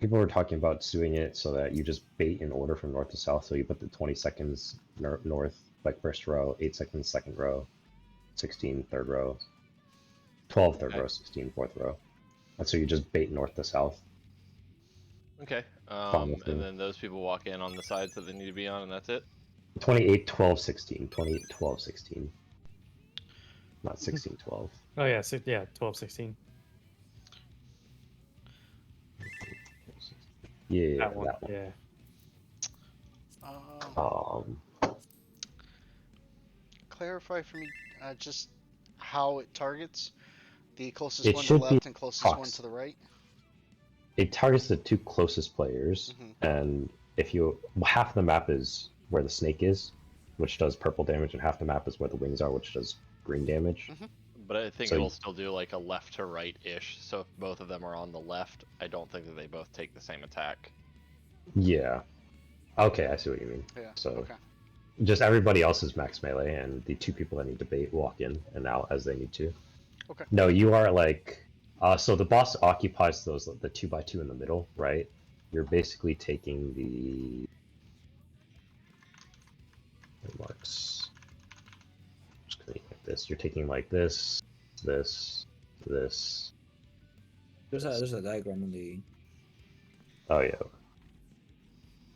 people were talking about doing it so that you just bait in order from north to south. So you put the 20 seconds north, like first row, 8 seconds second row, 16 third row, 12 third row, 16 fourth row. And so you just bait north to south. Okay. And then those people walk in on the sides that they need to be on, and that's it? 28, 12, 16. 28, 12, 16. Not 16, 12. Oh, yeah, yeah, 12, 16. Yeah, That one, that one. yeah. Clarify for me just how it targets the closest It one to should the be left and closest Fox. one to the right. It targets the two closest players, and if you half the map is where the snake is, which does purple damage, and half the map is where the wings are, which does green damage. But I think it'll still do like a left to right ish. So if both of them are on the left, I don't think that they both take the same attack. Yeah. Okay, I see what you mean. Yeah. So Okay. just everybody else is max melee, and the two people that need to bait walk in and out as they need to. Okay. No, you are like, so the boss occupies the 2x2 in the middle, right? You're basically taking the marks. Just gonna like this. You're taking like this, this, this. There's a diagram in the. Oh yeah.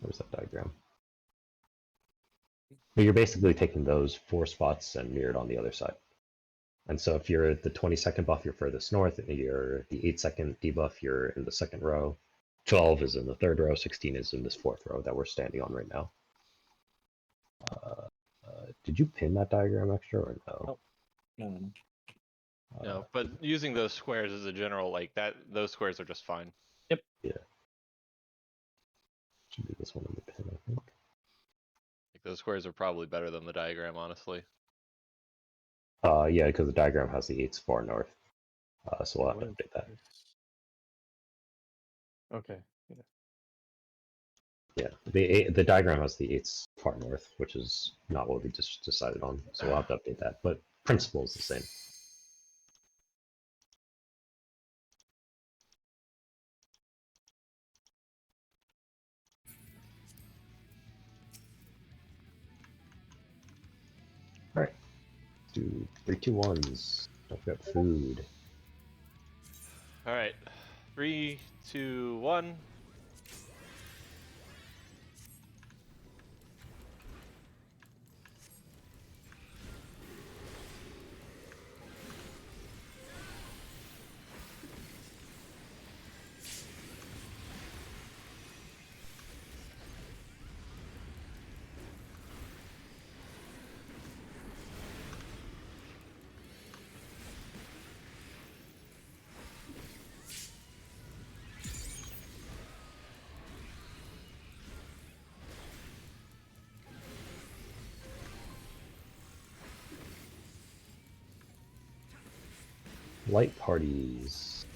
Where's that diagram? But you're basically taking those 4 spots and mirrored on the other side. And so if you're at the 20-second buff, you're furthest north. You're the 8-second debuff, you're in the second row. 12 is in the third row. 16 is in this fourth row that we're standing on right now. Did you pin that diagram extra or no? No. No, but using those squares as a general, like that, those squares are just fine. Yep. Yeah. Should be this one in the pin, I think. Like those squares are probably better than the diagram, honestly. Yeah, because the diagram has the 8s far north. So we'll have to update that. Okay. Yeah, the diagram has the 8s far north, which is not what we just decided on. So we'll have to update that. But principle is the same. All right. Do 3, 2, 1s. I've got food. All right, 3, 2, 1. Light parties.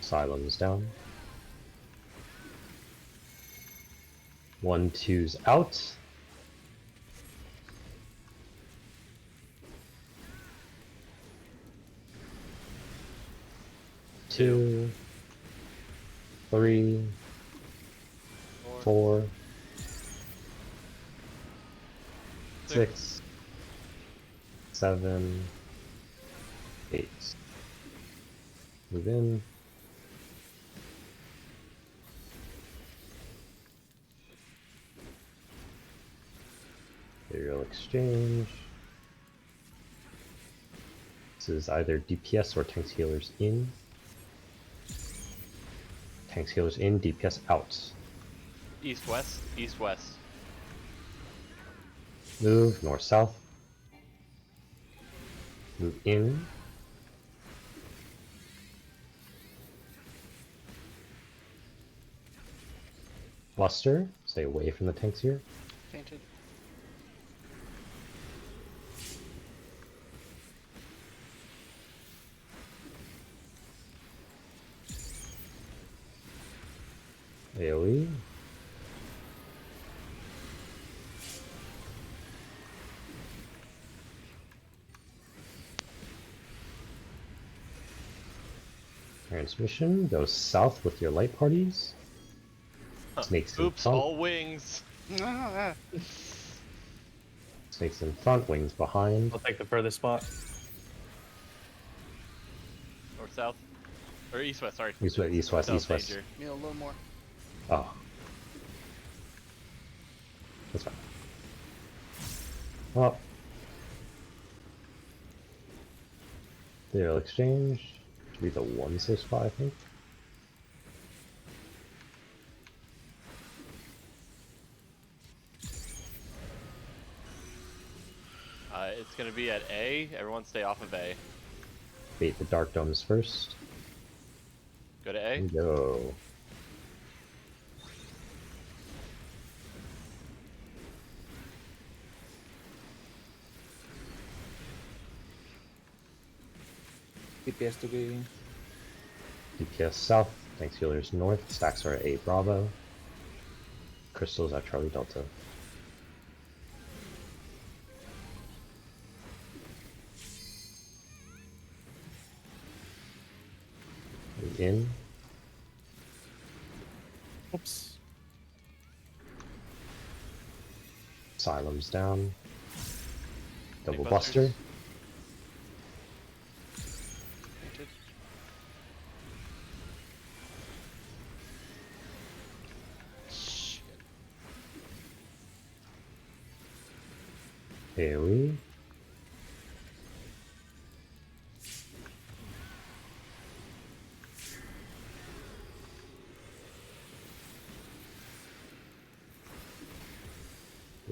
Silence down. 1, 2's out. Two, 3, 4, 6, 7, 8. Move in. Aerial exchange. This is either DPS or tanks healers in. Tanks healers in, DPS out. East west, east west. Move north south. Move in. Cluster. Stay away from the tanks here. Painted. AoE. Transmission, go south with your light parties. Snakes in Oops, front. all wings. Snakes in front, wings behind. I'll take the furthest spot. North, south. Or east, west, sorry. East, west, east, west, South east, west. danger. Me a little more. Oh. That's fine. Well. They'll exchange. Should be the 1 safe spot, I think. It's gonna be at A. Everyone stay off of A. Bait the dark domes first. Go to A. Go. DPS to be. DPS south. Thanks healers north. Stacks are at A Bravo. Crystals at Charlie Delta. In. Oops. Asylum's down. Double Busters. buster. Painted. Shit. AoE.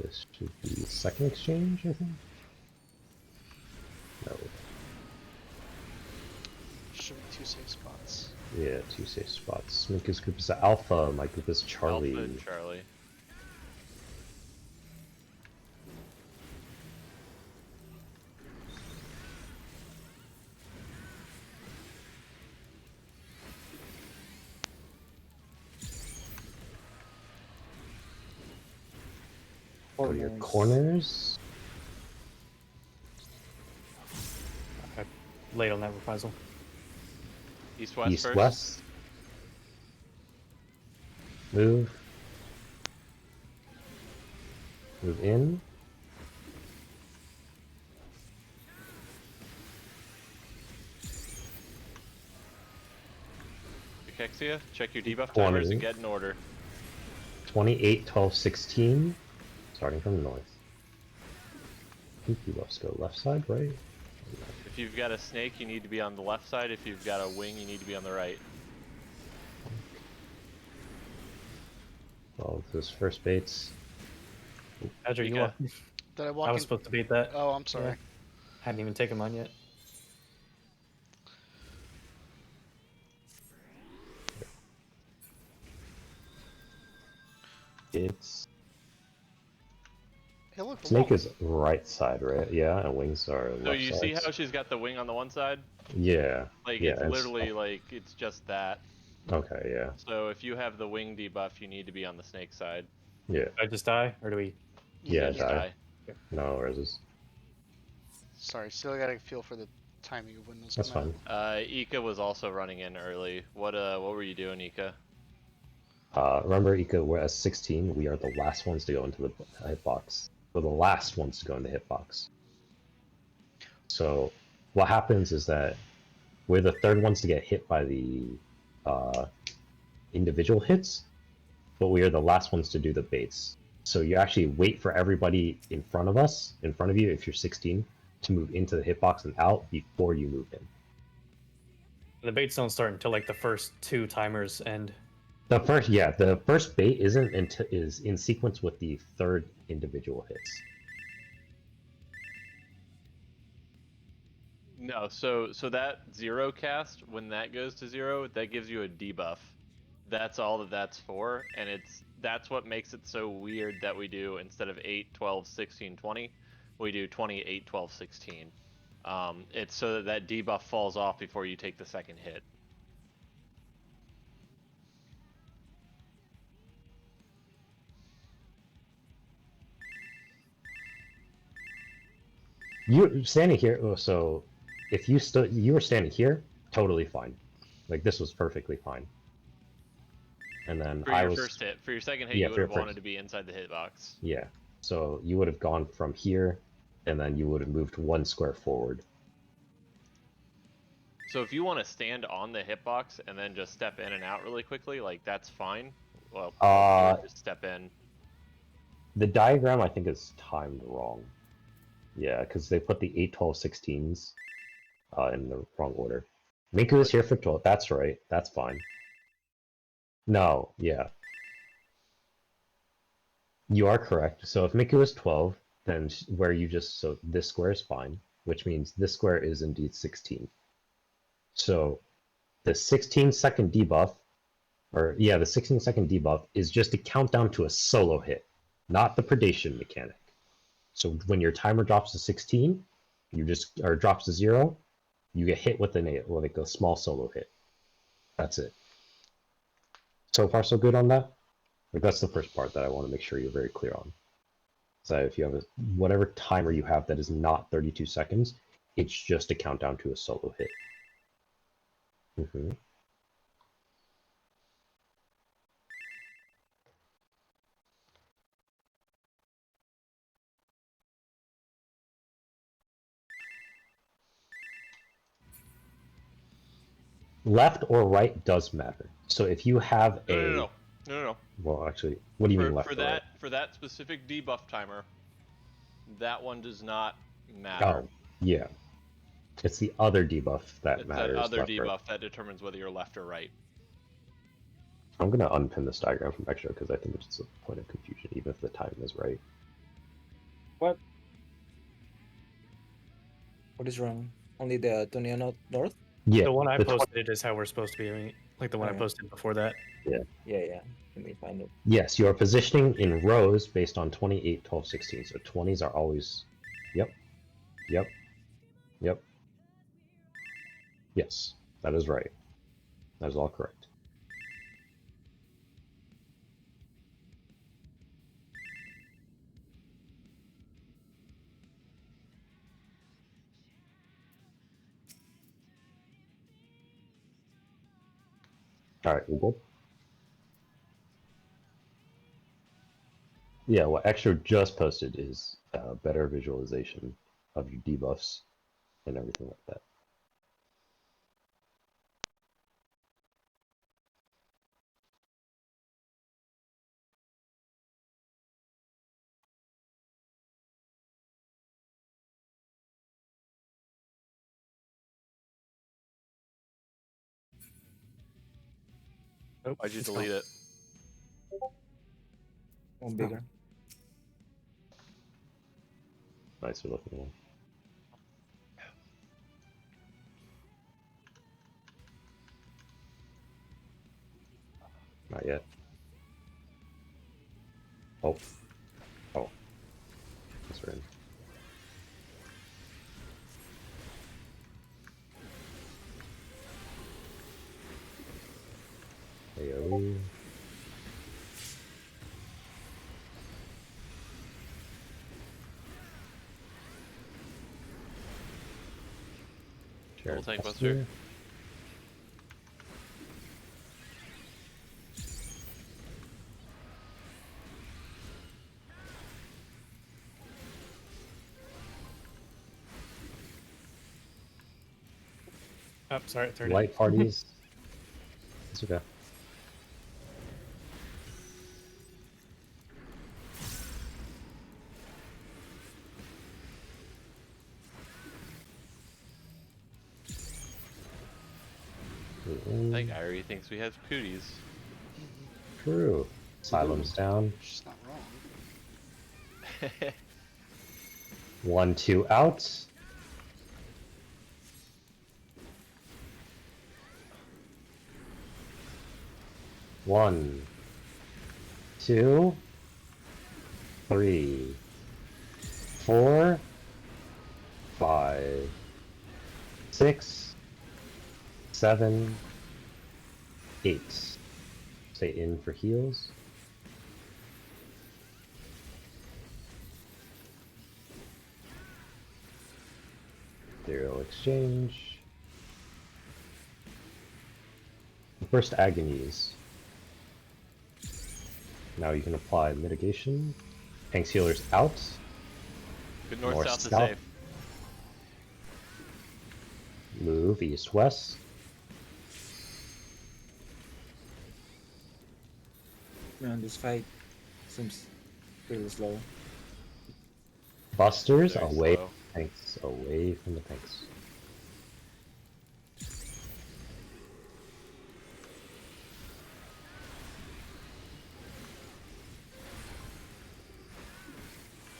This should be second exchange, I think. No. Should be 2 safe spots. Yeah, 2 safe spots. Minkus group is Alpha, my group is Charlie. Alpha and Charlie. Go to your corners. Late on that reprisal. East, west East, first. west. Move. Move in. Cachexia, check your debuff 20. timers and get in order. 28, 12, 16. Starting from north. I think debuffs go left side, right? If you've got a snake, you need to be on the left side. If you've got a wing, you need to be on the right. Well, those first baits. Badger, you Mika. are. Did I walk I was in? supposed to beat that. Oh, I'm sorry. Yeah. Hadn't even taken mine yet. It's Hey, look. snake is right side, right? Yeah, and wings are left So you see sides. how she's got the wing on the one side? Yeah. Like, yeah, it's literally like, it's just that. Okay, yeah. So if you have the wing debuff, you need to be on the snake side. Yeah. Did I just die, or do we? Yeah, Just die. No, raises. Sorry, still gotta feel for the timing of when those That's come fine. Ika was also running in early. What were you doing, Ika? Remember, Ika, we're at 16. We are the last ones to go into the hitbox. We're the last ones to go into hitbox. So, what happens is that we're the third ones to get hit by the individual hits, but we are the last ones to do the baits. So you actually wait for everybody in front of us, in front of you, if you're 16, to move into the hitbox and out before you move in. The baits don't start until like the first 2 timers end. The first bait is in sequence with the third individual hits. No, so that zero cast, when that goes to 0, that gives you a debuff. That's all that's for, and that's what makes it so weird that we do, instead of 8, 12, 16, 20, we do 20, 8, 12, 16. It's so that debuff falls off before you take the second hit. You standing here. Oh, so if you were standing here, totally fine. Like this was perfectly fine. And then For I your was first hit. For your second hit, Yeah, you for would your have wanted first. to be inside the hitbox. Yeah. So you would have gone from here, and then you would have moved 1 square forward. So if you want to stand on the hitbox and then just step in and out really quickly, like that's fine. Well, you would just step in. The diagram I think is timed wrong. Yeah, because they put the 8, 12, 16s in the wrong order. Miku is here for 12. That's right. That's fine. No, yeah. You are correct. So if Miku is 12, then where you just, so this square is fine, which means this square is indeed 16. So the 16-second debuff, or yeah, the 16-second debuff is just a countdown to a solo hit, not the predation mechanic. So when your timer drops to 16, you just, or drops to 0, you get hit with like a small solo hit. That's it. So far, so good on that? Like that's the first part that I want to make sure you're very clear on. So if you have whatever timer you have that is not 32 seconds, it's just a countdown to a solo hit. Left or right does matter. So if you have No. Well, actually, what do you mean left or right? For that specific debuff timer, that one does not matter. Oh, yeah. It's the other debuff that It's matters. that other left or right. debuff that determines whether you're left or right. I'm gonna unpin this diagram from extra because I think it's a point of confusion, even if the timing is right. What? What is wrong? Only the Tonya North? Yeah, The one I the posted is how we're supposed to be doing it. Like the one I Alright. posted before that. Yeah. Let me find it. Yes, you are positioning in rows based on 28, 12, 16. So 20s are always. Yep. Yes, that is right. That is all correct. Alright, we good? Yeah, what Extra just posted is better visualization of your debuffs and everything like that. Oh, Why'd you it's delete gone. it? One bigger. Nicer looking one. Not yet. Oh. That's right. Heyo. Double tank buster. Oh, sorry, 30. Light parties. It's okay. I think Irie thinks we have cooties. True. Asylum's down. She's not wrong. 1, 2 out. One, 2, 3, 4, 5, 6, 7, 8. Stay in for heals. Zero exchange. First agonies. Now you can apply mitigation. Tank healers out. Good north, North, south is south. safe. Move east west. Man, this fight seems really slow. Busters Very away. slow. Tanks away from the tanks.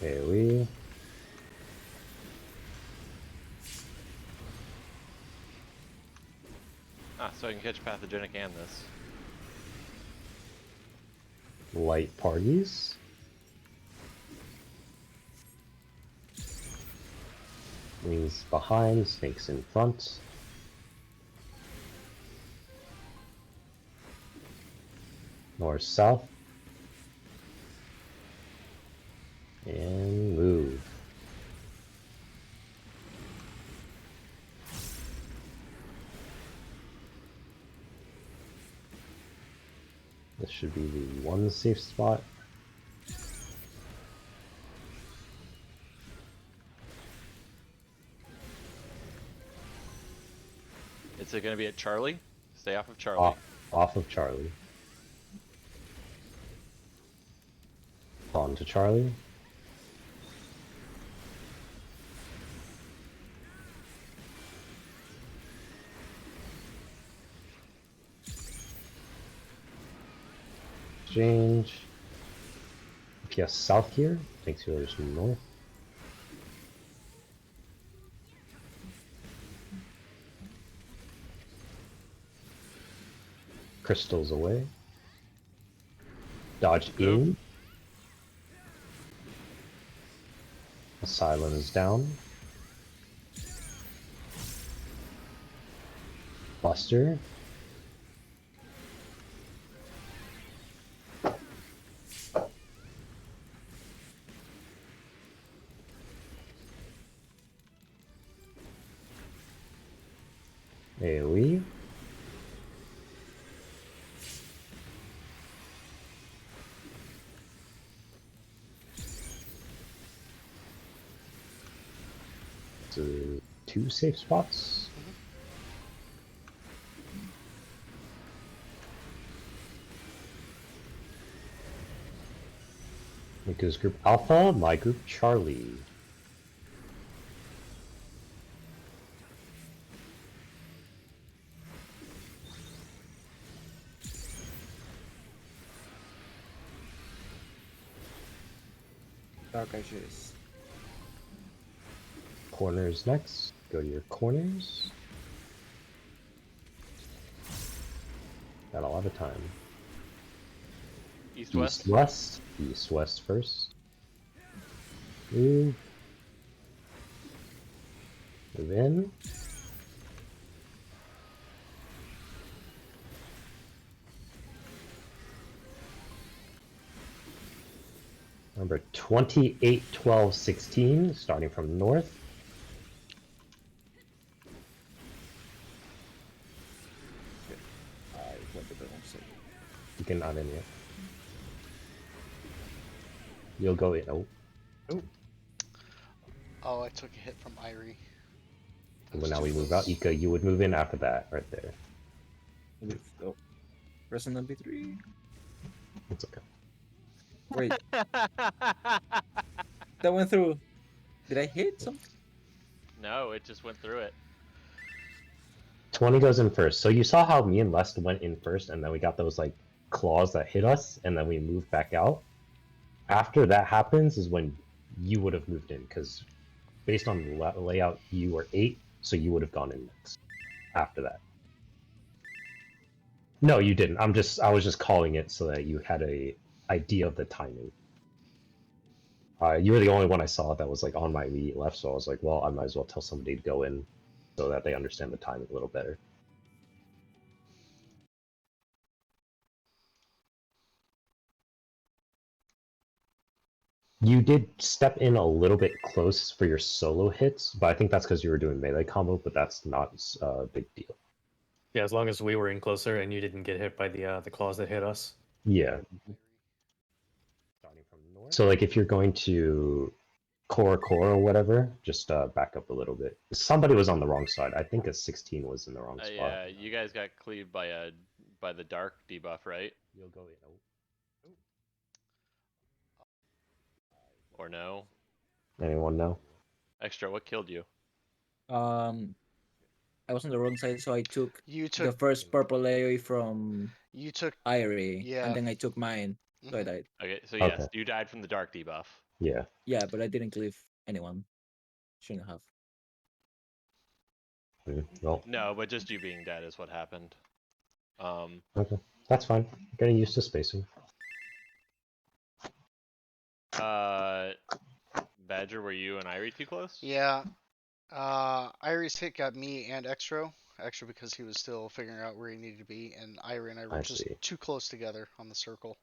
AoE. Ah, so I can catch pathogenic and this. Light parties. Wings behind, snakes in front. North, south. And move. This should be the one safe spot. Is it going to be at Charlie? Stay off of Charlie. Off of Charlie. On to Charlie. Exchange. PS south here. Takes healers from north. Crystals away. Dodge in. Asylum is down. Buster. AoE. So 2 safe spots. Nico's group Alpha, my group Charlie. Dark Ashes. Corners next. Go to your corners. Got a lot of time. East, west. East west. East west first. Move. Move in. Number 28, 12, 16, starting from north. I went to the wrong side. You can not in yet. You'll go in. Oh, Oh, I took a hit from Irie. That well, was now too we move close. out. Ika, you would move in after that, right there. Oh. Resident B3. It's okay. Wait, that went through. Did I hit something? No, it just went through it. 20 goes in first. So you saw how me and Lest went in first, and then we got those like claws that hit us, and then we moved back out. After that happens is when you would have moved in, because based on the layout, you were 8, so you would have gone in next. After that. No, you didn't. I was just calling it so that you had a idea of the timing. You were the only one I saw that was like on my immediate left, so I was like, well, I might as well tell somebody to go in so that they understand the timing a little better. You did step in a little bit close for your solo hits, but I think that's because you were doing melee combo, but that's not a big deal. Yeah, as long as we were in closer and you didn't get hit by the claws that hit us. Yeah. So like if you're going to core or whatever, just back up a little bit. Somebody was on the wrong side. I think a 16 was in the wrong spot. Yeah, you guys got cleaved by the dark debuff, right? You'll go Or no? Anyone know? Extra, what killed you? I was on the wrong side, so I took You the took. first purple AoE from You took. Irie, Yeah. and then I took mine, so I Mhm. died. Okay, so yes, Okay. you died from the dark debuff. Yeah. Yeah, but I didn't cleave anyone. Shouldn't have. Well, No, but just you being dead is what happened. okay. That's fine. Getting used to spacing. Badger, were you and Irie too close? Yeah. Irie's hit got me and Extra because he was still figuring out where he needed to be, and Irie and I were I just see. too close together on the circle.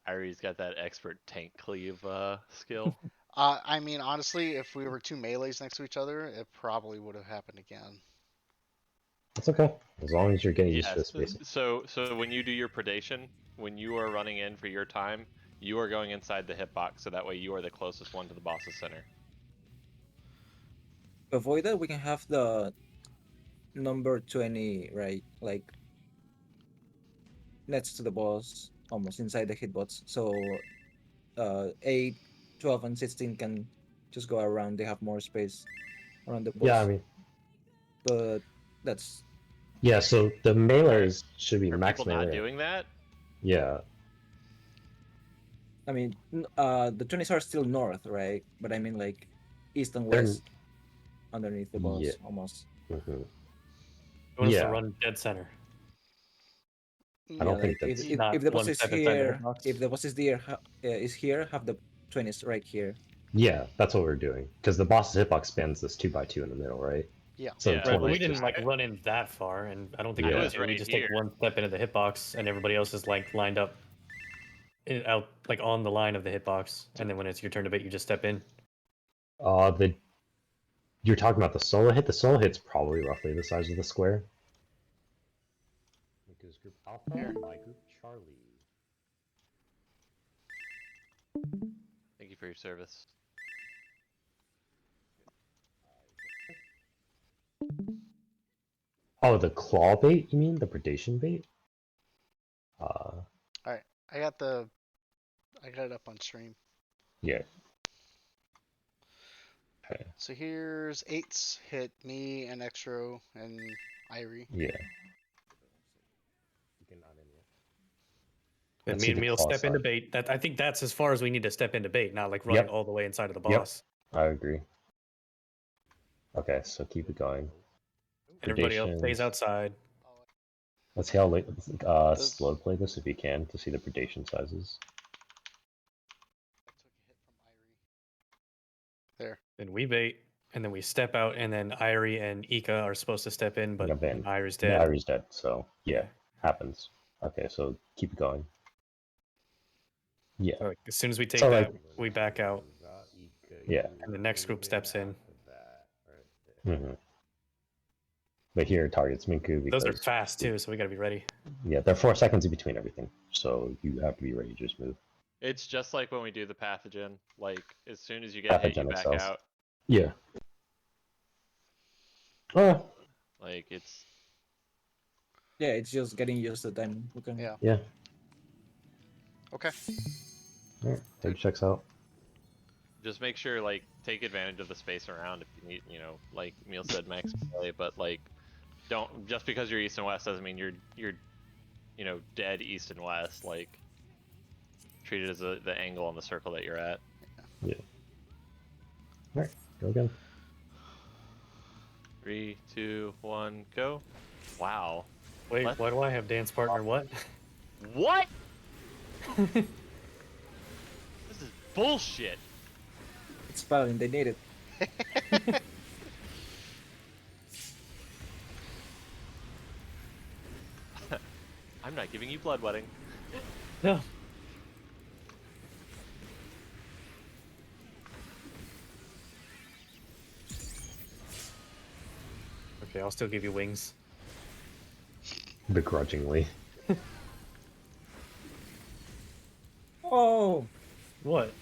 Irie's got that expert tank cleave skill. I mean, honestly, if we were two melees next to each other, it probably would have happened again. That's okay. As long as you're getting used to the Yes. spacing. So when you do your predation, when you are running in for your time, you are going inside the hitbox, so that way you are the closest one to the boss's center. To avoid that, we can have the number 20, right? Like next to the boss, almost inside the hitbox. So 8, 12, and 16 can just go around. They have more space around the boss. Yeah, I mean, But that's yeah, so the melees should be Are max people not melee. doing that? Yeah. I mean, the 20s are still north, right? But I mean like east and They're- west underneath the boss, Yeah. almost. hmm Who wants Yeah. to run dead center? I don't Yeah, think like that's- Not if the boss one is step inside the here, hitbox? if the boss is here, have the 20s right here. Yeah, that's what we're doing. Because the boss's hitbox spans this 2x2 in the middle, right? Yeah. So Yeah. Right, but 20 we is didn't just- like run in that far, and I don't think Yeah. we I had was to. We right just here. take one step into the hitbox, and everybody else is like lined up out like on the line of the hitbox. And then when it's your turn to bait, you just step in. You're talking about the solo hit? The solo hit's probably roughly the size of the square. Because group Alpha, Here. my group Charlie. Thank you for your service. Oh, the claw bait, you mean? The predation bait? I got it up on stream. Yeah. Okay. So here's 8s hit me and Extra and Irie. Yeah. And Let's me see and the me will claw step into side. bait. I think that's as far as we need to step into bait, not like running all the way inside of the boss. I agree. Okay, so keep it going. And everybody else stays Predations. outside. Let's see how late, slow play this if you can to see the predation sizes. There. Then we bait, and then we step out, and then Irie and Ika are supposed to step in, but Yeah, Ben. Irie's Yeah, dead. Irie's dead, so yeah, happens. Okay, so keep it going. Yeah. So, like, as soon as we take So, that, like- we back out, Yeah. and the next group steps in. hmm But here it targets Minku because Those are fast too, so we gotta be ready. yeah, they're 4 seconds in between everything, so you have to be ready to just move. It's just like when we do the pathogen. Like as soon as you get hit, you Pathogenic back cells. out. Yeah. Oh, Like it's Yeah, it's just getting used to them. We can... Yeah. yeah. Okay. Alright, take checks out. just make sure like take advantage of the space around if you need. You know, like Meal said, max play, but like don't just because you're east and west doesn't mean you're you know dead east and west. Like treat it as the angle on the circle that you're at. Yeah. Alright, go again. 3, 2, 1, go! Wow. Wait, What? why do I have dance partner? What? What? This is bullshit. It's Paladin, they need it. I'm not giving you bloodletting. No. Okay, I'll still give you wings. Begrudgingly. Oh, What?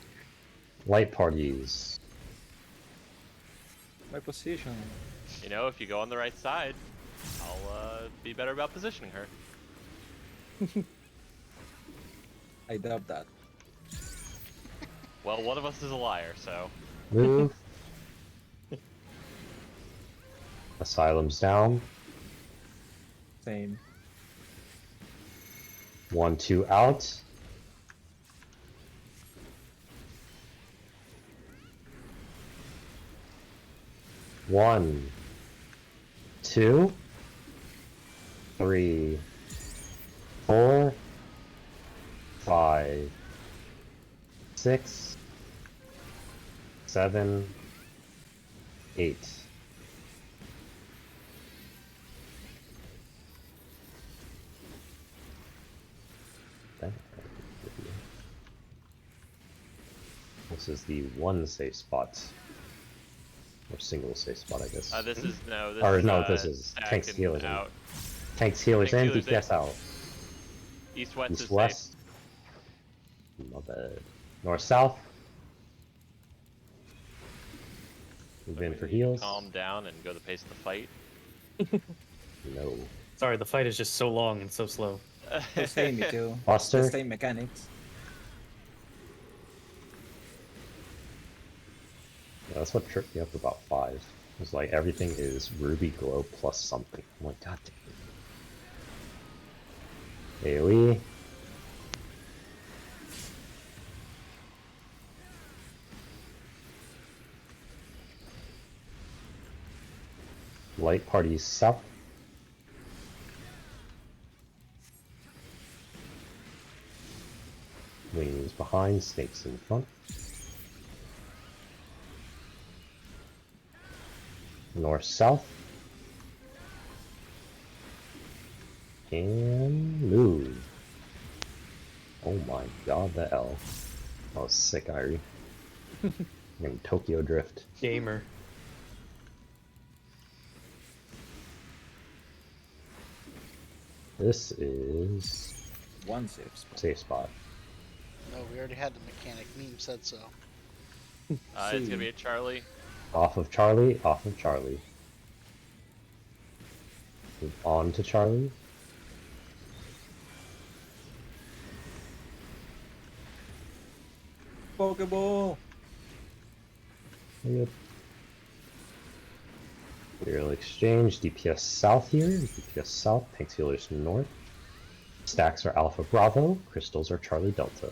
Light parties. my position. You know, if you go on the right side, I'll be better about positioning her. I doubt that. Well, one of us is a liar, so. Move. Asylum's down. Same. 1, 2 out. One, 2, 3, 4, 5, 6, 7, 8. This is the one safe spot. Or single safe spot, I guess. This is no. This Or is, no, this is stacked tanks, and healers, in. out. Tanks, healers, Tanks, in, healers in. DPS out. East west is East safe. west. My bad. North south. Move in We for need to heals. Calm down and go the pace of the fight. No. Sorry, the fight is just so long and so slow. So same, me too. It's Buster. the same mechanics. Yeah, that's what tripped me up about 5. It's like everything is Ruby Glow plus something. I'm like, god damn. AoE. Light parties south. Wings behind, snakes in front. North south. And move. Oh my god, the L. That was sick, Irie. And Tokyo Drift. Gamer. This is One safe spot. safe spot. No, we already had the mechanic. Meme said so. It's gonna be a Charlie. Off of Charlie, off of Charlie. Move on to Charlie. Pokeball! Yep. Burial exchange, DPS south here, DPS south, tanks healers north. Stacks are Alpha Bravo, crystals are Charlie Delta.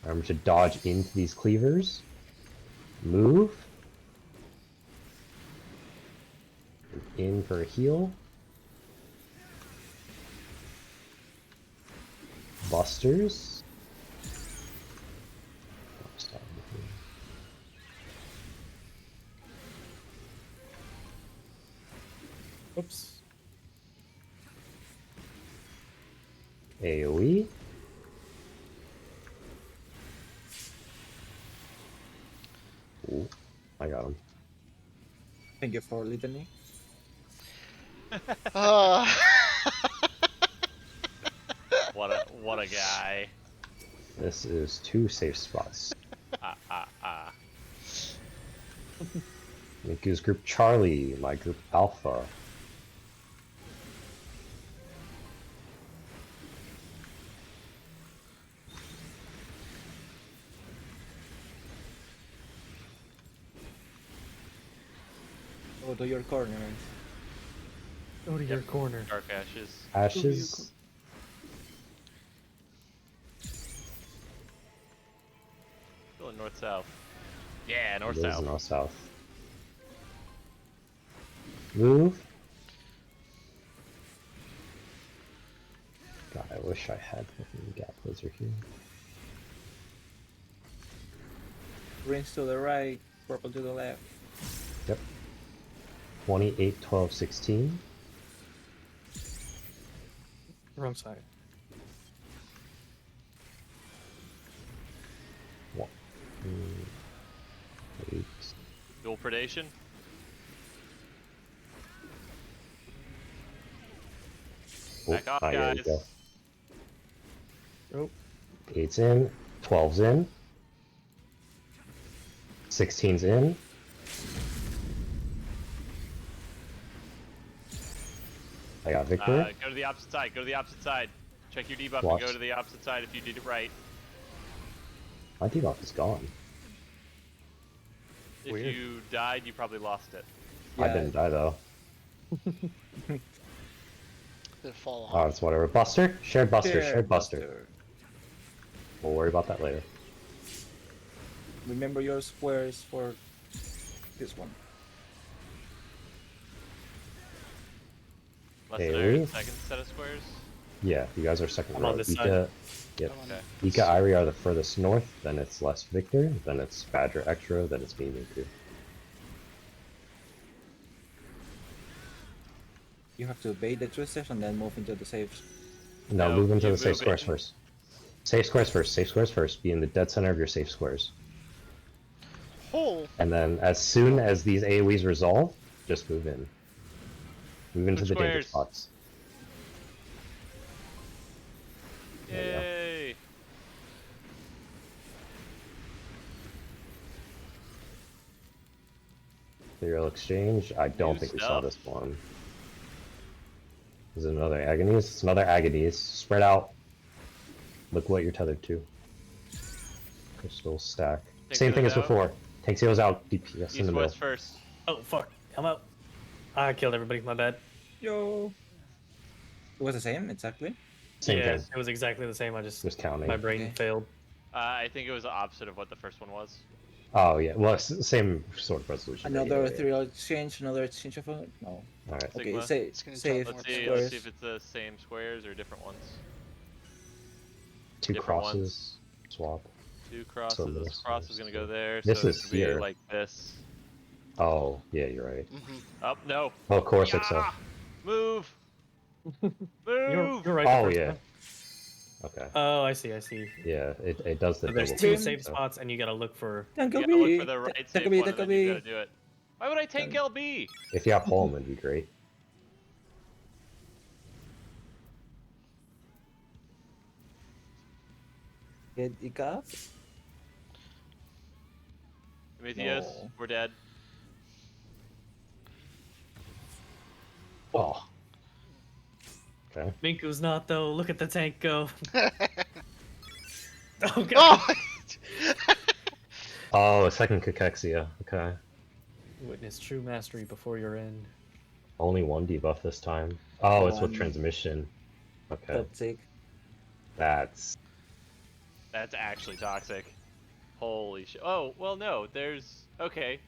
Remember to dodge into these cleavers. Move. In for a heal. Busters. Oops. AoE. Ooh, I got him. Thank you for listening. Uh, What a guy. This is 2 safe spots. Miku's group Charlie, my group Alpha. Go to your corners. Go to your corner. Dark ashes. Ashes. Going north south. Yeah, north It is south. north south. Move. God, I wish I had fucking Gap Laser here. Greens to the right, purple to the left. Yep. 28, 12, 16. Wrong side. One, 8. Dual predation. Back off, Yeah, you guys. go. Oh, 8's in, 12's in, 16's in. I got Victor. Go to the opposite side. Go to the opposite side. Check your debuff and Watch. go to the opposite side if you did it right. My debuff is gone. If Weird. you died, you probably lost it. I didn't die though. Did it fall Oh, off? it's whatever. Buster? Shared Buster, There, shared Buster. We'll worry about that later. Remember your squares for this one. Less Hey, than our Lee? second set of squares. Yeah, you guys are second I'm row. on this Ika, side. yep. I'm on Okay. this- Ika, Irie are the furthest north, then it's less Victor, then it's Badger Extra, then it's me, Miku. You have to bait the twisters and then move into the saves. No, No, move into you the safe move squares in. first. Safe squares first, safe squares first. Be in the dead center of your safe squares. Hole. And then as soon as these AoEs resolve, just move in. Move into Move the danger squares. spots. There you go. Yay! Serial exchange. I don't New think we saw stuff. this one. Is it another Agonies? It's another Agonies. Spread out. Look what you're tethered to. Crystal stack. Tank Same thing goes as out. before. Tank seals out. DPS in East the middle. west first. oh fuck! I'm out. I killed everybody. My bad. Yo. It was the same, exactly. Same yeah, thing. it was exactly the same. I just Just counting. my brain Okay. failed. I think it was the opposite of what the first one was. Oh yeah. Well, same sort of resolution. but Another yeah, yeah. serial exchange, another exchange of no. All right. Okay, Sigma. say It's gonna save teleport Let's see. squares. Let's see if it's the same squares or different ones. Two different crosses. ones. Swap. Two crosses. So This this cross is- is gonna go there. this so is it's gonna here. be like this. Oh yeah, you're right. Mm-hmm. Up. No. Oh, of course it's Yeah! Move. Move. You're right. the Oh first yeah. time. Okay. Oh, I see. I see. Yeah, it does the So there's double two kill, save so- spots, and you gotta look for. You Tango gotta look B. for the right Tango save B, one, and Tango then you B. gotta do it. Why would I take Tango. LB? If you have home, it'd be great. Get Ika. Prometheus, No. we're dead. Oh. Okay. Minku's not though. Look at the tank go. Oh god. Oh! Oh, a second Cachexia. Okay. Witness true mastery before your end. Only one debuff this time. Oh, it's with One. transmission. Okay. Toxic. That's That's actually toxic. Holy shit. Oh, well, no, there's. Okay.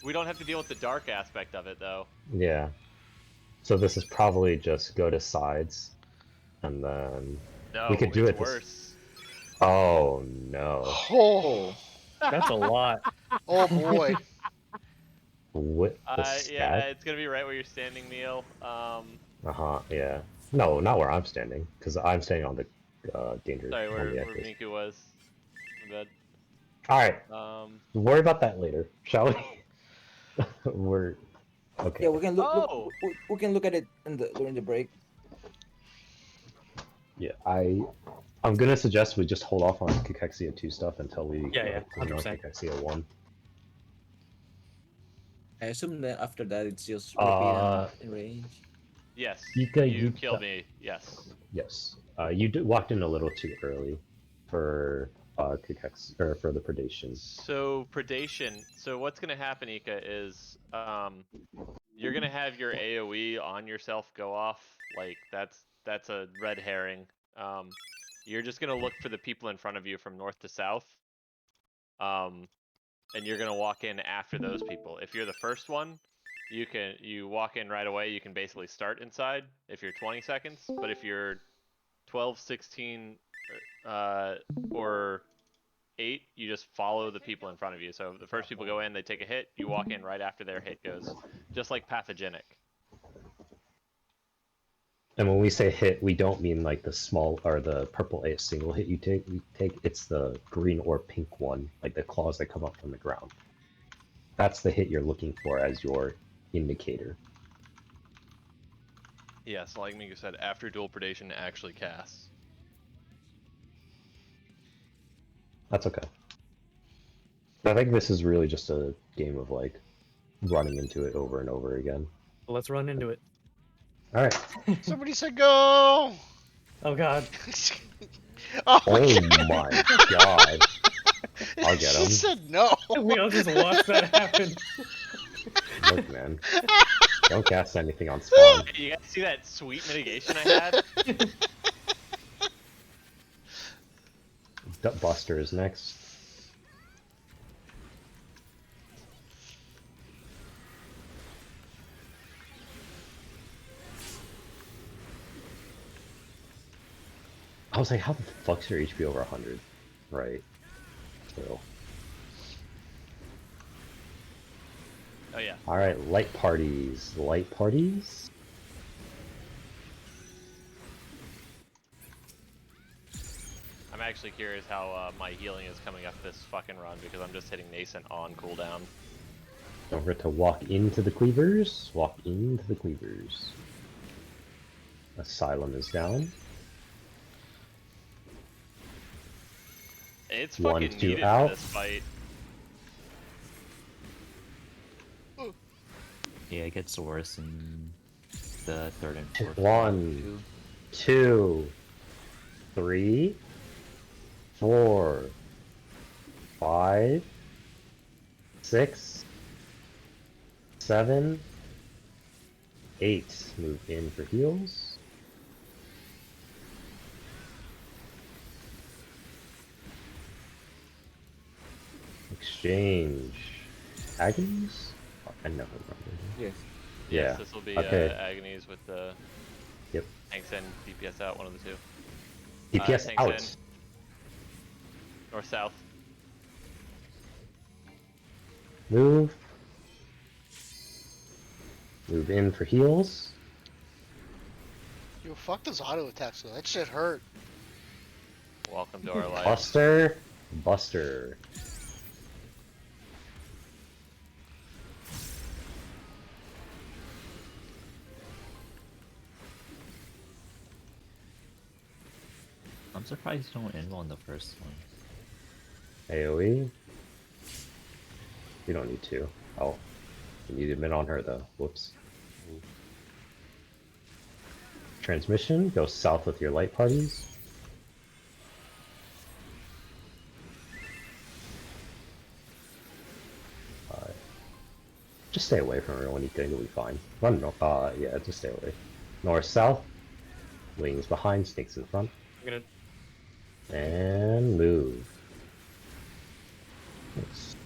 We don't have to deal with the dark aspect of it, though. yeah. So this is probably just go to sides, and then No, We could do it's it this- worse. oh no. Oh! That's a lot. Oh boy. What the Yeah, stat? it's gonna be right where you're standing, Neil. Yeah. No, not where I'm standing, because I'm standing on the danger. Sorry, on where the actors. Miku was. My bad. All right. Um, Worry about that later, shall we? We're okay. Yeah, we can look. Oh! We can look at it during the break. Yeah, I'm gonna suggest we just hold off on Cachexia 2 stuff until we Yeah, clean out 100%. Cachexia 1. I assume that after that it's just Uh, repeat and range. yes. Yuka, you Yuka. killed me. Yes. Yes. You walked in a little too early for Cachex or for the predation. So predation. So what's gonna happen, Ika, is you're gonna have your AOE on yourself go off. Like that's a red herring. You're just gonna look for the people in front of you from north to south. And you're gonna walk in after those people. If you're the first one, you walk in right away. You can basically start inside if you're 20 seconds. But if you're 12, 16, or 8, you just follow the people in front of you. So the first people go in, they take a hit, you walk in right after their hit goes, just like pathogenic. And when we say hit, we don't mean like the small or the purple A single hit you take. It's the green or pink one, like the claws that come up from the ground. That's the hit you're looking for as your indicator. Yes, like Mika said, after dual predation it actually casts. That's okay. I think this is really just a game of like running into it over and over again. Let's run into it. All right. Somebody said go. Oh god. Oh Oh God. my god. I'll get He him. said no. We all just watched that happen. Look, man. Don't cast anything on spawn. Hey, you guys see that sweet mitigation I had? Buster is next. I was like, how the fuck's your HP over 100? Right. So. Oh yeah. Alright, light parties. Light parties? I'm actually curious how my healing is coming up this fucking run because I'm just hitting Nascent on cooldown. Don't forget to walk into the cleavers. Walk into the cleavers. Asylum is down. It's 1, fucking 2 needed out. for this fight. Yeah, it gets worse in the third and fourth. 1, 2, 3, 4, 5, 6, 7, 8. Move in for heals. Exchange. Agonies? Oh, I never remember. Yes. Yeah. Yes, this will be Okay. Agonies with the Yep. tanks in, DPS out, one of the two. DPS tanks out. in. North south. Move. Move in for heals. Yo, fuck those auto attacks though. That shit hurt. Welcome to our life. Buster. Buster. I'm surprised you don't end on the first one. AoE. You don't need to. Oh. You need to admit on her though. Whoops. Transmission. Go south with your light parties. Just stay away from her when you think you'll be fine. Run no yeah, just stay away. North, south. Wings behind, snakes in front. I'm gonna And move. Nice.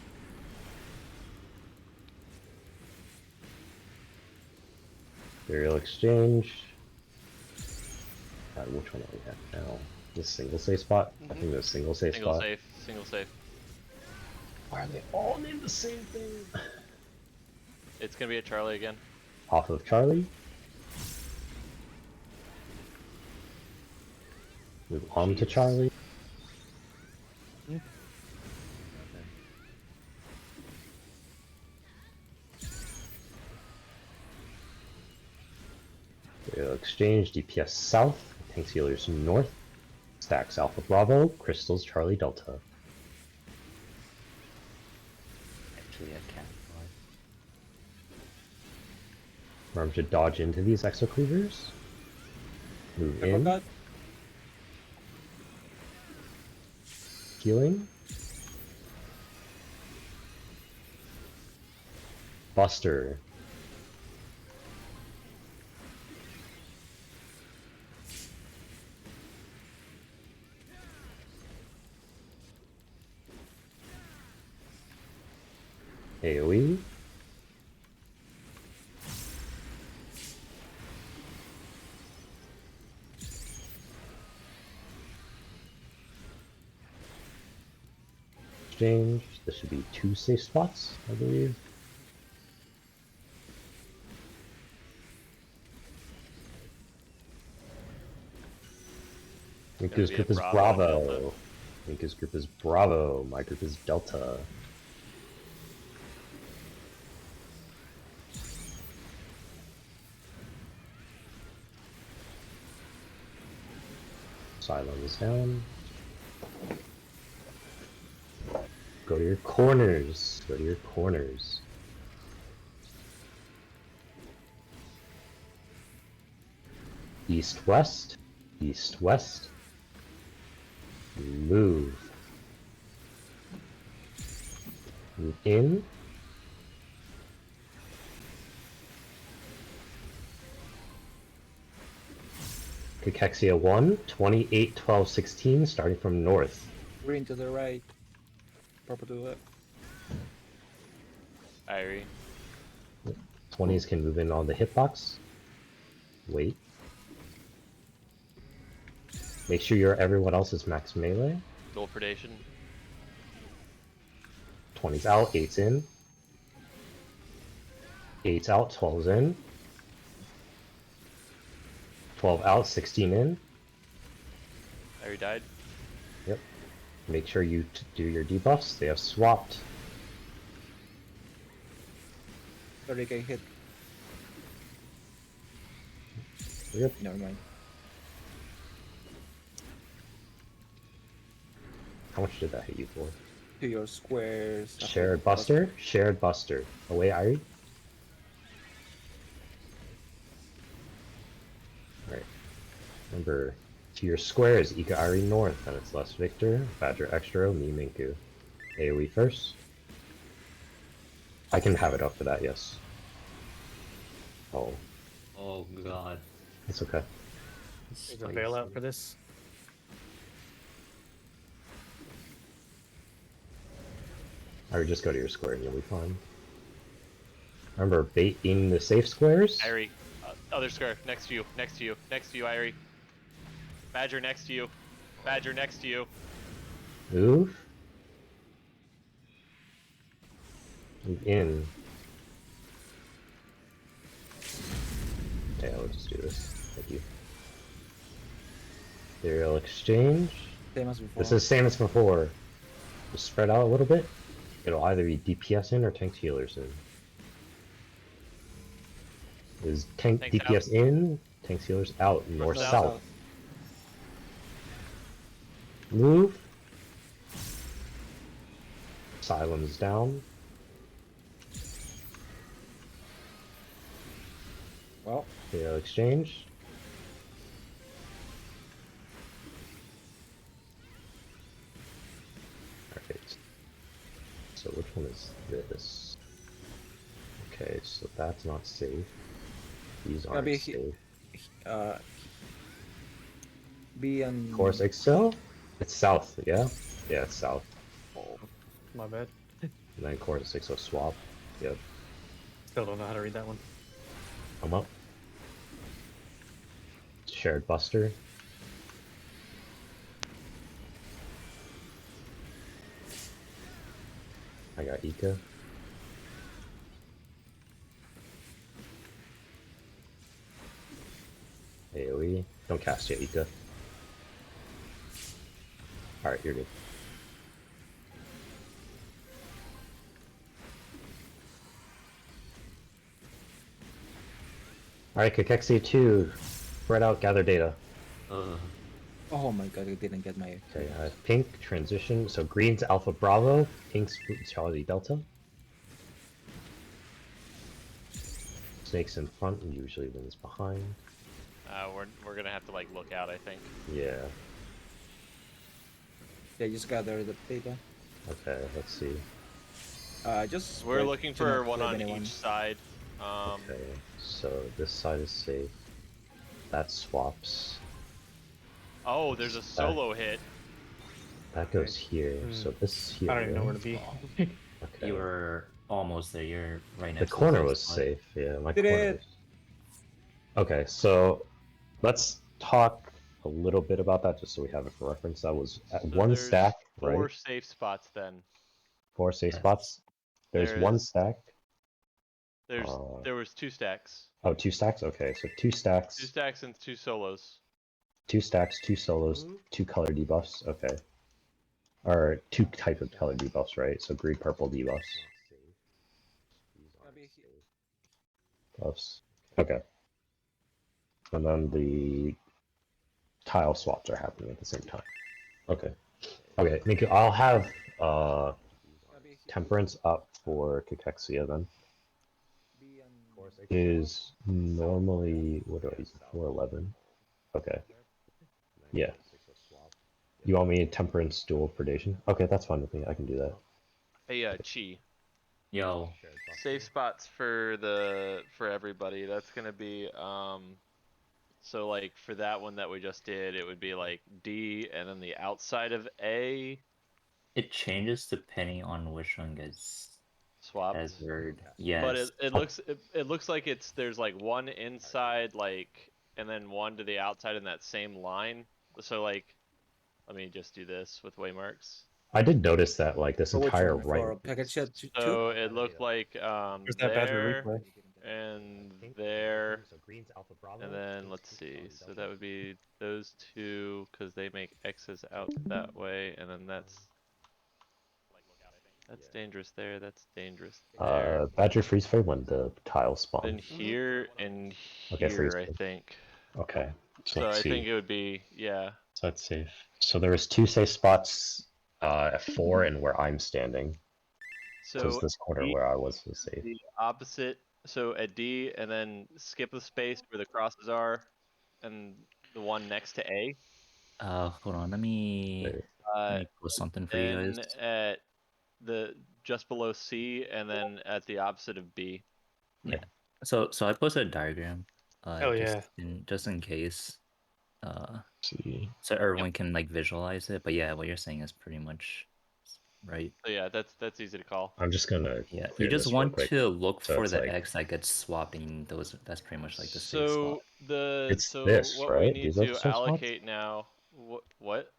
Burial exchange. Which one are we at now? This single safe spot? I think the single safe Single spot. safe. Single safe. Why are they all named the same thing? It's gonna be a Charlie again. Off of Charlie. Move on to Charlie. Burial exchange, DPS south, tanks healers north, stacks Alpha Bravo, crystals Charlie Delta. Actually, I can't. Remember to dodge into these exo cleavers. Move I in. forgot. Healing. Buster. AoE. Exchange. This should be 2 safe spots, I believe. Mika's be a group is Bravo and Bravo. Delta. Mika's group is Bravo. My group is Delta. Silo is down. Go to your corners. Go to your corners. East west. East west. Move. Move in. Cachexia 1, 28, 12, 16, starting from north. Green to the right. Purple to the left. Irie. 20s can move in on the hitbox. Wait. Make sure everyone else is max melee. Goal predation. 20's out, 8's in. 8's out, 12's in. 12 out, 16 in. Irie died. Yep. Make sure you do your debuffs. They have swapped. 30k hit. Yep. Never mind. How much did that hit you for? To your squares. Shared Buster? Shared Buster. Away, Irie. Alright. Remember, to your squares, Ika Irie North, and it's less Victor, Badger Extra, me Minku. AoE first. I can have it up for that, yes. Oh, Oh god. it's okay. Is a bailout for this? Irie, just go to your square and you'll be fine. Remember, bait in the safe squares? Irie. Other square. Next to you. Next to you. Next to you, Irie. Badger next to you. Badger next to you. Move. Move in. Yeah, we'll just do this. Thank you. Ethereal exchange. Same as before. This is same as before. Just spread out a little bit. It'll either be DPS in or tank healers in. Is tank Tanks DPS in, tank healers out, north South. south. Move. Asylum's down. Well, Ethereal exchange. Alright. So which one is this? Okay, so that's not safe. These Gotta aren't be safe. B and Chorus Excel? It's south, yeah? Yeah, it's south. Oh, my bad. And then Chorus Excel swap. Yep. Still don't know how to read that one. Come up. Shared Buster. I got Ika. AoE. Don't cast yet, Ika. Alright, you're good. Alright, Cachexia 2. Spread out, gather data. oh my god, I didn't get my. Okay, pink, transition. So green's Alpha Bravo, pink's Charlie Delta. Snake's in front and usually wins behind. We're gonna have to like look out, I think. Yeah. Yeah, just gather the data. Okay, let's see. Just. We're spread looking to for not one grab on anyone. each side. Okay, so this side is safe. That swaps. Oh, there's a solo hit. That goes here. So this here. I don't even know where to right? be. Okay. You were almost there. You're right The next to corner safe was spot. safe. Yeah, my Did corner. it! Was... Okay, so let's talk a little bit about that just so we have it for reference. That was at So one there's stack, 4 right? safe spots then. 4 safe Yes. spots. There's one There's- stack. There's Uh, there was 2 stacks. Oh, 2 stacks? Okay, so 2 stacks. 2 stacks and 2 solos. 2 stacks, 2 solos, 2 color debuffs. Okay. Or 2 type of color debuffs, right? So green, purple debuffs. Buffs. Okay. And then the tile swaps are happening at the same time. Okay. Okay, Niku, I'll have Temperance up for Cachexia then. Is normally, what do I use? 411. Okay. Yeah. You want me Temperance dual predation? Okay, that's fine with me. I can do that. Hey, Chi. Yo. Safe spots for everybody. That's gonna be so like for that one that we just did, it would be like D and then the outside of A It changes depending on which one gets swapped. tethered. But Yes. it looks like there's like one inside like and then one to the outside in that same line. So like let me just do this with waymarks. I did notice that like this For which entire one? right. For package shot 2? So it looked like Where's that Badger there replay? and there. And then let's see. So that would be those two because they make X's out that way, and then that's dangerous there. That's dangerous there. Badger freeze frame when the tile spawn. Then here and Okay, freeze here, I frame. think. Okay, so So let's I see. think it would be yeah. So that's safe. So there was 2 safe spots at 4 and where I'm standing. So So this corner D, where I was safe. the opposite. So at D, and then skip the space where the crosses are, and the one next to A. Hold on. Let me post something for you Then guys. at the just below C, and then at the opposite of B. Yeah. So I posted a diagram. Oh, yeah. Just in case. See. So everyone can like visualize it. But yeah, what you're saying is pretty much right. So yeah, that's easy to call. I'm just gonna Yeah, you clear just this real want quick. to look So for it's the like- X that gets swapped, and that's pretty much like the safe spot. So It's this, what right? we need These are the to safe spots? allocate now. What?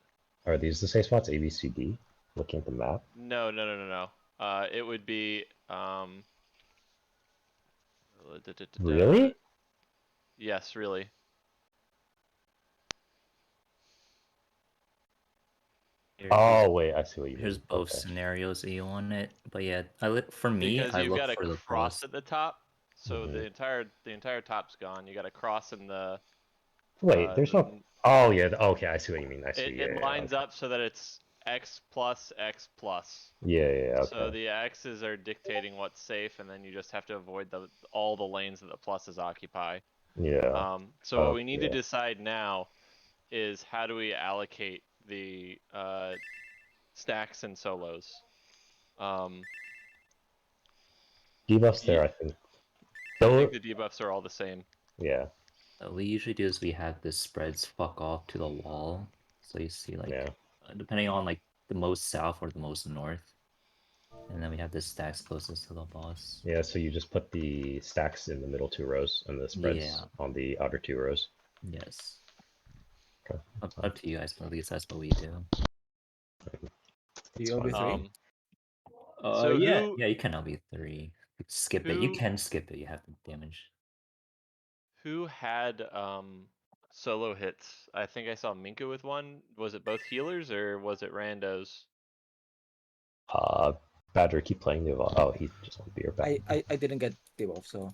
Are these the safe spots? A, B, C, D? Looking at the map. No. It would be Really? Yes, really. Oh wait, I see what you mean. Here's both Okay. scenarios that you want it, but yeah, for me, Because I you've look got a for the cross cross. at the top, so Mhm. the entire top's gone. You got a cross in the. Wait, there's no. Oh yeah. Okay, I see what you mean. I see. It Yeah. lines up so that it's X plus X plus. Yeah. So Okay. the X's are dictating what's safe, and then you just have to avoid all the lanes that the pluses occupy. Yeah. So what we need to yeah. decide now is how do we allocate the stacks and solos. Debuffs there, Yeah. I think. I think the debuffs are all the same. Yeah. What we usually do is we have the spreads fuck off to the wall, so you see like Yeah. depending on like the most south or the most north, and then we have the stacks closest to the boss. Yeah. So you just put the stacks in the middle 2 rows and the spreads Yeah. on the outer 2 rows. Yes. Okay. Up to you guys, but at least that's what we do. Do you LB3? So yeah, who- you can LB3. Skip it. You can skip it. You have the damage. Who had solo hits? I think I saw Minka with one. Was it both healers or was it randos? Badger, keep playing the. Oh, he just won't be your back. I didn't get debuff, so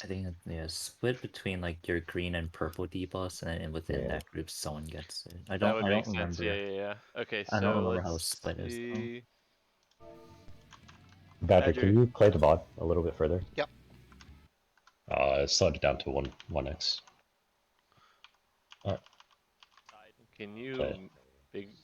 I think yeah, split between like your green and purple debuffs, and within Yeah. that group, someone gets it. I That would don't make sense. remember. Yeah. Okay, I don't so remember how let's split is, though. see. Badger, Badger. can you play the bot a little bit further? Yep. Slow it down to 1x. Can you Okay. big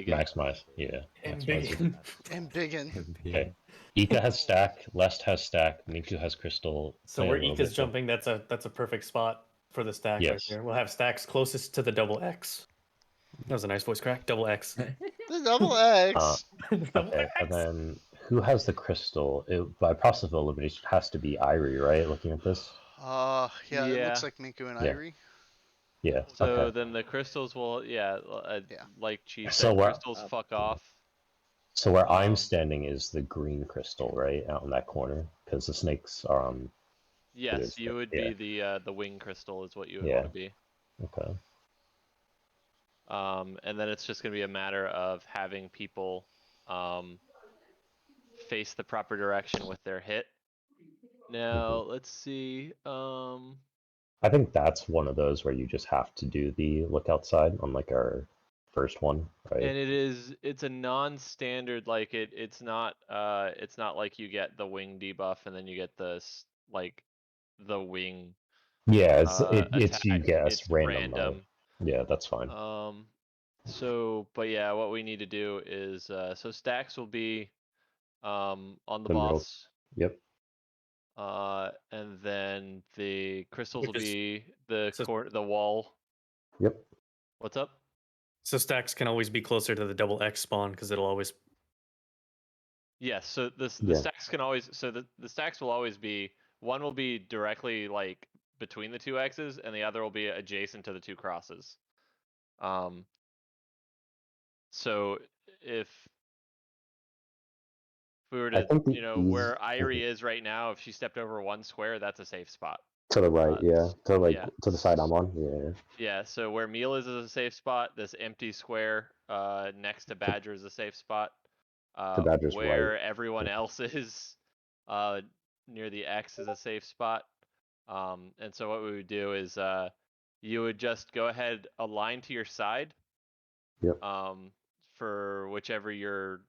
Maximize. Yeah. And maximize big. And biggin. Okay. Ika has stack, Lest has stack, Minku has crystal. So play a where little Ika's bit. jumping, that's a perfect spot for the stacks right Yes. there. We'll have stacks closest to the double X. That was a nice voice crack. Double X. The double X. Double Okay, and X. then who has the crystal? By process of elimination, it has to be Irie, right? Looking at this. Yeah, it Yeah. looks like Minku and Yeah. Irie. Yeah. So Okay. then the crystals will, yeah. Like Chi So said, what- crystals fuck off. So where I'm standing is the green crystal, right, out in that corner, because the snakes are on. Yes, is, you would yeah. be the wing crystal is what you would Yeah. want to be. Okay. And then it's just gonna be a matter of having people face the proper direction with their hit. Now let's see. I think that's one of those where you just have to do the look outside on like our first one, right? And it's a non-standard, like it's not like you get the wing debuff and then you get like the wing Yeah, it's you attack. guess It's random. Yeah, that's fine. So but yeah, what we need to do is so stacks will be on the The middle. boss. Yep. And then the crystals will Which is- be the so- the wall. Yep. What's up? So stacks can always be closer to the double X spawn because it'll always. Yes, so the Yeah. stacks can always, so the stacks will always be, one will be directly like between the two X's and the other will be adjacent to the two crosses. So if we were I to, think the you know, easy- where Irie is right now, if she stepped over one square, that's a safe spot. To the right, yeah. To like yeah. to the side I'm on. Yeah. Yeah, so where Meal is a safe spot, this empty square next to Badger is a safe spot. Badger's where right. everyone else is near the X is a safe spot. And so what we would do is you would just go ahead, align to your side. Yep. For whichever your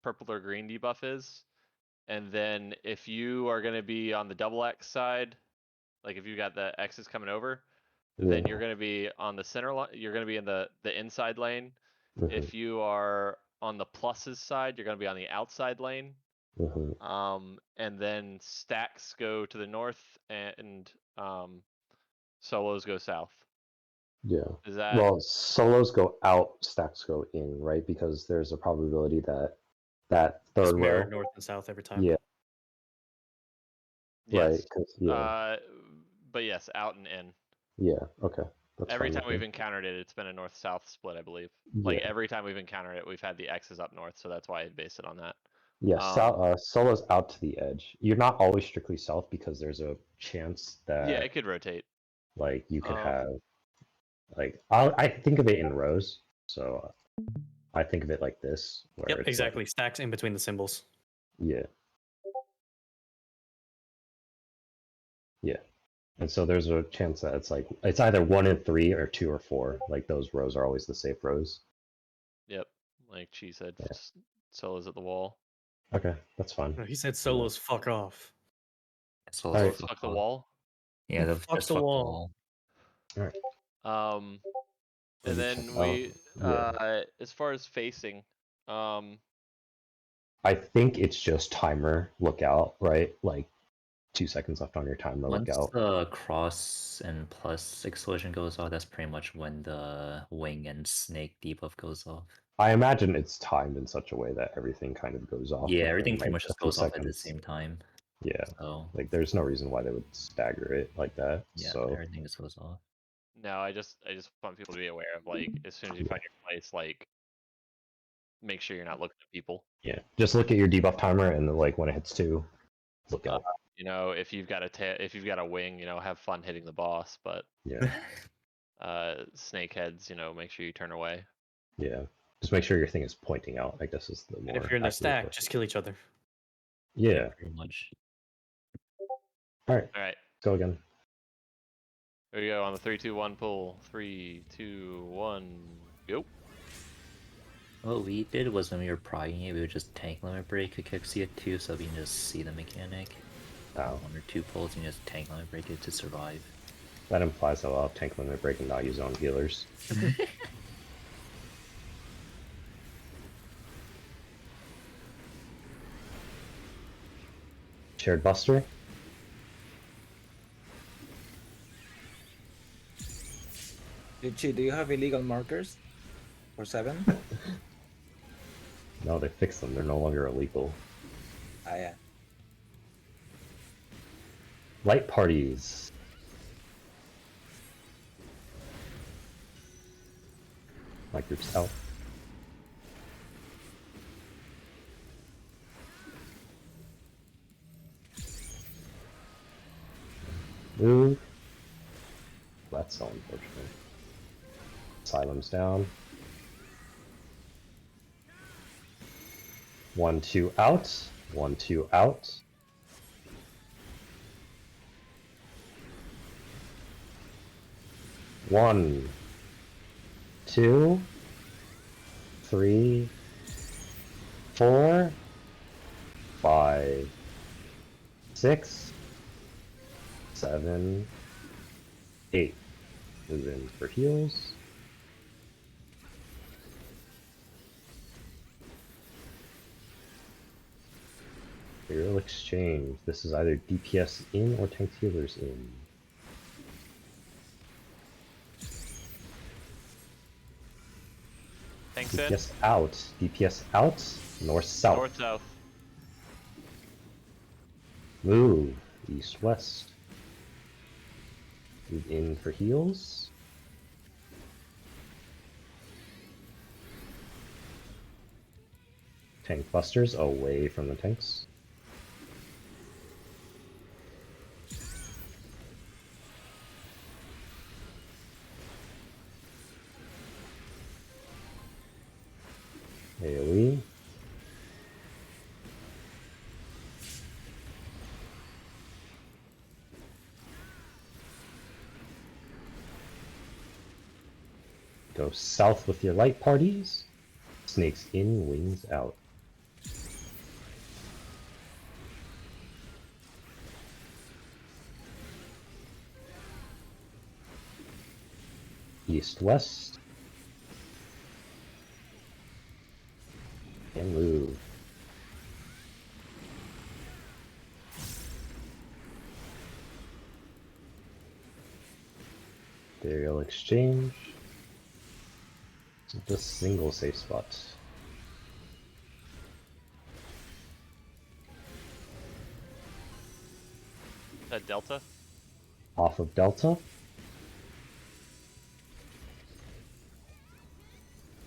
purple or green debuff is. And then if you are going to be on the double X side, like if you got the X's coming over, then you're going to be on the center line. You're going to be in the inside lane. Mhm. If you are on the pluses side, you're going to be on the outside lane. And then stacks go to the north and solos go south. Yeah. Is that Well, solos go out, stacks go in, right? Because there's a probability that Just third mirror row. north and south every time. Yeah. yes? Right. 'Cause- yeah. But yes, out and in. Yeah. Okay. That's Every fine time with we've me. encountered it, it's been a north-south split, I believe. Like Yeah. every time we've encountered it, we've had the X's up north, so that's why I based it on that. Yeah. Solos out to the edge. You're not always strictly south because there's a chance that Yeah, it could rotate. like you could have like I think of it in rows. So I think of it like this. Where Yep, it's exactly. Stacks in between the symbols. Yeah. Yeah. And so there's a chance that it's either 1 in 3 or 2 or 4. Like those rows are always the safe rows. Yep, like Chi said, Yeah. solos at the wall. Okay, that's fine. No, he said solos fuck off. So Alright. Fuck the wall. Yeah, the Fuck just the fuck wall. And then we as far as facing, I think it's just timer lookout, right? Like 2 seconds left on your timer Once lookout. the cross and plus explosion goes off, that's pretty much when the wing and snake debuff goes off. I imagine it's timed in such a way that everything kind of goes off. Yeah, within, everything like, pretty much a just few goes off at the seconds. same time. Yeah. So Like there's no reason why they would stagger it like that. yeah, So everything just goes off. no, I just want people to be aware of, like, as soon as you find your place, like, make sure you're not looking at people. yeah, just look at your debuff timer and like when it hits 2, look out. You know, if you've got a wing, you know, have fun hitting the boss, but Yeah. snake heads, you know, make sure you turn away. Yeah. Just make sure your thing is pointing out, I guess is the more And if you're in the accurate stack, way. just kill each other. Yeah. Pretty much. Alright, All right, go again. here we go on the 3, 2, 1 pull. 3, 2, 1, go. What we did was when we were progging it, we would just tank limit break Kixia too, so we can just see the mechanic. Oh. 1 or 2 pulls and just tank limit break it to survive. That implies that I'll have tank limit break and not use own healers. Shared Buster. Richie, do you have illegal markers for 7? No, they fixed them. They're no longer illegal. Ah, yeah. Light parties. My group's out. Move. That's so unfortunate. Asylum's down. 1, 2 out. 1, 2 out. 1, 2, 3, 4, 5, 6, 7, 8. Move in for heals. Hero exchange. This is either DPS in or tank healers in. Tanks in. DPS out. DPS out. North south. North south. Move. East west. Move in for heals. Tank busters away from the tanks. AoE. Go south with your light parties. Snakes in, wings out. East west. And move. Burial exchange. Just single safe spot. That Delta. Off of Delta.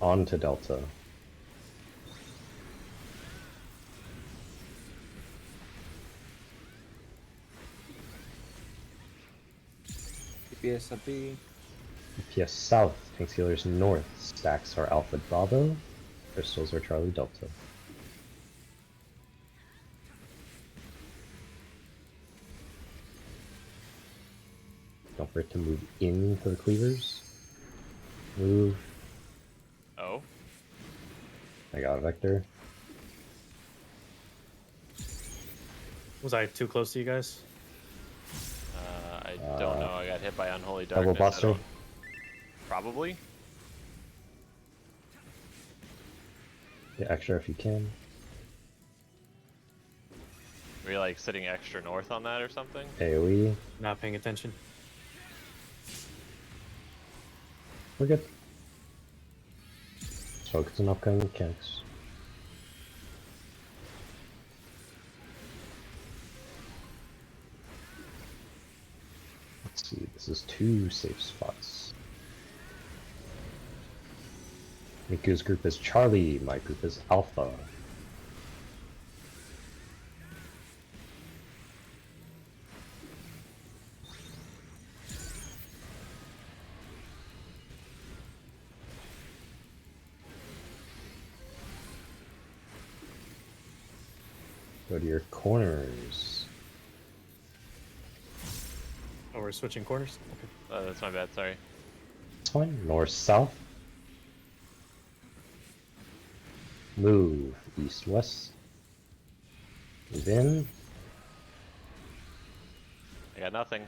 On to Delta. DPS at B. DPS south. Tank healers north. Stacks are Alpha Bravo. Crystals are Charlie Delta. Don't forget to move into the cleavers. Move. Oh. I got a vector. Was I too close to you guys? I don't know. I got hit by Unholy Double Darkness. I buster. don't- Probably. Get extra if you can. Were you like sitting extra north on that or something? AoE. Not paying attention. We're good. Focus on upcoming mechanics. Let's see, this is 2 safe spots. Miku's group is Charlie, my group is Alpha. Go to your corners. Oh, we're switching corners? Okay. That's my bad. Sorry. It's fine. North, south. Move east, west. Move in. I got nothing.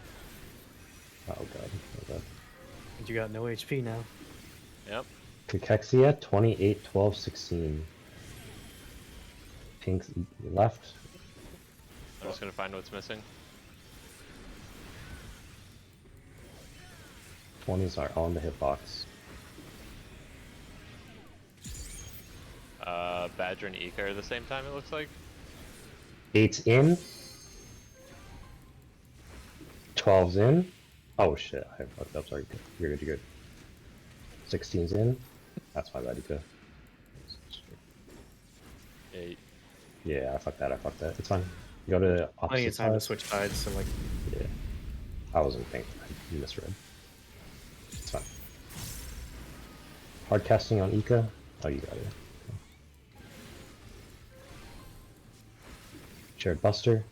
Oh god. Oh god. And you got no HP now. Yep. Cachexia 28, 12, 16. Pink's left. I'm just gonna find what's missing. 20s are on the hitbox. Badger and Ika are the same time. It looks like. 8's in. 12's in. Oh shit, I fucked up. Sorry. You're good, you're good. 16's in. That's my bad, Ika. Eight. Yeah, I fucked that. It's fine. Go to Plenty opposite of time to side. switch sides, so like Yeah. I wasn't thinking. I misread. It's fine. Hard casting on Ika. Oh, you got it. Okay. Shared Buster.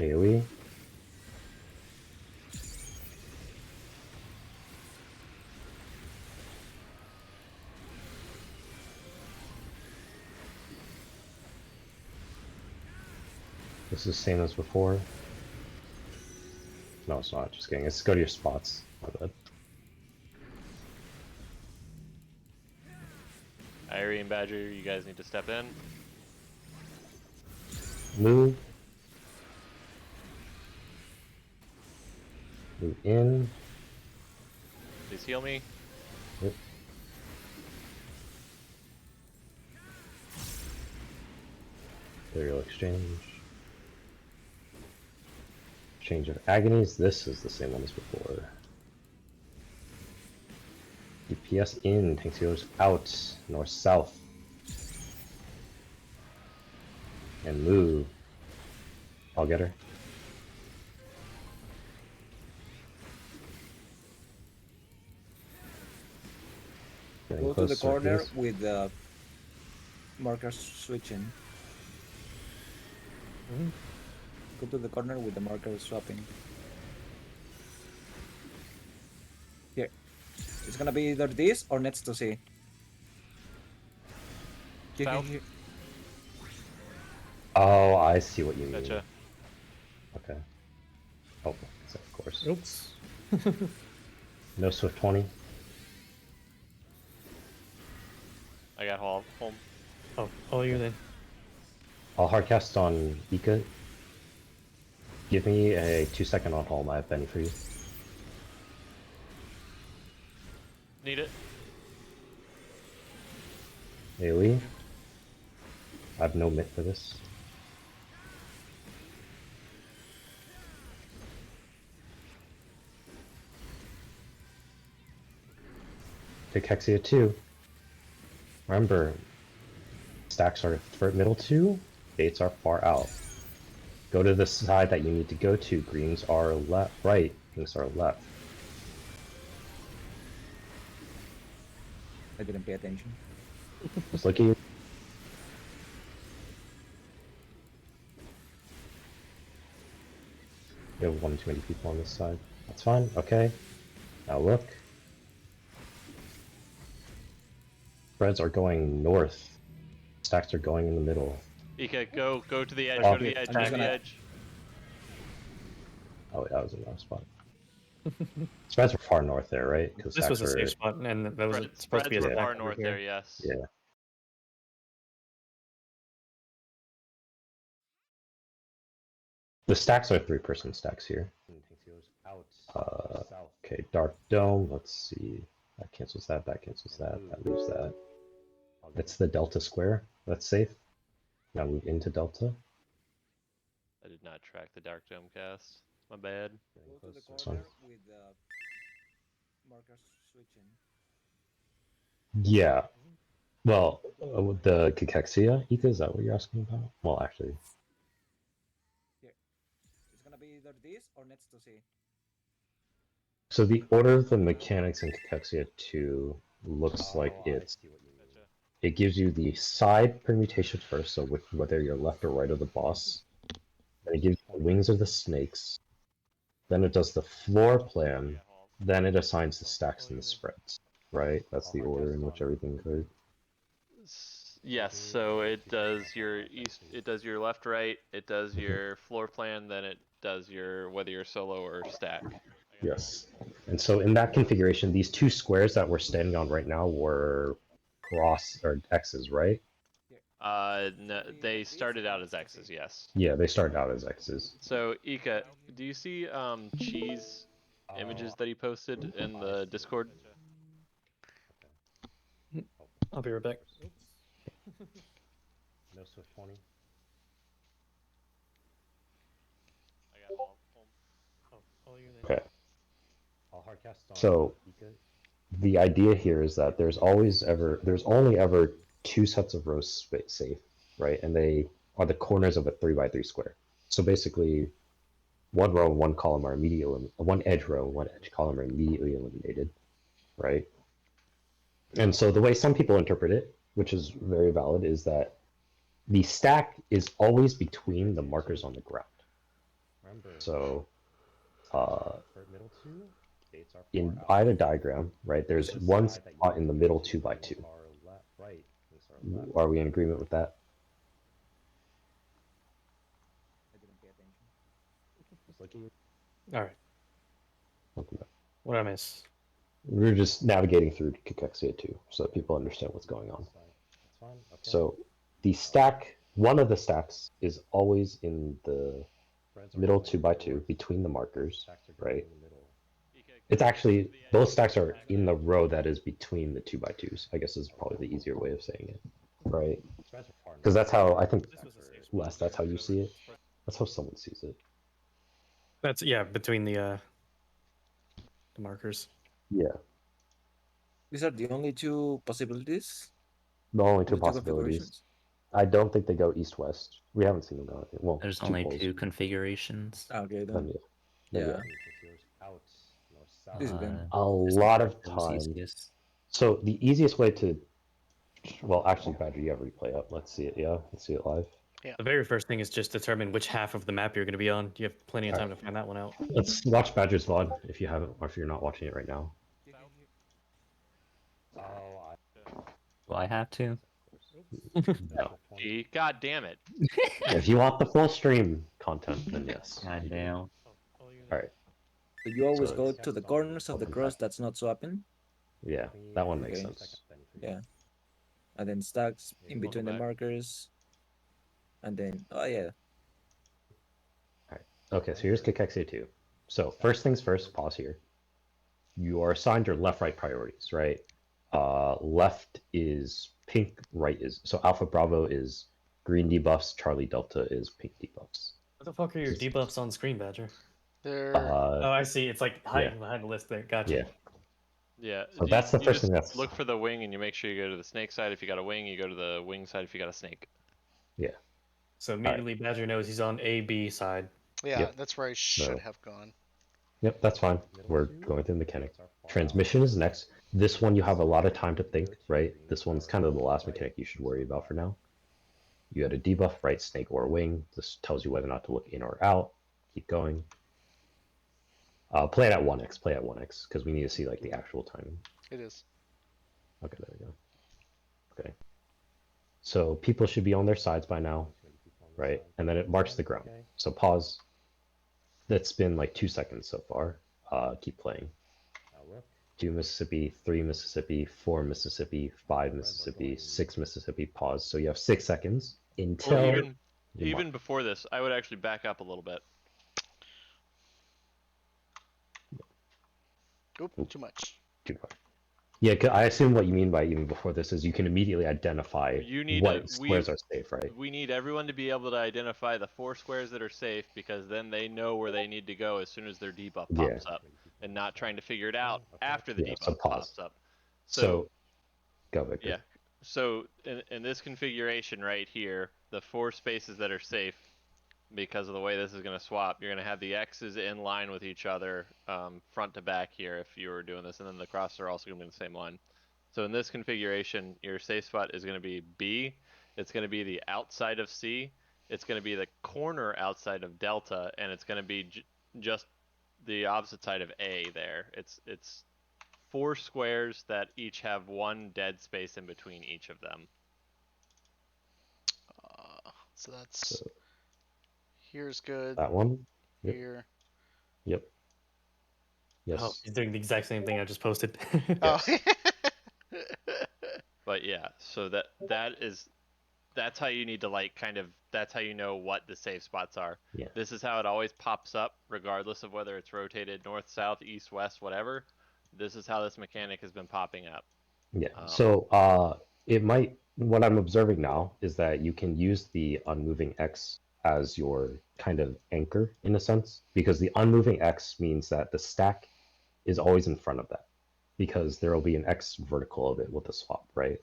AoE. This is the same as before. No, it's not. Just kidding. Let's go to your spots. My bad. Irie and Badger, you guys need to step in. Move. Move in. Please heal me. Yep. Burial exchange. Exchange of agonies. This is the same one as before. DPS in, tank healers out, north south. And move. I'll get her. Getting Go to the closer, corner please. with the markers switching. Go to the corner with the markers swapping. Here. It's gonna be either this or next to see. Here, South. here. Oh, I see what you mean. Gotcha. Okay. Oh, of course. Oops. No Swift 20. I got home. Oh, all you then. I'll hardcast on Ika. Give me a 2-second on home. I have Benny for you. Need it. AoE. I have no mitt for this. Take Hexia 2. Remember, stacks are for middle 2, gates are far out. Go to the side that you need to go to. Greens are left, right, pinks are left. I didn't pay attention. Just look at you. You have one too many people on this side. That's fine, okay. Now look. Spreads are going north. Stacks are going in the middle. Ika, go to the edge. Oh, Go to the edge. I'm Go just to the gonna- edge. Oh wait, that was in the wrong spot. Spreads are far north there, right? Because This was a stacks safe are... spot, and that was Spreads supposed to be a were stack far over north here. there. Yes. Yeah. The stacks are 3-person stacks here. Okay, Dark Dome, let's see. That cancels that, that cancels that, that leaves that. That's the Delta Square, that's safe. Now move into Delta. I did not track the Dark Dome cast. My bad. Go to the This one. corner with the markers switching. Yeah. Well, the Cachexia, Ika, is that what you're asking about? Well, actually, It's gonna be either this or next to see. so the order of the mechanics in Cachexia 2 looks like it's... Gotcha. It gives you the side permutation first, so with whether you're left or right of the boss. Then it gives you the wings of the snakes. Then it does the floor plan. Then it assigns the stacks and the spreads. Right? That's the order in which everything goes. Yes, so it does your east, it does your left, right, it does your floor plan, then it does your whether you're solo or stack. Yes. And so in that configuration, these two squares that we're standing on right now were cross or X's, right? No, they started out as X's, yes. Yeah, they started out as X's. So Ika, do you see Cheese images that he posted in the Discord? I'll be right back. No Swift 20. I got home. Oh, all you then. Okay. So the idea here is that there's only ever 2 sets of rows safe, right? And they are the corners of a 3x3 square. So basically, 1 row and 1 column are immediately 1 edge row and 1 edge column are immediately eliminated, right? And so the way some people interpret it, which is very valid, is that the stack is always between the markers on the ground, So, in either diagram, right, there's one spot in the middle 2x2. Are we in agreement with that? I didn't pay attention. All right. Welcome back. What did I miss? We're just navigating through Cachexia 2 so that people understand what's going on. So the stack, one of the stacks is always in the middle 2x2 between the markers, right? It's actually, both stacks are in the row that is between the 2x2s, I guess is probably the easier way of saying it, right? Because that's how, I think, Les, that's how you see it. That's how someone sees it. That's between the markers. Yeah, These are the only two possibilities. the only two Only two possibilities. configurations? I don't think they go east-west. We haven't seen them go. Well, There's two only poles. 2 configurations. Okay, Then, then. yeah. This is good. A This lot of was time. easiest. So the easiest way to, well, actually, Badger, you have replay up. Let's see it. Yeah, let's see it live. The very first thing is just determine which half of the map you're going to be on. You have plenty of time to find that one out. Let's watch Badger's VOD if you haven't, or if you're not watching it right now. Do I have to? No. Gee, God damn it. If you want the full stream content, then yes. God damn. Alright, So you always So go it's- to the corners of the Open cross back. that's not swapping, yeah, that one makes Okay. sense. yeah, and then stacks in between the back. markers, and then Okay, so here's Cachexia 2. So first things first, pause here. You are assigned your left-right priorities, right? Left is pink, right is... So Alpha Bravo is green debuffs, Charlie Delta is pink debuffs. What the fuck are your debuffs on screen, Badger? They're Oh, I see. It's like hiding behind the list there. Gotcha. Yeah. Yeah. So that's the you first just thing that's... Look for the wing and you make sure you go to the snake side. If you got a wing, you go to the wing side if you got a snake. Yeah. So immediately Badger knows he's on A, B side. yeah, Yep. that's where I should So- have gone. Yep, that's fine. We're going through the mechanic. Transmission is next. This one you have a lot of time to think, right? This one's kind of the last mechanic you should worry about for now. You had a debuff, right? Snake or wing. This tells you whether or not to look in or out. Keep going. Play it at 1x. Play at 1x because we need to see like the actual timing. It is. Okay, there we go. Okay. So people should be on their sides by now, right? And then it marks the ground. So pause. That's been like 2 seconds so far. Keep playing. 2 Mississippi, 3 Mississippi, 4 Mississippi, 5 Mississippi, 6 Mississippi, pause. So you have 6 seconds until... Or you even mark. before this, I would actually back up a little bit. Oop, too much. Too far. Yeah, 'cause I assume what you mean by even before this is you can immediately identify You need what to- squares are safe, right? We need everyone to be able to identify the 4 squares that are safe because then they know where they need to go as soon as their debuff Yeah. pops up and not trying to figure it out after the Yeah, so debuff pause. pops up. So, go, Victor. Yeah. So in this configuration right here, the 4 spaces that are safe, because of the way this is going to swap, you're going to have the X's in line with each other, front to back here if you were doing this, and then the crosses are also going to be in the same line. So in this configuration, your safe spot is going to be B, it's going to be the outside of C, it's going to be the corner outside of Delta, and it's going to be just the opposite side of A there. It's 4 squares that each have 1 dead space in between each of them. So that's So here's good. that one? Yep. Here. Yep. Yes. Oh, he's doing the exact same thing I just posted. Oh. But yeah, so that's how you need to like kind of, that's how you know what the safe spots are. Yeah. This is how it always pops up regardless of whether it's rotated north, south, east, west, whatever. This is how this mechanic has been popping up. Yeah. So it might, what I'm observing now is that you can use the unmoving X as your kind of anchor in a sense, because the unmoving X means that the stack is always in front of that, because there will be an X vertical of it with the swap, right?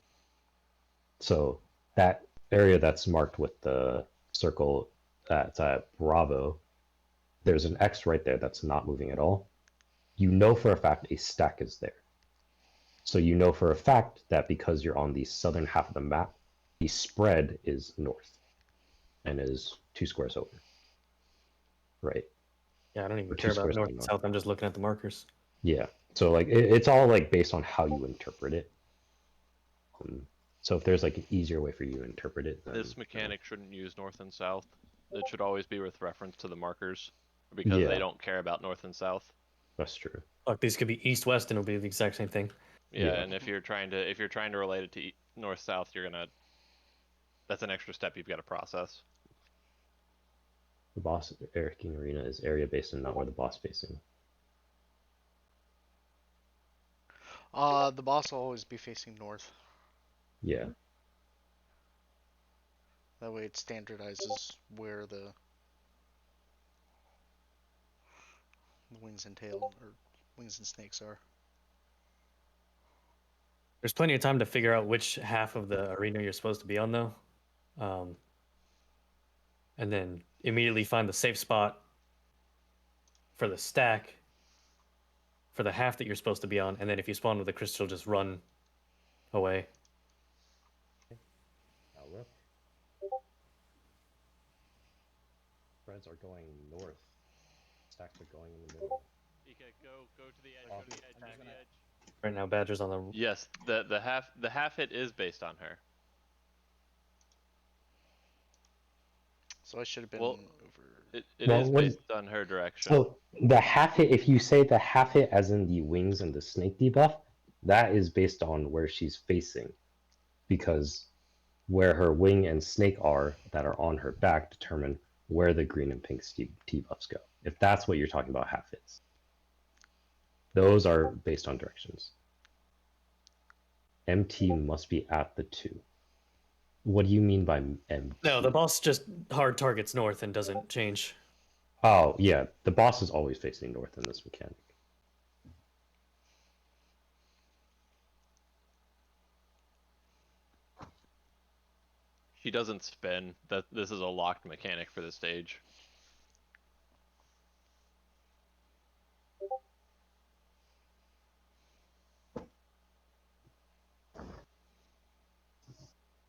So that area that's marked with the circle that's at Bravo, there's an X right there that's not moving at all. You know for a fact a stack is there. So you know for a fact that because you're on the southern half of the map, the spread is north and is 2 squares over, right? Yeah, I don't even Or care two about squares north to and north. south. I'm just looking at the markers. Yeah. So like it's all like based on how you interpret it. So if there's like an easier way for you to interpret it, then This mechanic shouldn't use north and south. It should always be with reference to the markers, because Yeah. they don't care about north and south. That's true. Fuck, these could be east west and it'll be the exact same thing. Yeah, Yeah. and if you're trying to relate it to north south, you're gonna. That's an extra step you've got to process. The boss Eric King Arena is area based and not where the boss facing. The boss will always be facing north. Yeah. That way it standardizes where the wings and tail, or wings and snakes are. There's plenty of time to figure out which half of the arena you're supposed to be on, though. And then immediately find the safe spot for the stack for the half that you're supposed to be on. And then if you spawn with a crystal, just run away. Outlook. Spreads are going north. Stacks are going in the middle. Go to the edge. Go to the edge. Go to the edge. Right now, Badger's on the. Yes, the half hit is based on her. So I should have been Well, over. It is Well, what- based on her direction. So the half hit, if you say the half hit as in the wings and the snake debuff, that is based on where she's facing. Because where her wing and snake are that are on her back determine where the green and pink debuffs go. If that's what you're talking about, half hits. Those are based on directions. MT must be at the 2. What do you mean by MT? No, the boss just hard targets north and doesn't change. Oh, yeah. The boss is always facing north in this mechanic. She doesn't spin. This is a locked mechanic for the stage.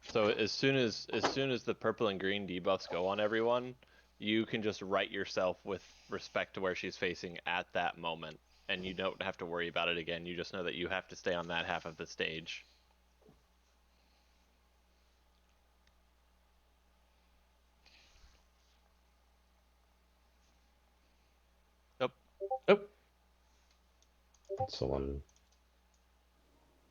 So as soon as the purple and green debuffs go on everyone, you can just write yourself with respect to where she's facing at that moment, and you don't have to worry about it again. You just know that you have to stay on that half of the stage. Oh, Someone.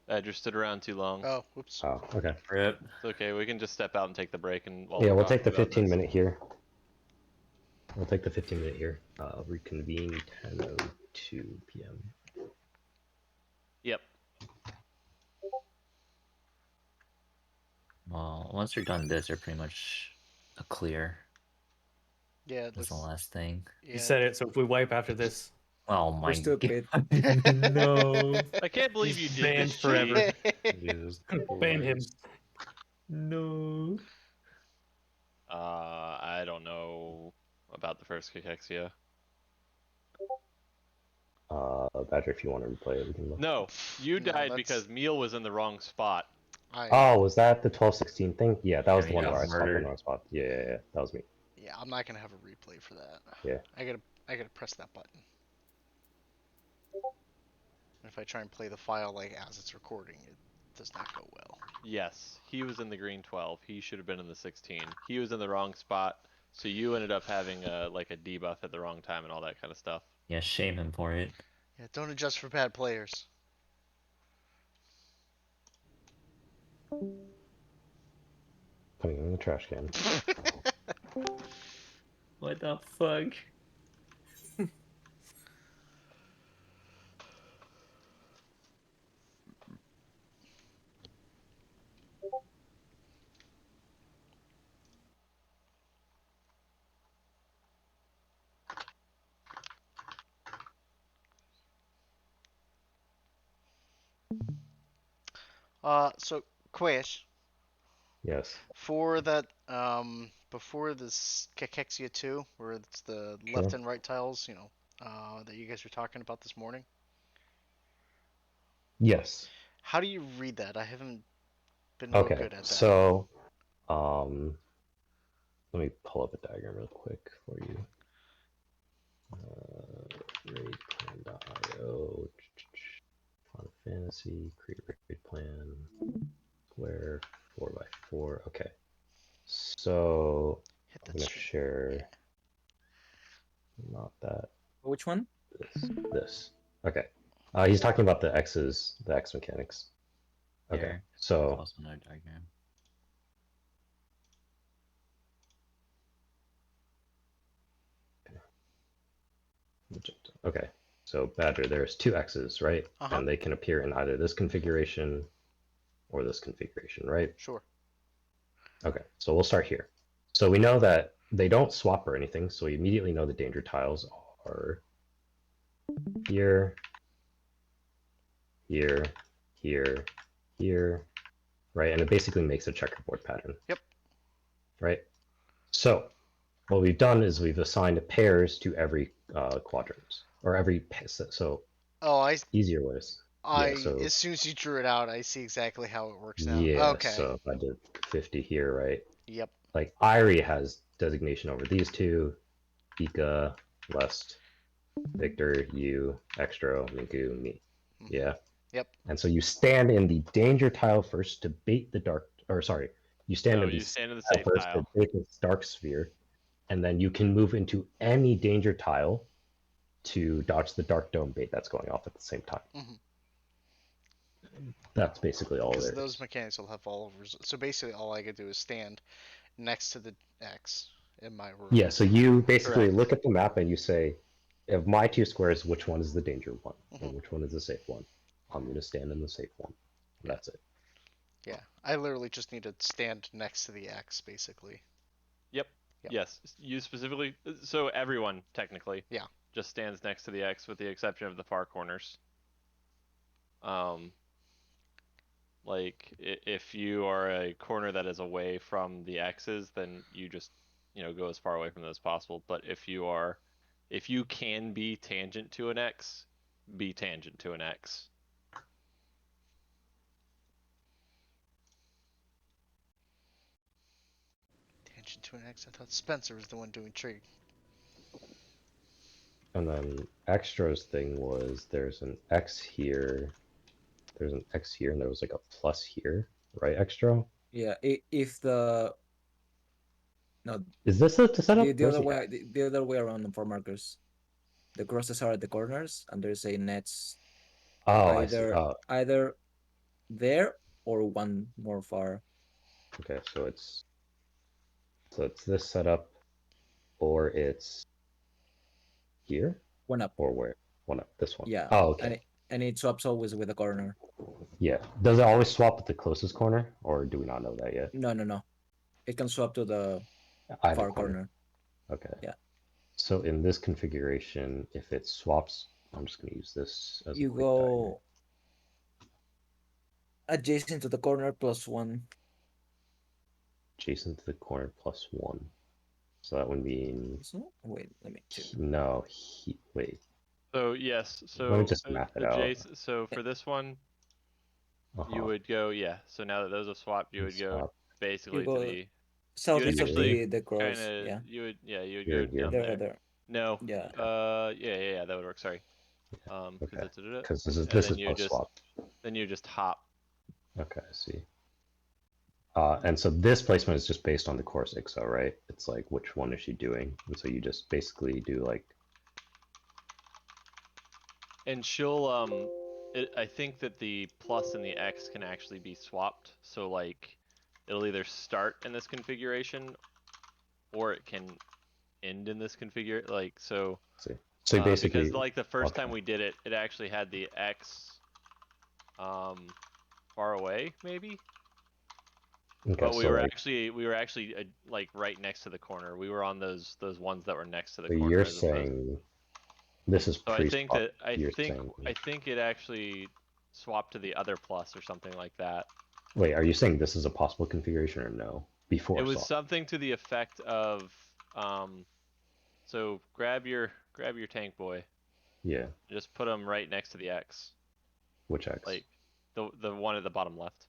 I just stood around too long. Oh, whoops. Oh, okay. rip. It's okay. We can just step out and take the break, and while Yeah, we're we'll take the talking about 15 this. minute here. We'll take the 15-minute here. Reconvene 10:02 p.m. Yep. Well, once you're done this, you're pretty much a clear. Yeah, That's that's the last thing. yeah. You said it, so if we wipe after this, Oh my We're still paid. no. I can't believe you did Banned this, forever. G. Jesus Ban him. Christ. No. I don't know about the first Cachexia. Badger, if you want to replay it, we can look. No, you No, died that's- because Meal was in the wrong spot. Oh, was that the 12-16 thing? Yeah, that was Yeah, the he one got where I stopped in murdered. the wrong spot. Yeah, that was me. Yeah, I'm not gonna have a replay for that. Yeah. I gotta press that button. If I try and play the file like as it's recording, it does not go well. Yes, he was in the green 12. He should have been in the 16. He was in the wrong spot, so you ended up having a debuff at the wrong time and all that kind of stuff. Yeah, shame him for it. Yeah, don't adjust for bad players. Putting it in the trash can. What the fuck? So Quish, Yes. for that before this Cachexia 2, where it's the Sure. left and right tiles, that you guys were talking about this morning. Yes. How do you read that? I haven't been real Okay. good at that. So, let me pull up a diagram real quick for you. Raidplan.io. Final Fantasy, create raid plan. Square 4x4. Okay. So Hit I'm that gonna stream. share not that. Which one? This. Okay. He's talking about the X's, the X mechanics. Okay. There. There's So also another diagram. okay. So Badger, there's two X's, right? Uh-huh. And they can appear in either this configuration or this configuration, right? Sure. Okay. So we'll start here. So we know that they don't swap or anything, so we immediately know the danger tiles are here, here, here, here, right? And it basically makes a checkerboard pattern. Yep. Right? So what we've done is we've assigned pairs to every quadrant, or every, so Oh, easier ways. Yeah, so as soon as you drew it out, I see exactly how it works now. yeah, Okay. so if I did 50 here, right? Yep. Like Irie has designation over these two, Ika, Lest, Victor, you, Extra, Minku, me. Mhm. Yeah. Yep. And so you stand in the danger tile first to bait the dark, or sorry, you stand No, in the you stand in the tile safe first tile. to bait the dark sphere, and then you can move into any danger tile to dodge the dark dome bait that's going off at the same time. Mhm. That's basically all Because there those is. mechanics will have all over. So basically, all I could do is stand next to the X in my room. Yeah, so you basically Correct. look at the map and you say, of my two squares, which one is the danger one, and Mhm. which one is the safe one? I'm going to stand in the safe one. Yeah. That's it. Yeah. I literally just need to stand next to the X, basically. Yep. Yep. Yes. You specifically. So everyone technically. Yeah. Just stands next to the X, with the exception of the far corners. Like if you are a corner that is away from the X's, then you just go as far away from them as possible. But if you can be tangent to an X, be tangent to an X. Tangent to an X. I thought Spencer was the one doing trig. And then Extra's thing was there's an X here, there's an X here, and there was like a plus here, right, Extra? Yeah, if the no Is this the setup? the Where's other the way X? the other way around for markers. The crosses are at the corners, and there's a nets Oh, I see. either there or one more far. Okay, so it's this setup, or it's here, One up. or where? One up, this one. Yeah. Oh, okay. And it swaps always with the corner. Yeah. Does it always swap with the closest corner, or do we not know that yet? No. It can swap to the Either far corner. Okay. Yeah. So in this configuration, if it swaps, I'm just going to use this as a You quick diagram. go adjacent to the corner +1. Adjacent to the corner +1. So that would mean So wait, let me check. no. Wait. So yes. So Let me just map it out. adjacent. So for this one, you would go So now that those have swapped, you would go Swap. basically go to the. southeast of actually the cross. Kind of. Yeah. You would Here, go down here. there. No. Yeah. Yeah. That would work. Sorry. Okay. Because Because this is post swap. Then you just hop. Okay, I see. And so this placement is just based on the course IXO, right? It's like which one is she doing, and so you just basically do like. And she'll I think that the plus and the X can actually be swapped. So like, it'll either start in this configuration, or it can end in this configure. Like so. See. So basically, because like the first okay. time we did it, it actually had the X far away maybe. Okay, But we so were like, actually like right next to the corner. We were on those ones that were next to the so corner. you're as opposed- saying this is So I think pre-swap. that You're saying- I think it actually swapped to the other plus or something like that. Wait, are you saying this is a possible configuration or no? Before It was swap. something to the effect of so grab your tank boy. Yeah. Just put him right next to the X. Which X? Like the one at the bottom left.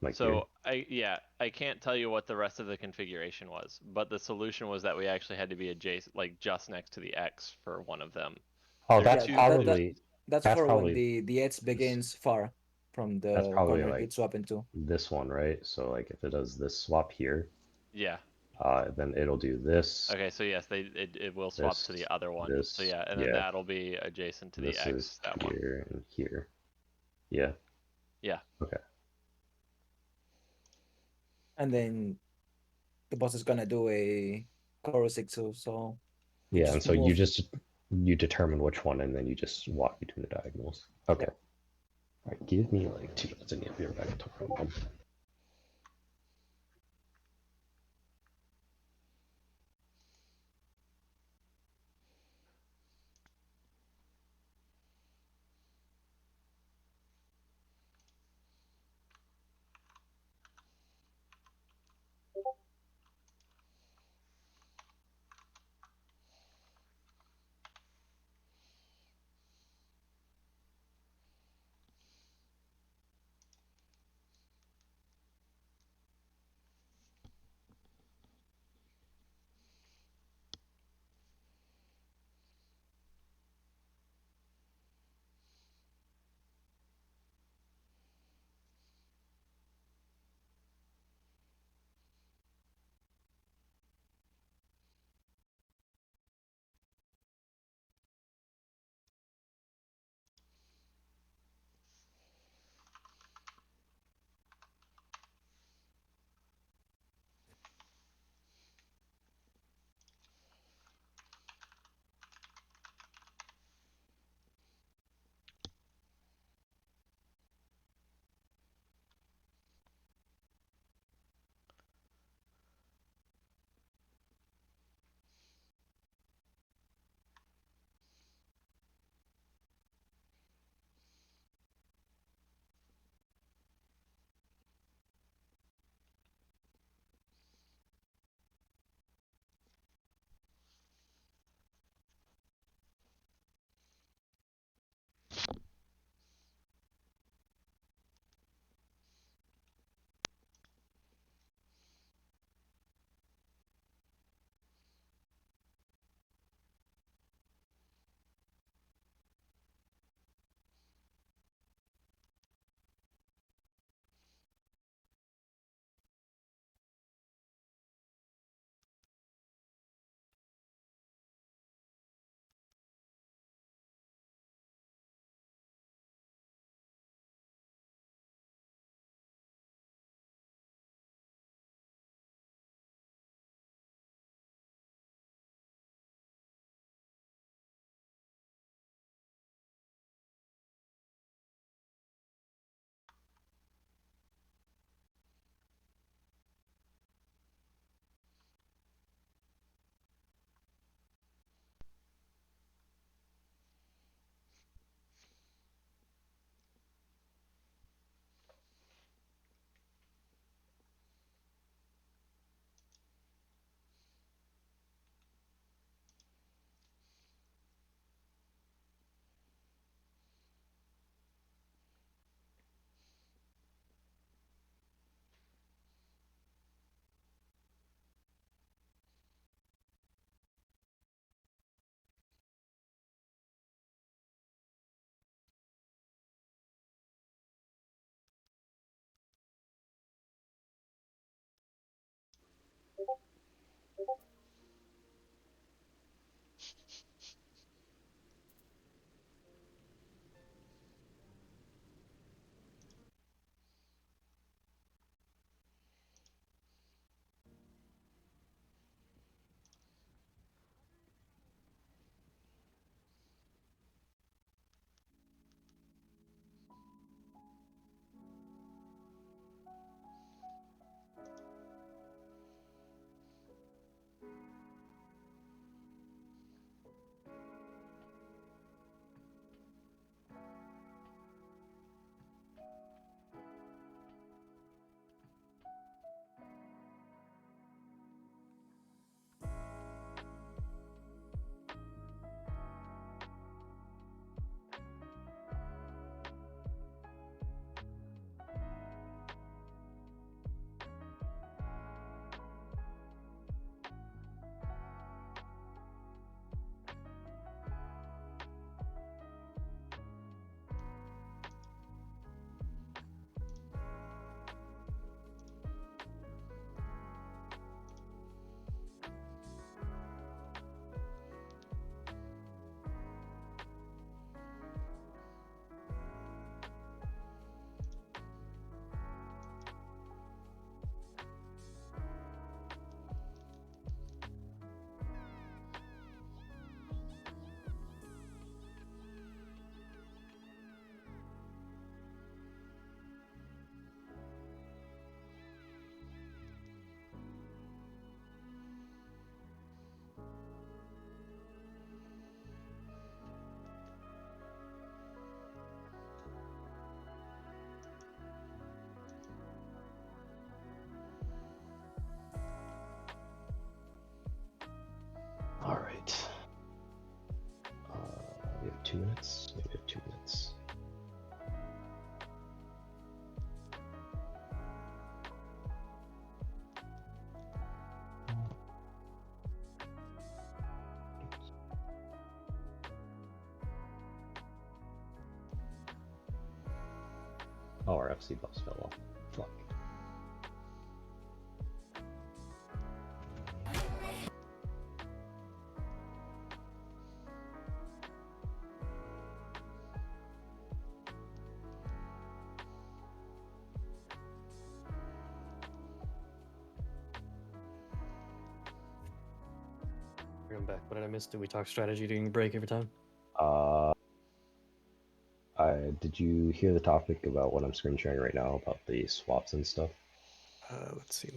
Like So I can't tell you what the rest of the configuration was, but the solution was that we actually had to be adjacent, like just next to the X for one of them. oh, There's that's two- probably That's that's for when probably the edge begins far from that's the probably corner like it swap into. this one, right? So like if it does this swap here, Yeah. then it'll do this, Okay, so yes, it will swap to this, the other one. So this, yeah, and then yeah. that'll be adjacent to the This is X, that one. here and here. Yeah. Yeah. Okay. And then the boss is gonna do a Korosiksu, so you Yeah, and just so move. you determine which one, and then you just walk between the diagonals. Okay. All right, give me like 2 minutes, and you'll be right back to problem. FC bus fell off. Fuck. I'm back. What did I miss? Did we talk strategy during break every time? Did you hear the topic about what I'm screen sharing right now about the swaps and stuff? Let's see.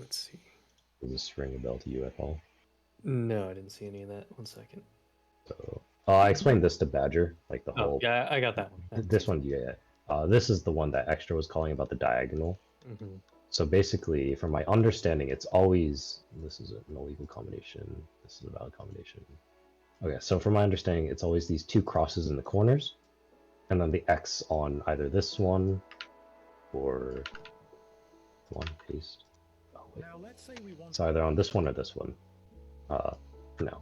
Does this ring a bell to you at all? No, I didn't see any of that. 1 second. So, I explained this to Badger, like the Oh, whole. yeah, I got that one. This one, yeah. This is the one that Extra was calling about the diagonal. Mm-hmm. So basically, from my understanding, it's always this is an illegal combination. This is a valid combination. Okay, so from my understanding, it's always these two crosses in the corners, and then the X on either this one or one paste. Oh, wait. Now let's say we want It's either on this one or this one. No.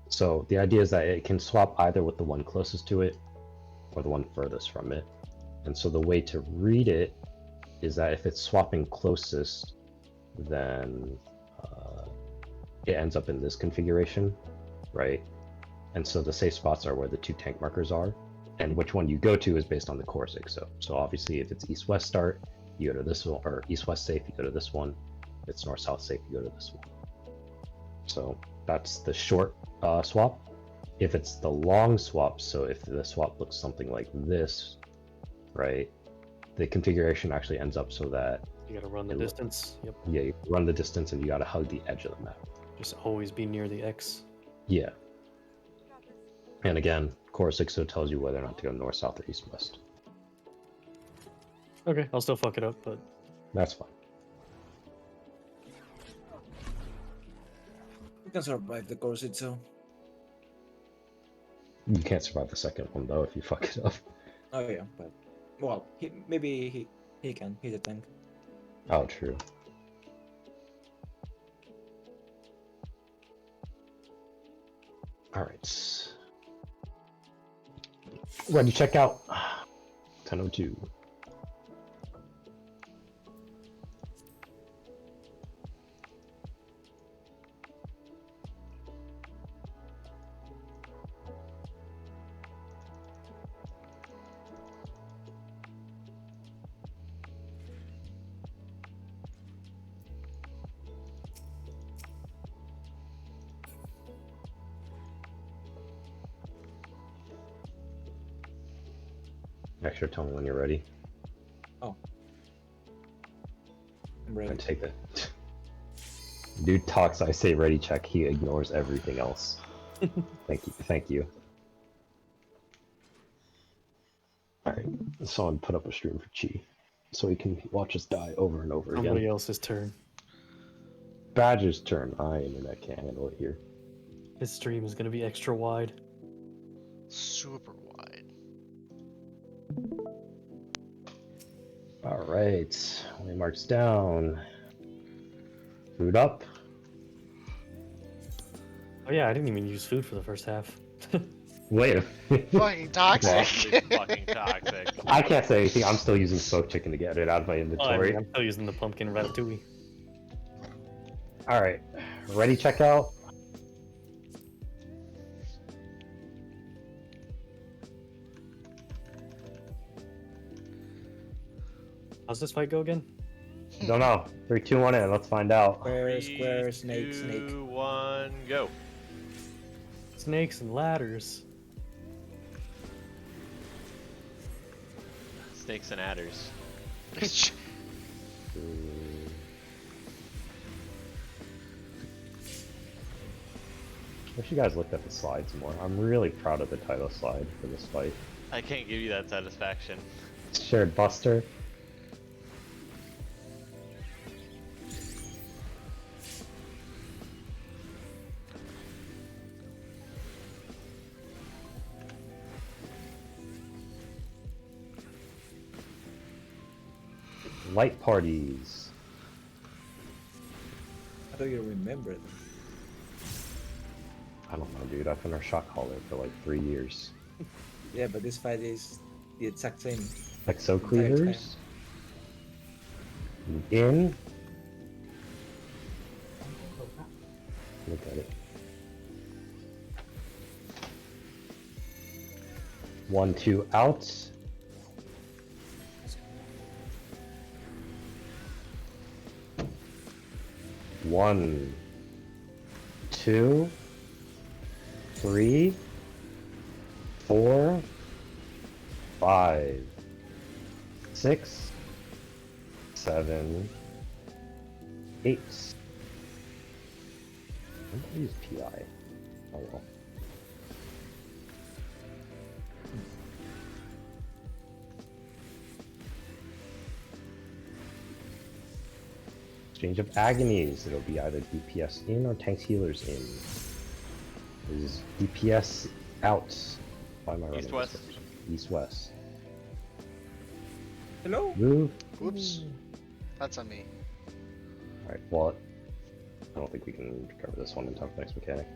So the idea is that it can swap either with the one closest to it or the one furthest from it. And so the way to read it is that if it's swapping closest, then it ends up in this configuration, right? And so the safe spots are where the two tank markers are, and which one you go to is based on the core sig. So obviously, if it's east-west start, you go to this one, or east-west safe, you go to this one. If it's north-south safe, you go to this one. So that's the short swap. If it's the long swap, so if the swap looks something like this, right, the configuration actually ends up so that You gotta run the distance. Yep. yeah, you run the distance and you gotta hug the edge of the map. Just always be near the X. Yeah. And again, Core 60 tells you whether or not to go north, south, or east, west. Okay, I'll still fuck it up, but That's fine. We can survive the course itself. You can't survive the second one though if you fuck it up. Oh yeah, but well, maybe he can. He's a tank. Oh, true. Alright. Ready to check out. 10:02. Extra, tell me when you're ready. I'm And ready. take it. Dude talks, I say ready check, he ignores everything else. Thank you. Alright, someone put up a stream for Chi, so he can watch us die over and over somebody again. else's turn. Badger's turn. Internet can't handle it here. His stream is gonna be extra wide. Super wide. Alright, landmarks down. Food up. Oh yeah, I didn't even use food for the first half. Wait. Fucking toxic. It's fucking toxic. I can't say anything. I'm still using smoked chicken to get it out of my Oh, I inventory. mean, I'm still using the pumpkin ratatouille. Alright, ready checkout? How's this fight go again? Don't know. 3, 2, 1 in. Let's find out. Square, snake, 3, snake. 2, 1, go. Snakes and ladders. Snakes and adders. Wish you guys looked at the slides more. I'm really proud of the title slide for this fight. I can't give you that satisfaction. Shared Buster. Light parties. How do you remember it? I don't know, dude. I've been a shot caller for like 3 years. Yeah, but this fight is the exact same. Exo Entire cleavers? Move in. Look at it. 1, 2 out. One, 2, 3, 4, 5, 6, 7, 8. I'm gonna use PI. Oh well. Exchange of agonies. It'll be either DPS in or tanks healers in. This is DPS out. Why am I running this East-west. direction? East-west. Hello? Move. Whoops. That's on me. Alright, well, I don't think we can cover this one in time for next mechanic.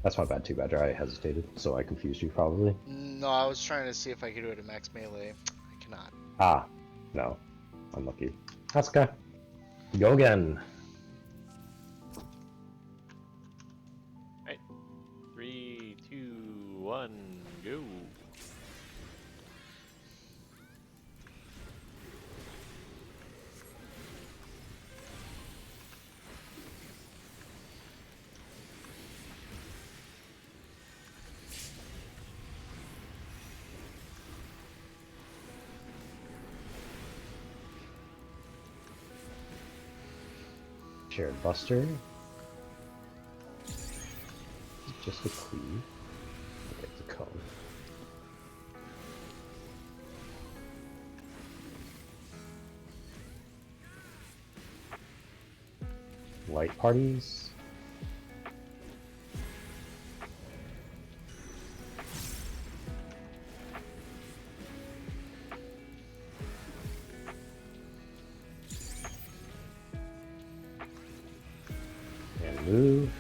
That's my bad, too bad. I hesitated, so I confused you probably. No, I was trying to see if I could do it at max melee. I cannot. Ah, no. Unlucky. That's okay. Go again. 3, 2, 1, go. Shared Buster. Just a cleave. Okay, it's a cone. Light parties. And move.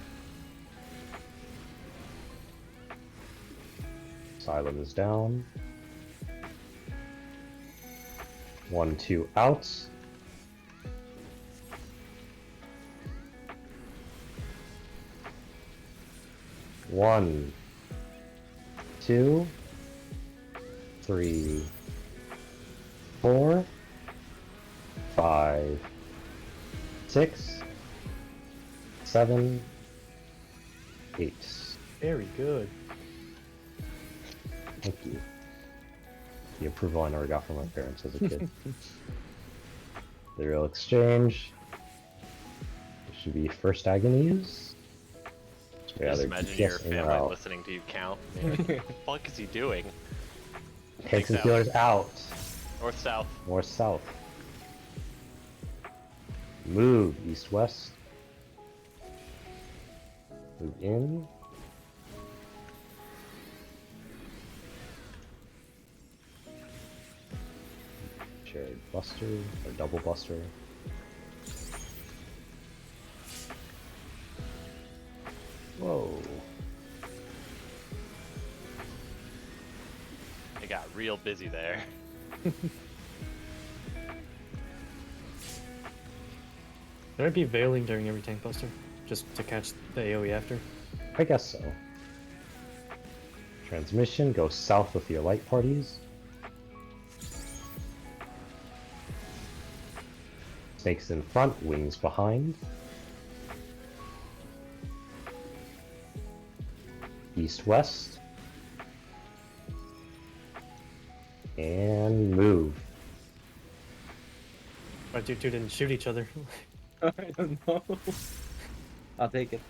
Asylum is down. 1, 2 out. One, 2, 3, 4, 5, 6, 7, 8. Very good. Thank you. The approval I never got from my parents as a kid. The real exchange. It should be first agonies. So Just either imagine your DPS in or family out. listening to you count. Being like, what the fuck is he doing? Tanks and out. healers out. North, south. North south. Move east west. Move in. Shared buster or double buster. Whoa. It got real busy there. Should I be veiling during every tank buster? Just to catch the AoE after? I guess so. Transmission, go south with your light parties. Snakes in front, wings behind. East-west. And move. Why you two didn't shoot each other? I don't know. I'll take it.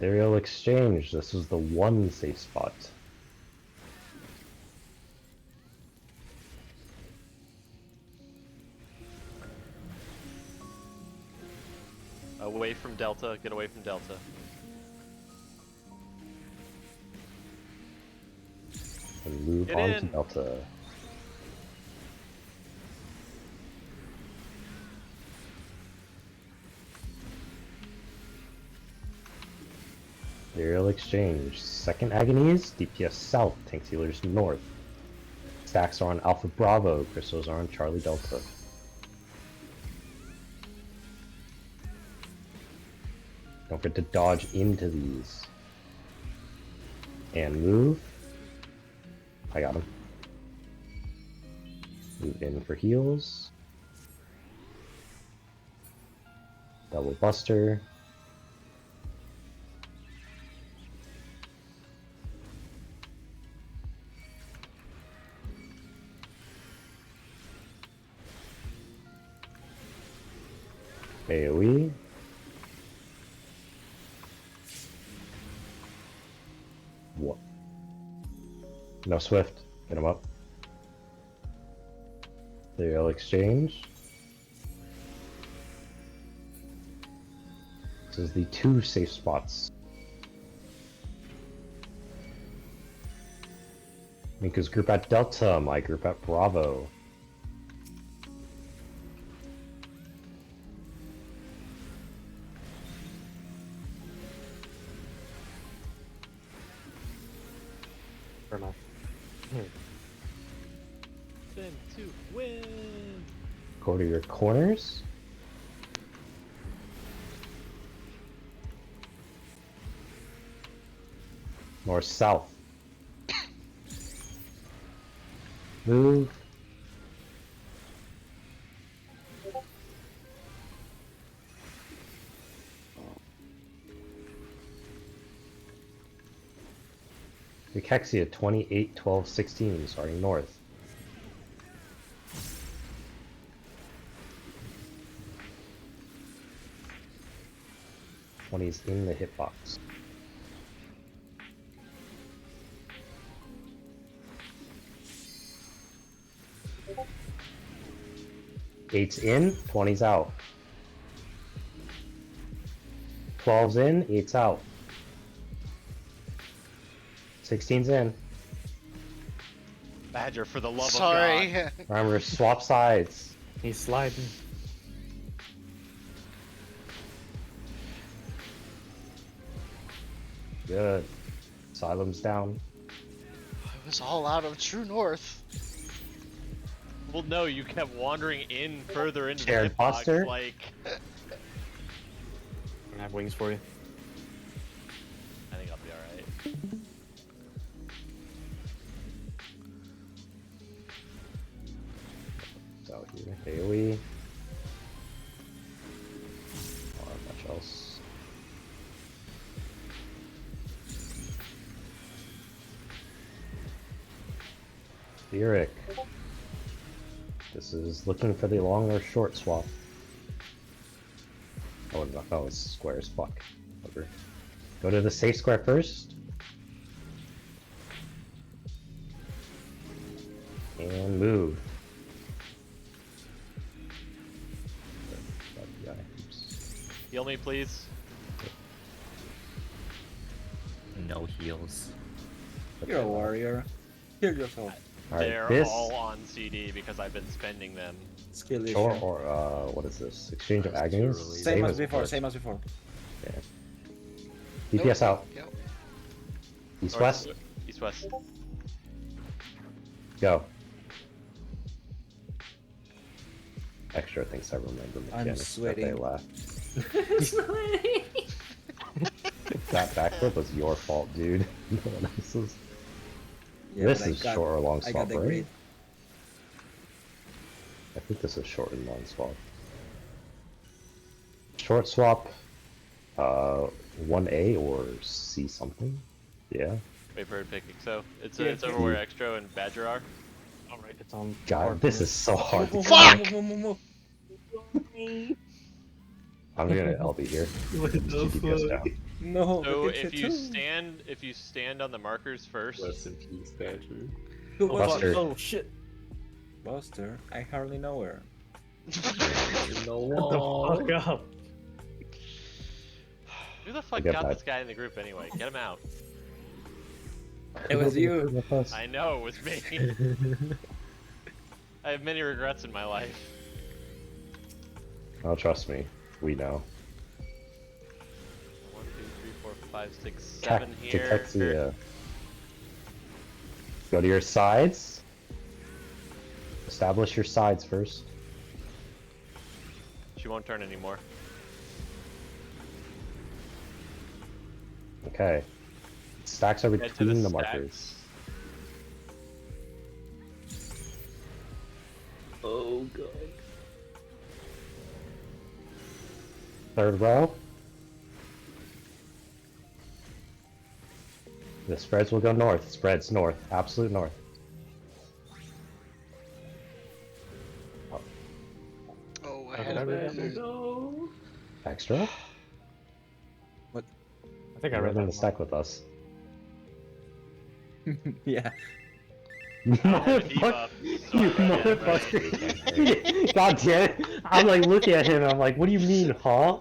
Aerial exchange. This was the one safe spot. Away from Delta. Get away from Delta. And move Get on to in. Delta. Aerial exchange. Second agonies, DPS south, tank healers north. Stacks are on Alpha Bravo, crystals are on Charlie Delta. Don't forget to dodge into these. And move. I got him. Move in for heals. Double buster. AoE. What? No Swift. Get him up. They'll exchange. This is the 2 safe spots. Mika's group at Delta, my group at Bravo. Fair enough. Spin to win. Go to your corners. North south. Move. Rikexia 28, 12, 16, starting north. When he's in the hitbox. Eight's in, 20's out. 12's in, 8's out. 16's in. Badger, for the love of Sorry. God. Remember, swap sides. He's sliding. Good. Asylum's down. I was all out of True North. Well, no, you kept wandering in further into Shared the hitbox, posture? like... I have wings for you. I think I'll be alright. It's out here. AoE. Not much else. Lyric. This is looking for the long or short swap. Oh, no, oh, it's square as fuck. Whatever. Go to the safe square first. And move. Yeah, oops. Heal me, please. No heals. You're a warrior. Heal yourself. Alright, They're this all on CD because I've been spending them. Skill issue. short or what is this? Exchange of That's too agonies? early. Same as before. before, same as before. DPS out. Yep. East North- west. East west. Go. Extra thinks I remember I'm mechanics that they sweating. left. That backflip was your fault, dude. No one else's. Yeah, This but I is got- short or long I swap, got the right? grade. I think this is short and long swap. Short swap, 1A or C something? Yeah. Wait for it to pick XO. It's, Yeah, it's over where Extro and Badger are. Alright, it's on. God, this is so hard to Move, track. move, move, move, move. I'm gonna LB here. What Just the keep DPS fuck? down. No, So it's a if you two. stand on the markers first, Rest in peace, Badger. Who Oh, was Buster. it? oh shit. Buster? I hardly know her. No What the wall. fuck up? who the fuck get got that. this guy in the group anyway? Get him out. It was you. I know, it was me. I have many regrets in my life. Oh, trust me. We know. 1, 2, 3, 4, 5, 6, 7 here. Cachexia. Go to your sides. Establish your sides first. She won't turn anymore. Okay. Stacks are Head to between the stacks. markers. Oh god. Third row. The spreads will go north. Spreads north. Absolute north. Oh, I How had did I read that? it. No. Extra? I think I You're read in that the stack with us. Yeah. You I have a motherfucker! debuff, so You I'm gonna get motherfucker! God damn it! I'm like looking at him. I'm like, what do you mean, huh?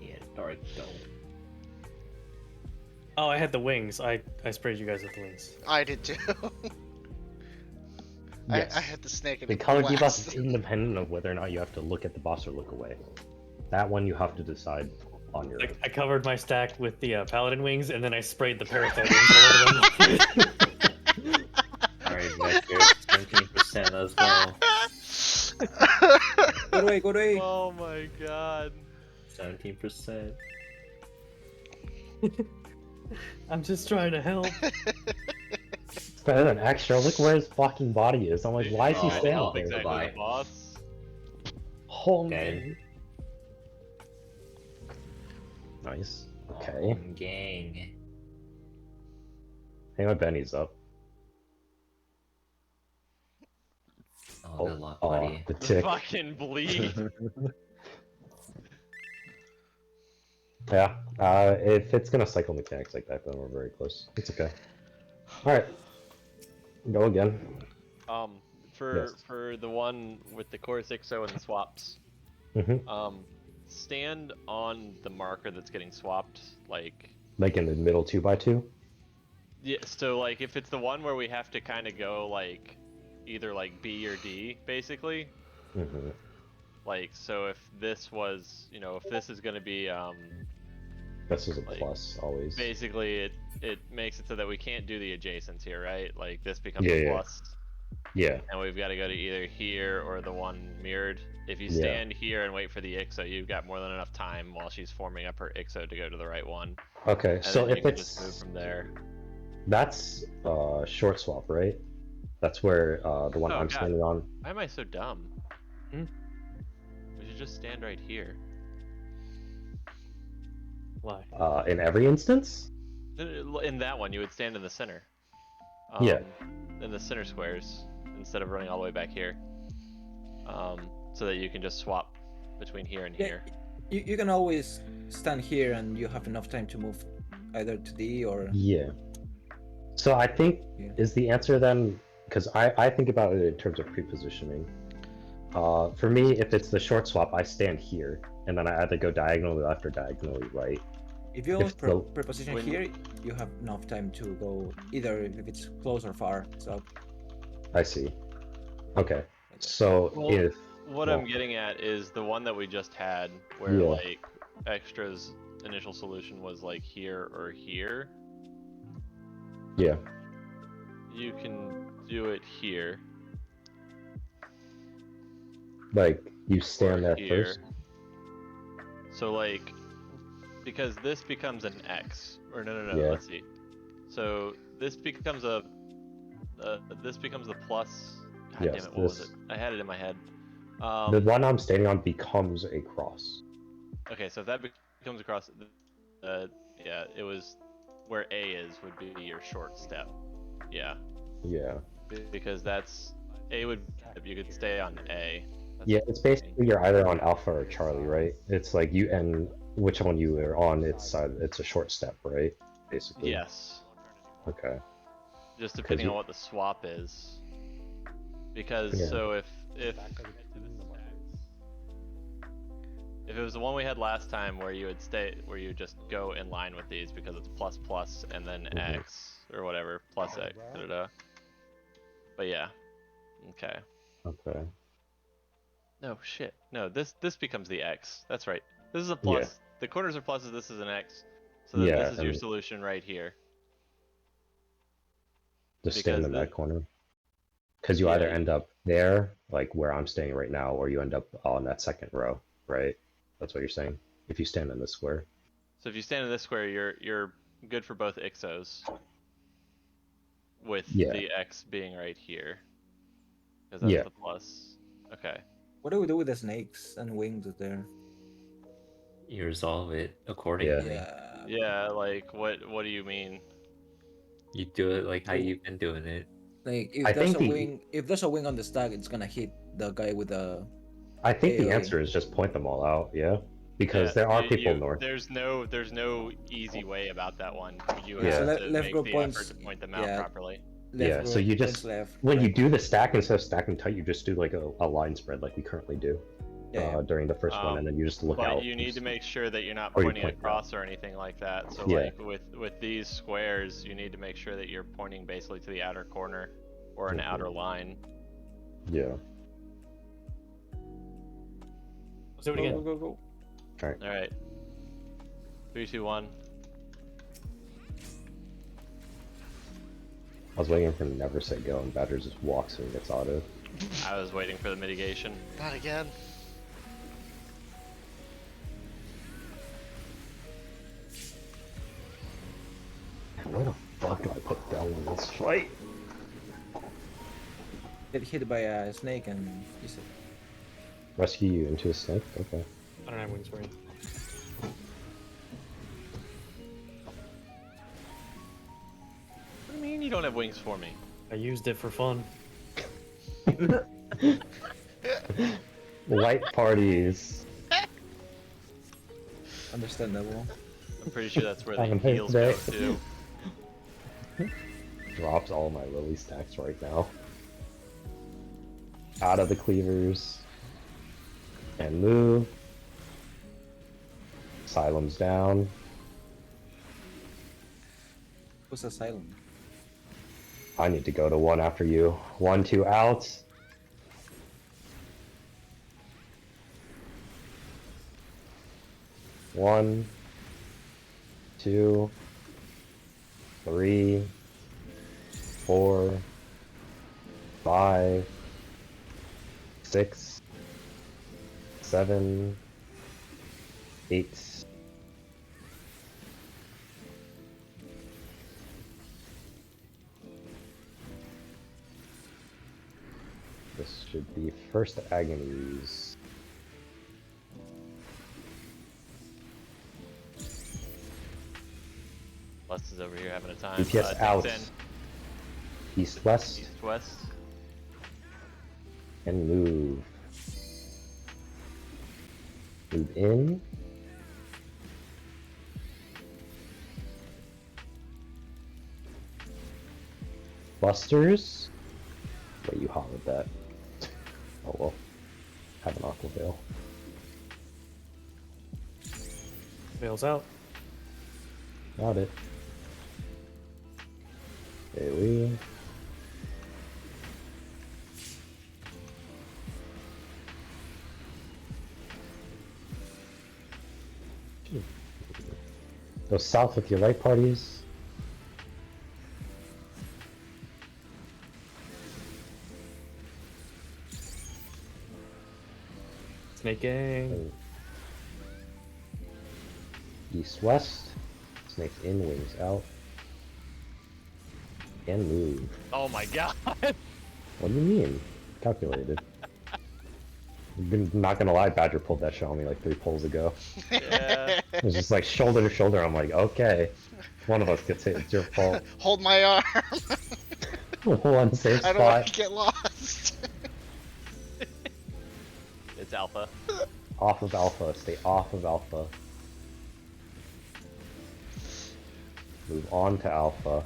Yeah, dark dome. Oh, I had the wings. I sprayed you guys with the wings. I did too. Yes. I had the snake and The it color debuff blast. is independent of whether or not you have to look at the boss or look away. That one you have to decide on your own. I covered my stack with the paladin wings, and then I sprayed the parasite wings all over them. Alright, Vector, 17%, let's go. Go away, go away. Oh my god. 17%. I'm just trying to help. It's better than extra. Look where his fucking body is. I'm like, why is he Oh, standing help there? Exactly Goodbye. the boss. Oh, Okay. man. Nice. Okay. Gang. Hey, my Benny's up. Oh, good luck, oh, buddy. the The tick. fucking bleed. Yeah. If it's gonna cycle mechanics like that, then we're very close. It's okay. Alright. Go again. For Yes. for the one with the core 6.0 and the swaps, Mm-hmm. stand on the marker that's getting swapped, like Like in the middle 2x2? yeah. So like if it's the one where we have to kind of go like either like B or D, basically. Mm-hmm. Like so if this was, you know, if this is gonna be This is a like, plus, always. basically it makes it so that we can't do the adjacents here, right? Like this becomes Yeah, a yeah. plus. Yeah. And we've got to go to either here or the one mirrored. If you Yeah. stand here and wait for the IXO, you've got more than enough time while she's forming up her IXO to go to the right one. Okay, And so then you if can just move it's... from there. That's short swap, right? That's where the one Oh, I'm God. standing on. Why am I so dumb? Hmm? We should just stand right here. Why? In every instance? In that one, you would stand in the center. Yeah. In the center squares, instead of running all the way back here. So that you can just swap between here and Yeah, here. you can always stand here and you have enough time to move either to D or... Yeah. So I think, Yeah. is the answer then, because I think about it in terms of pre-positioning. For me, if it's the short swap, I stand here, and then I either go diagonally left or diagonally right. If you If the- preposition when- here, you have enough time to go either if it's close or far. So I see. Okay. So Well, if... What well, I'm getting at is the one that we just had, where Yeah. like Extra's initial solution was like here or here. Yeah. You can do it here. Like, you or stand there here. first? So like, because this becomes an X, or no, Yeah. let's see. So this becomes a, this becomes the plus. God Yes, damn it, what was this- it? I had it in my head. The one I'm standing on becomes a cross. Okay, so if that becomes across, yeah, it was where A is would be your short step. Yeah, Yeah. because that's A would you could stay on A. That's Yeah, it's basically you're either on Alpha or Charlie, right? It's like you, and which one you are on, it's a short step, right? Basically. Yes, Okay. just depending you- on what the swap is. Because Yeah. so if it was the one we had last time where you would stay, where you would just go in line with these because it's plus plus and then Mhm. X or whatever, plus X, da-da-da. But yeah, okay. Okay. No shit. No, this becomes the X. That's right. This is a plus. The corners are pluses. This is an X. So then Yeah, this is your and- solution right here. Just Because stand in the- that corner. Because you Yeah, either you- end up there, like where I'm standing right now, or you end up on that second row, right? That's what you're saying. If you stand in the square. So if you stand in this square, you're good for both Ixos. With Yeah. the X being right here. Because that's Yeah. the plus. Okay. What do we do with the snakes and wings there? You resolve it accordingly. Yeah. Yeah, like what do you mean? You do it like how So- you've been doing it. Like I if there's think a the- wing, if there's a wing on the stack, it's gonna hit the guy with the. I think the AoE. answer is just point them all out. Yeah, because Yeah, there are people north. There's no easy way about that one. You Yeah. have So to left make go the points- effort to point them yeah. out properly. Left Yeah, so group, you points just- left. When you right. do the stack, instead of stacking tight, you just do like a line spread like we currently do Yeah. during the first one, and then you just look But out. you need to make sure that you're not Or you pointing point across or anything like that. So Yeah. like with these squares, you need to make sure that you're pointing basically to the outer corner or an Mhm. outer line. Yeah. Let's do it Go, again. go, go, go. All right. 3, 2, 1. I was waiting for never say go, and Badger just walks and gets auto. I was waiting for the mitigation. Not again. Where the fuck do I put down in this fight? Get hit by a snake and use it. Rescue you into a snake? Okay. I don't have wings for you. What do you mean you don't have wings for me? I used it for fun. Light parties. Understandable. I'm pretty sure that's where the Haven't played heals go today. to. Drops all my lily stacks right now. Out of the cleavers. And move. Asylum's down. Who's asylum? I need to go to one after you. 1, 2 out. One, 2, 3, 4, 5, 6, 7, 8. This should be first agonies. Lust is over here having a time. DPS Takes out. in. East west East west. and move. Move in. Busters. Wait, you hollered that. Oh well. Have an aqua veil. Bails out. Got it. AoE. Go south with your light parties. Snake gang. And east west. Snakes in, wings out. And move. Oh my god. What do you mean? Calculated. Not gonna lie, Badger pulled that shot on me like 3 pulls ago. Yeah. It was just like shoulder to shoulder. I'm like, okay. If one of us gets hit, it's your fault. Hold my arm. One safe I don't want spot. to get lost. It's alpha. Off of alpha. Stay off of alpha. Move on to alpha.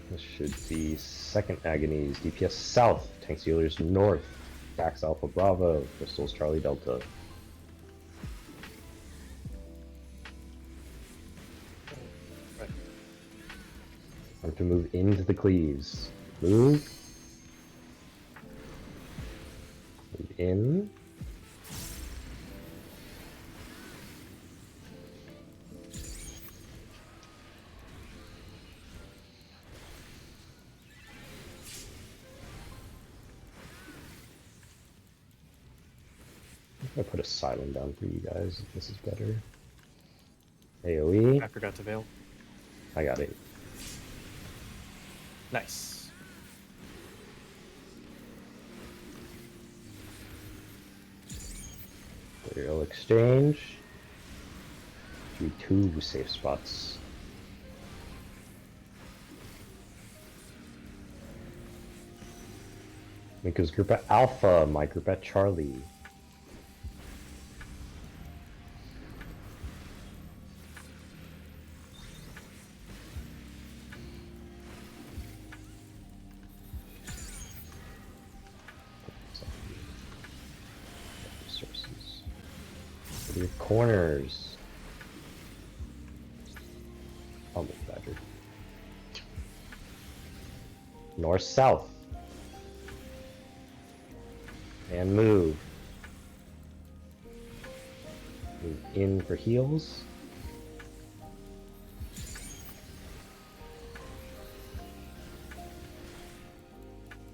This should be second agonies. DPS south. Tank Stealers north. Dax Alpha Bravo. Crystals Charlie Delta. Time to move into the cleaves. Move. Move in. I'm gonna put a silent down for you guys if this is better. AoE. I forgot to veil. I got it. Nice. Burial exchange. 2 safe spots. Miko's group at Alpha, my group at Charlie. Resources. What are your corners? I'll make Badger. North, south. And move. Move in for heals.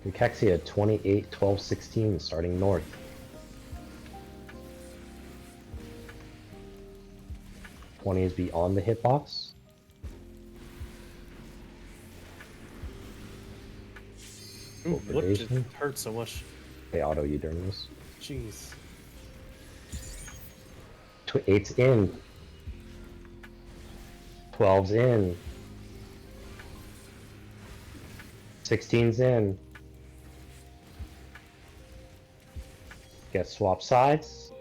Cachexia 28, 12, 16, starting north. '20 is beyond the hitbox. Ooh, what just Overdation. hurt so much? They auto you during this. Jeez. 8's in. 12's in. 16's in. Get swap sides.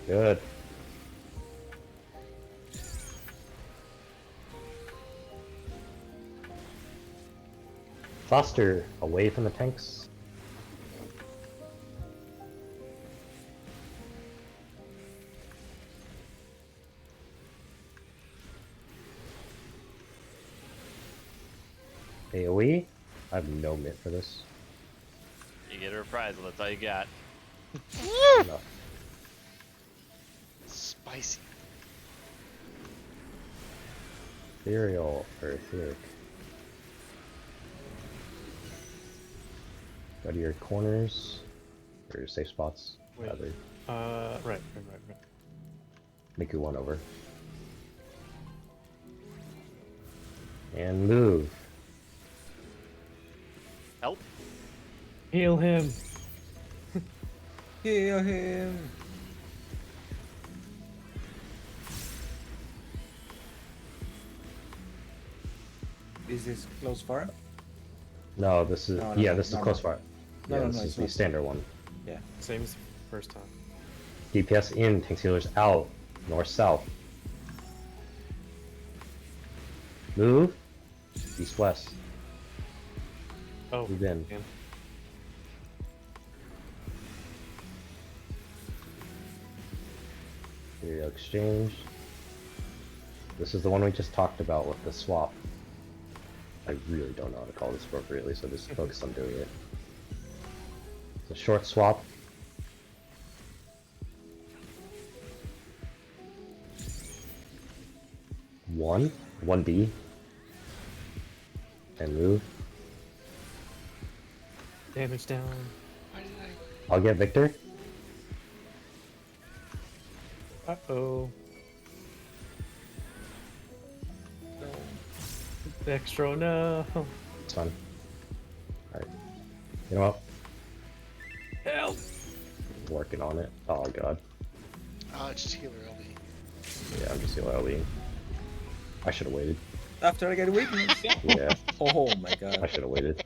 Good. Faster, away from the tanks. AoE? I have no mitt for this. You get a reprisal, that's all you got. Enough. Spicy. Ethereal or etheric. Go to your corners or your safe spots. Wait. Rather. Right. Make you one over. And move. Help. Heal him. Heal him. Is this close far? No, this is No, this is no, close no. far. No, Yeah, no, this no, is it's the not. standard one. Yeah. Same as the first time. DPS in, tank healers out, north south. Move. East west. Oh, Move in. man. Serial exchange. This is the one we just talked about with the swap. I really don't know how to call this appropriately, so just focus on doing it. It's a short swap. One B. And move. Damage down. Why did I'll get Victor. Uh-oh. No. Extra, no. It's fine. Alright. You know what? Help! Working on it. Oh god. it's just healer LB. Yeah, I'm just LLing. I should have waited. After I get weakness. Yeah, Oh my I god. should have waited.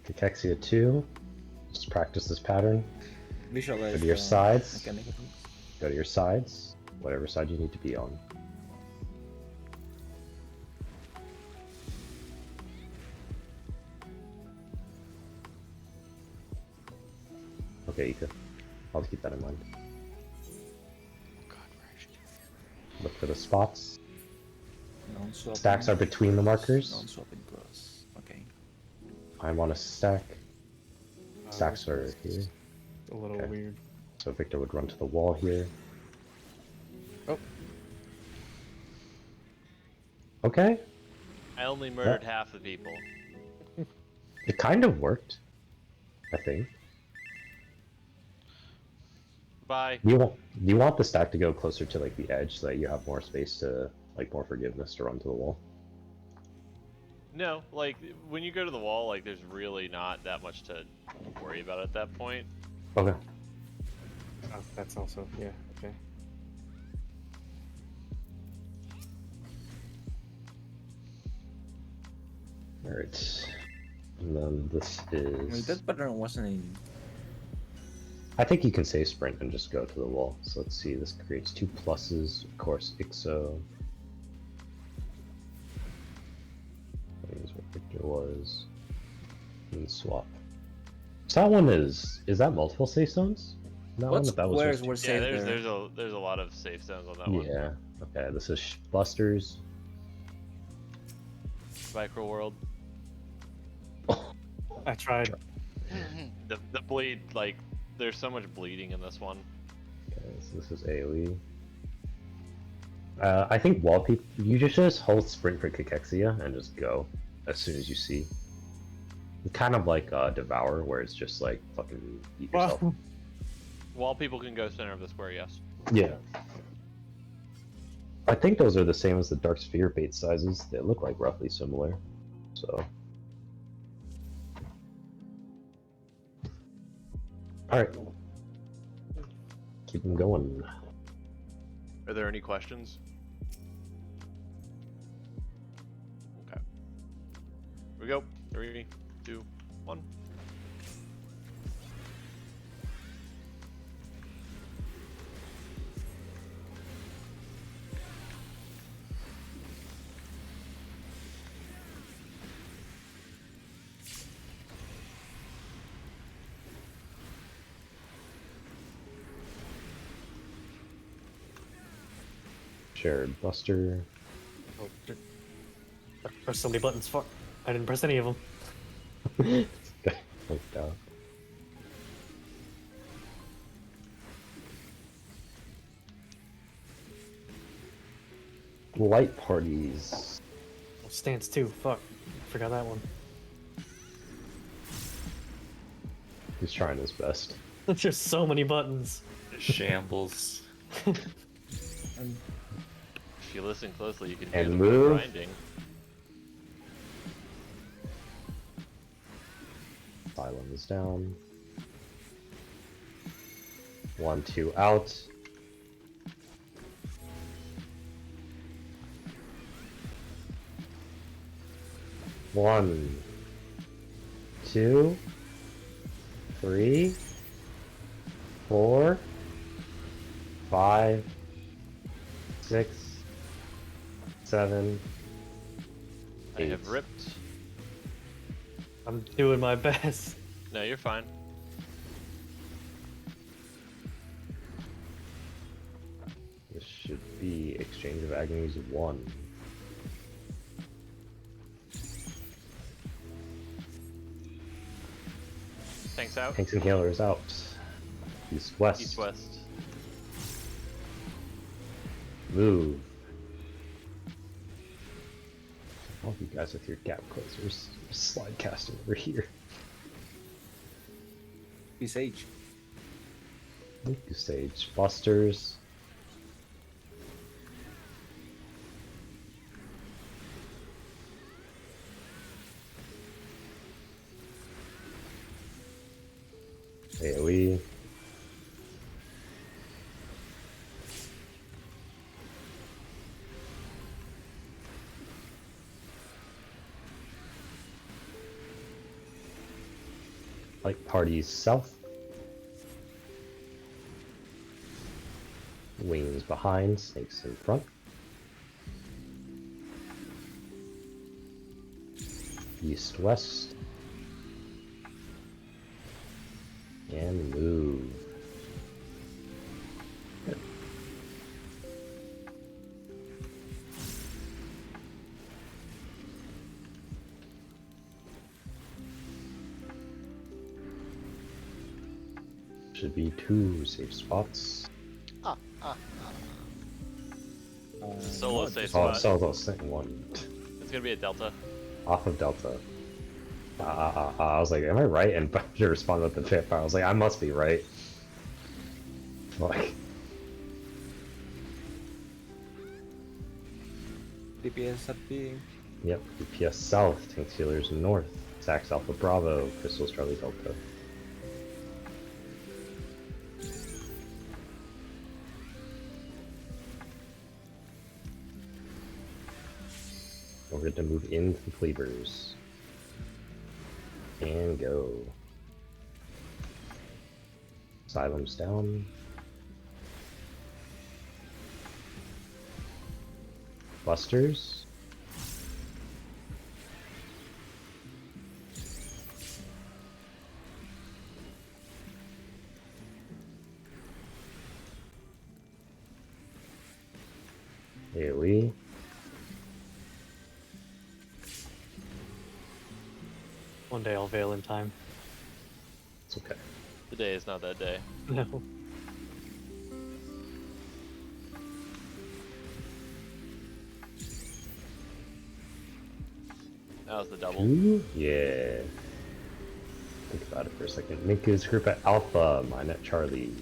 Cachexia 2. Just practice this pattern. Visualize Go to your the sides. mechanic of things. Go to your sides. Whatever side you need to be on. Okay, Ika. I'll keep that in mind. Oh god, we're actually Look for the spots. Non-swapping. Stacks are between the markers. Non-swapping class. Okay. I'm on a stack. Stacks are here. A little Okay. weird. So Victor would run to the wall here. Oh. Okay. I only murdered half the people. It kind of worked, I think. Bye. Do you want the stack to go closer to like the edge so that you have more space to like more forgiveness to run to the wall? No, like when you go to the wall, like there's really not that much to worry about at that point. Okay. Oh, that's also, yeah, okay. Alright. And then this Wait, is... that pattern wasn't in. I think you can say sprint and just go to the wall. So let's see, this creates 2 pluses, of course, IXO. That is what Victor was. And swap. So that one is that multiple safe zones? That What one? That was squares just were Yeah, saved there? there's a lot of safe zones on that one. yeah. Okay, this is Busters. Micro World. I tried. The bleed, like there's so much bleeding in this one. Okay, so this is AoE. I think wall people, you just hold sprint for Cachexia and just go as soon as you see. It's kind of like Devour, where it's just like fucking eat yourself. Well, Wall people can go center of the square, yes. Yeah. I think those are the same as the Dark Sphere bait sizes. They look like roughly similar. So. Alright. Keep them going. Are there any questions? Okay. Here we go. 3, 2, 1. Shared Buster. oh, shit. I pressed so many buttons. Fuck. I didn't press any of them. Flipped out. Light parties. Oh, stance 2. Fuck. Forgot that one. He's trying his best. There's just so many buttons. Shambles. And If you listen closely, you can hear And the move. grinding. Asylum is down. 1, 2 out. One, 2, 3, 4, 5, 6, 7, I have 8. ripped. I'm doing my best. No, you're fine. This should be Exchange of Agonies 1. Tanks out. Tanks and Healers out. East West. East west. Move. All of you guys with your gap closers. Slide casting over here. Sage. Thank you, Sage. Busters. AoE. Like parties south. Wings behind, snakes in front. East west. And move. Good. Should be 2 safe spots. Solo no, safe just- Oh, spot. solo second one. It's gonna be a delta. Off of Delta. I was like, am I right? And Bungie responded with the pip. I was like, I must be right. Like, DPS at B. yep, DPS South, Tank Stealers North, Sax Alpha Bravo, Crystals Charlie Delta. We're going to move into the Cleavers. And go. Asylum's down. Busters. AoE. One day I'll veil in time. It's okay. Today is not that day. No. That was the double. Ooh, yeah. Think about it for a second. Minku's group at Alpha, mine at Charlie.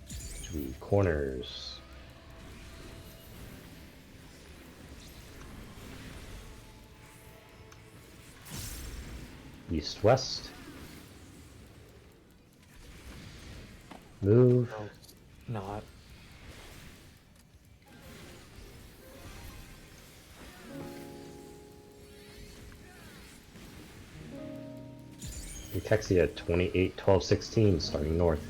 Three corners. East west. Move. No, not. Utexia 28, 12, 16, starting north.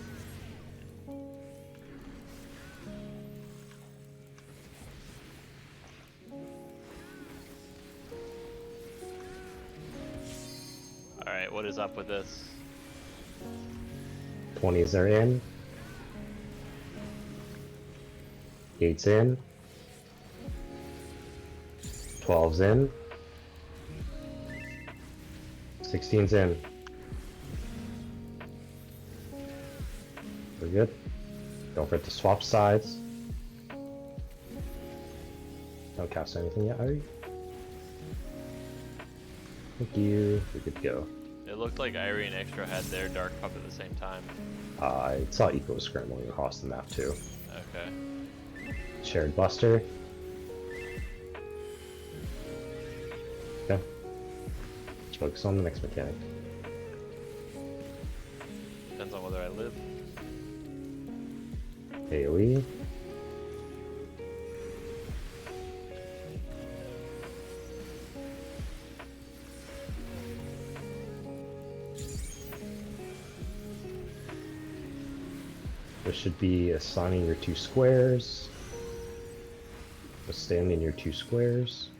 Alright, what is up with this? 20s are in. 8's in. 12's in. 16's in. We're good. Don't forget to swap sides. Don't cast anything yet, Ari. Thank you. We're good to go. It looked like Irie and Extra had their Dark Pup at the same time. I saw Eco scrambling across the map too. Okay. Shared Buster. Okay. Let's focus on the next mechanic. Depends on whether I live. AoE. This should be assigning your two squares. Just stand in your two squares.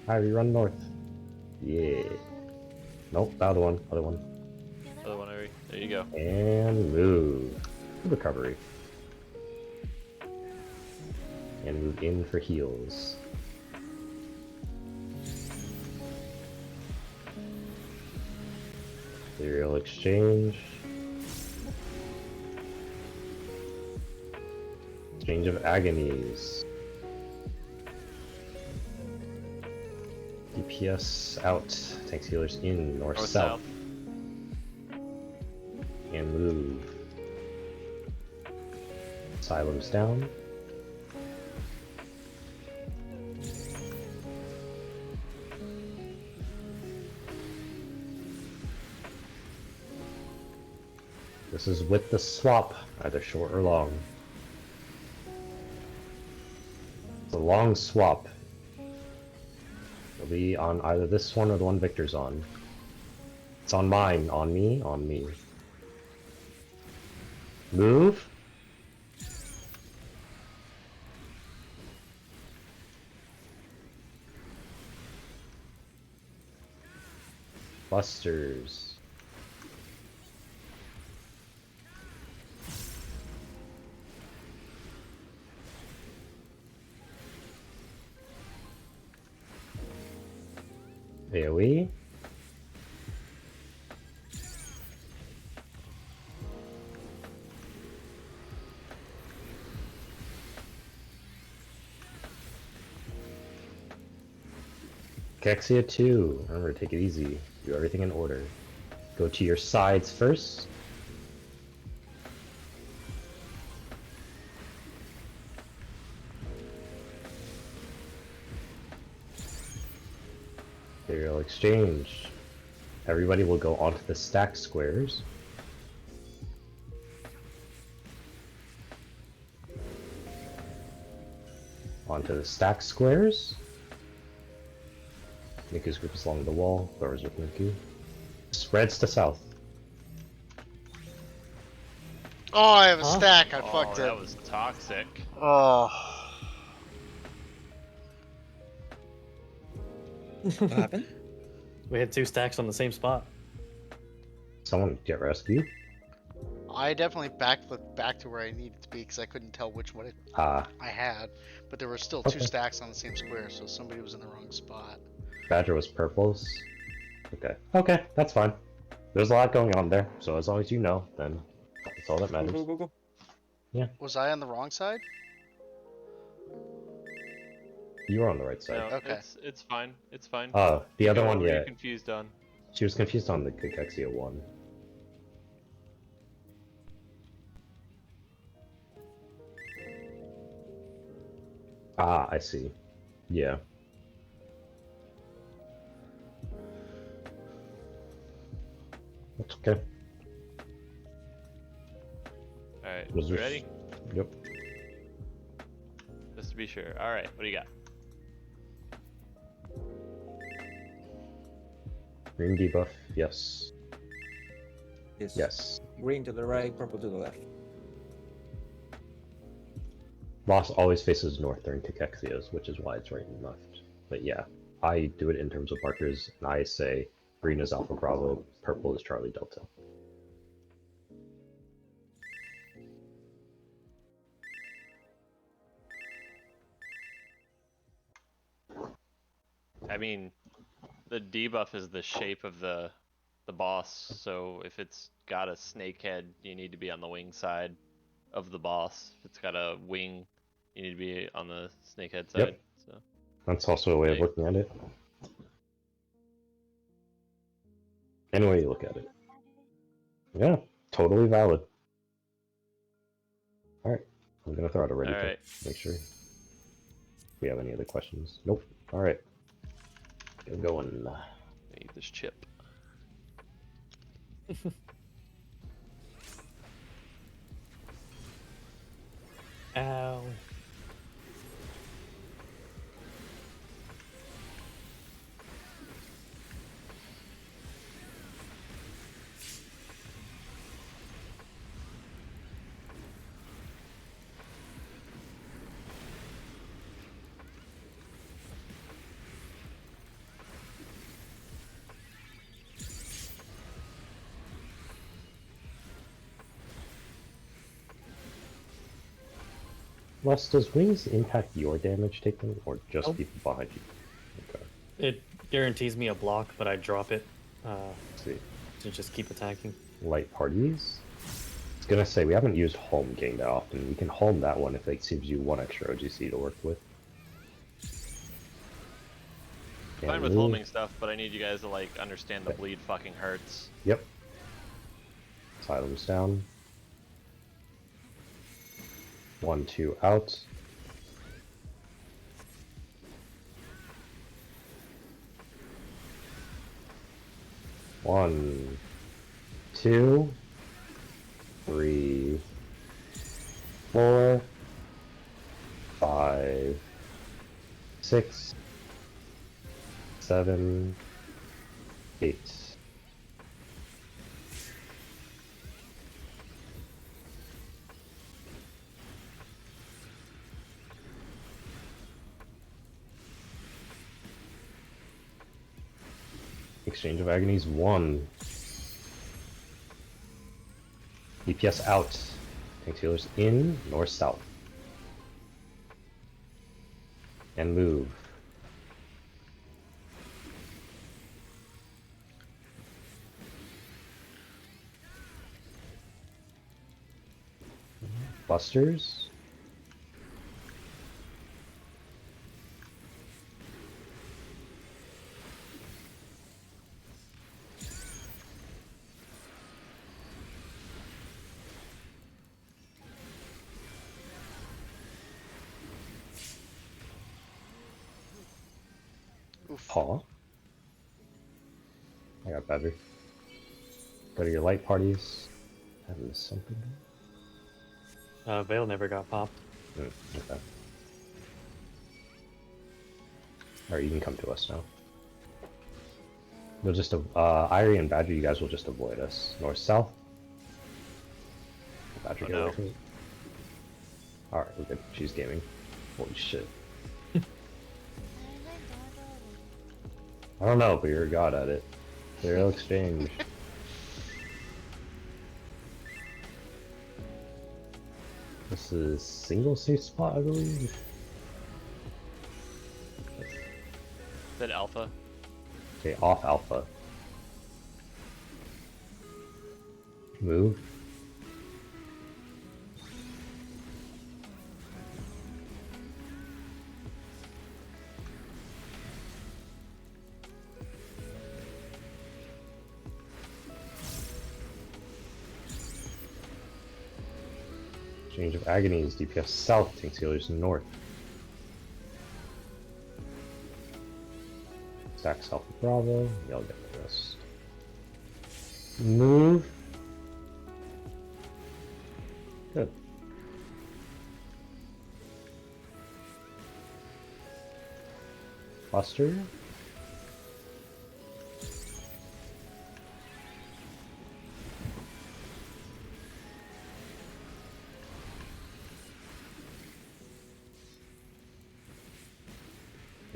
Harry, run north. Yeah. Nope, the other one. Other one. Other one, Irie. There you go. And move. Recovery. And move in for heals. Serial exchange. Exchange of agonies. DPS out. Tank healers in. North, North south. south. And move. Asylum's down. This is with the swap, either short or long. It's a long swap. It'll be on either this one or the one Victor's on. It's on mine, on me, on me. Move. Busters. AoE. Kexia 2. Remember, take it easy. Do everything in order. Go to your sides first. Material exchange. Everybody will go onto the stack squares. Onto the stack squares. Niku's group is along the wall. Throwers with Niku. Spreads to south. Oh, I have a Huh? stack. I Oh, fucked it. that was toxic. Oh. What happened? We had 2 stacks on the same spot. Someone get rescued. I definitely backflipped back to where I needed to be because I couldn't tell which one Ah, I had, but there were still Okay. 2 stacks on the same square, so somebody was in the wrong spot. Badger was purples. Okay. Okay, that's fine. There's a lot going on there, so as long as you know, then that's all that Go, matters. go, go, go. Was I on the wrong side? You were on the right side. No, Okay. it's fine. It's fine. Oh, the other Go one, what were you yeah. confused on? She was confused on the Kekexia 1. Ah, I see. Yeah. That's okay. Alright, Was you there- ready? Yep. Just to be sure. Alright, what do you got? Green debuff, yes. Yes. Yes. Green to the right, purple to the left. Boss always faces north during Cachexias, which is why it's right and left. But yeah, I do it in terms of markers, and I say green is Alpha Bravo, purple is Charlie Delta. I mean, the debuff is the shape of the boss, so if it's got a snake head, you need to be on the wing side of the boss. If it's got a wing, you need to be on the snake head side. Yep. So That's also a way of Okay. looking at it. Any way you look at it. Yeah, totally valid. Alright, I'm gonna throw out a ready pick. Alright. Make sure. We have any other questions? Nope. Alright. Get going. eat this chip. Ow. Wes, does wings impact your damage taken, or just Nope. people behind you? Okay, It guarantees me a block, but I drop it let's see. to just keep attacking. Light parties? I was gonna say, we haven't used home game that often. We can home that one if it gives you 1 extra OGC to work with. Fine And with we- homing stuff, but I need you guys to like understand the bleed fucking hurts. Yep. Silems down. 1, 2 out. One, 2, 3, 4, 5, 6, 7, 8. Exchange of Agonies 1. DPS out. Tank healers in, north, south. And move. Busters. Oof. Paw. I got better. Go to your light parties. That is something. Veil never got popped. Okay. Alright, you can come to us now. We'll just, Irie and Badger, you guys will just avoid us. North, south. Badger, Oh, get away no. from it. Alright, we're good. She's gaming. Holy shit. I don't know, but you're a god at it. Zero exchange. This is single safe spot, I believe. Is that alpha? Okay, off alpha. Move. Change of Agonies, DPS south, Tank Sealers north. Stack south of Bravo, y'all get the rest. Move. Good. Buster.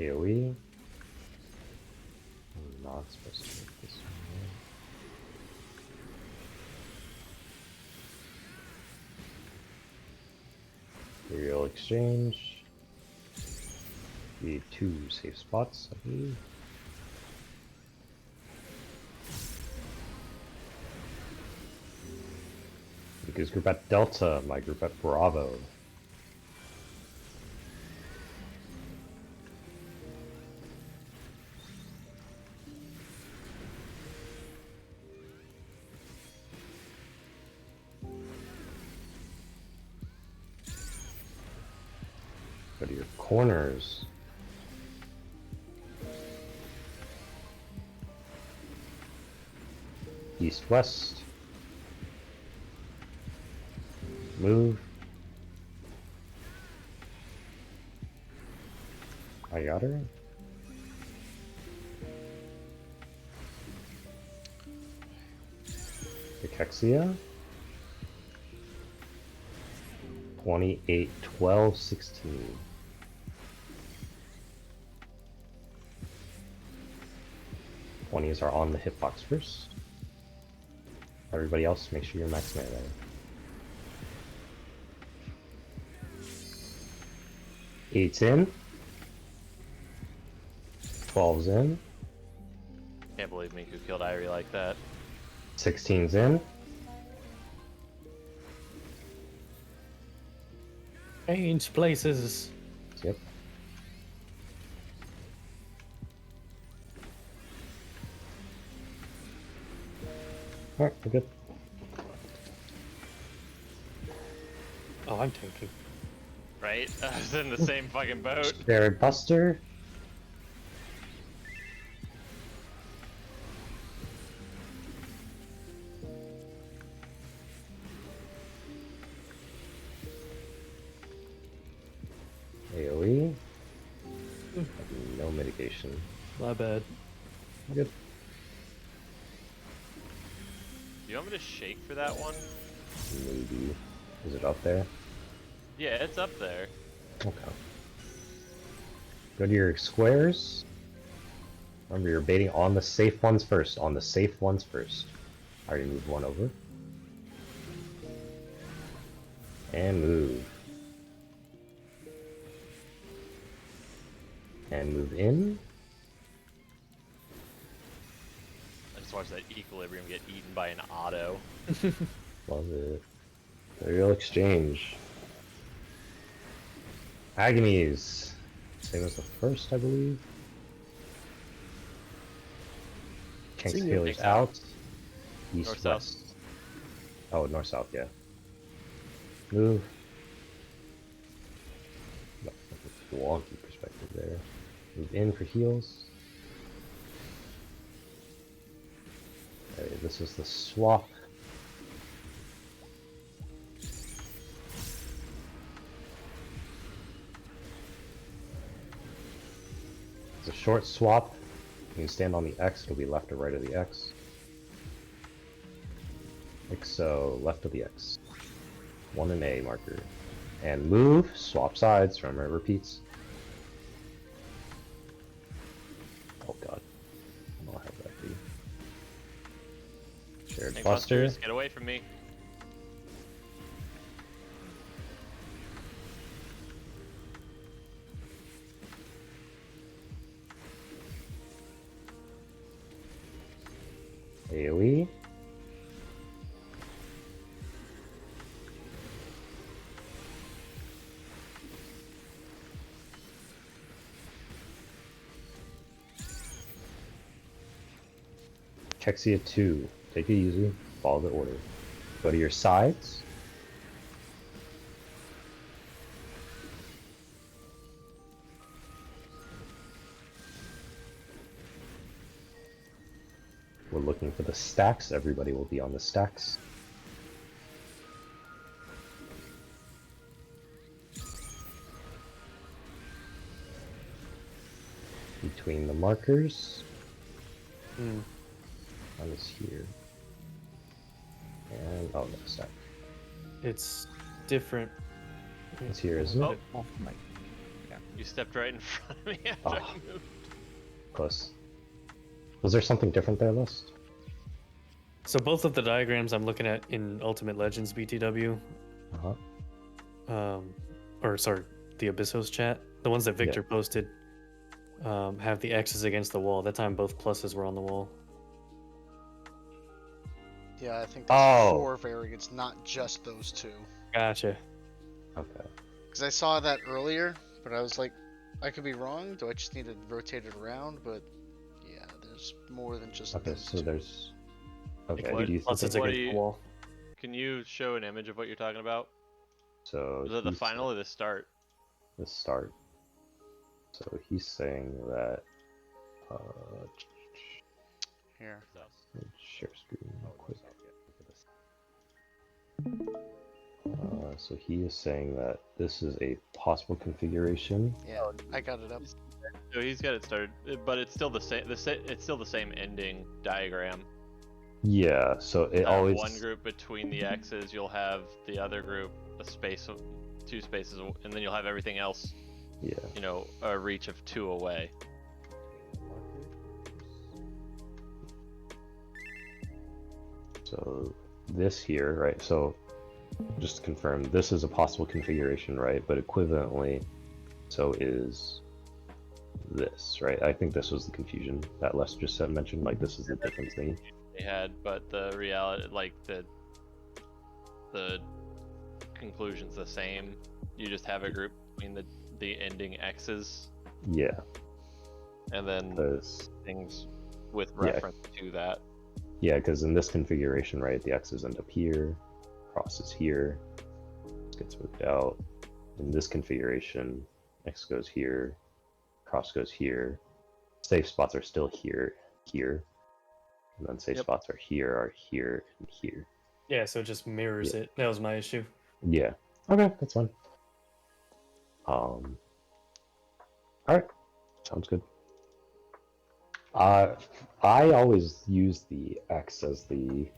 AoE. I'm not supposed to make this one. Aerial exchange. Need 2 safe spots, I believe. Because group at Delta, my group at Bravo. Go to your corners. East, west. Move. I got her. Cachexia. 28, 12, 16. '20s are on the hitbox first. Everybody else, make sure you're max melee. Eight's in. 12's in. Can't believe Miku killed Irie like that. 16's in. Change places. Yep. Alright, we're good. Oh, I'm tanking. Right? I was in the same fucking boat. Jared Buster. AoE. No mitigation. My bad. Good. Do you want me to shake for that one? Maybe. Is it up there? Yeah, it's up there. Okay. Go to your squares. Remember, you're baiting on the safe ones first. On the safe ones first. I already moved one over. And move. And move in. I just watched that equilibrium get eaten by an auto. Love it. Aerial exchange. Agonies. Same as the first, I believe. Kank See ya. Scaler's out. East, North, west. south. Oh, north, south, yeah. Move. No, wonky perspective there. Move in for heals. Okay, this is the swap. It's a short swap. You can stand on the X, it'll be left or right of the X. Like so, left of the X. 1 and A marker. And move, swap sides, remember it repeats. Oh god. I'll have that be. Shared Hey, Buster. Busters, get away from me. AoE. Kexia 2. Take it easy. Follow the order. Go to your sides. We're looking for the stacks. Everybody will be on the stacks. Between the markers. One is here. And oh no, stack. It's different. It's here, isn't it? Oh. Off mic. You stepped right in front of me after Oh. I moved. Close. Was there something different there, List? So both of the diagrams I'm looking at in Ultimate Legends BTW, Uh-huh. or sorry, the Abyssos chat, the ones that Victor posted, have the X's against the wall. That time both pluses were on the wall. Yeah, I think there's Oh. 4 variants, not just those 2. Gotcha. Okay. Because I saw that earlier, but I was like, I could be wrong. Do I just need to rotate it around? But yeah, there's more than just Okay, those so 2. there's... Okay, What? do you think... Pluses What against do you- the wall. Can you show an image of what you're talking about? So Is that the he's- final or the start? The start. So he's saying that... Here. share screen real quick. So he is saying that this is a possible configuration. Yeah, I got it up. So he's got it started, but it's still the same. It's still the same ending diagram. Yeah, so it You'll have always... one group between the X's. You'll have the other group a space, 2 spaces, and then you'll have everything else. Yeah. You know, a reach of 2 away. So this here, right? So just to confirm, this is a possible configuration, right? But equivalently, so is this, right? I think this was the confusion that Les just said, mentioned. Like this is the difference thing. They had, but the reality, like the conclusion's the same. You just have a group between the ending X's, Yeah. and then Because things with reference to that. yeah, because in this configuration, right, the X's end up here, cross is here, this gets moved out. In this configuration, X goes here, cross goes here, safe spots are still here, and then safe Yep. spots are here, and here. Yeah, so it just mirrors it. That was my issue. Yeah. Okay, that's fine. Alright. Sounds good. I always use the X as the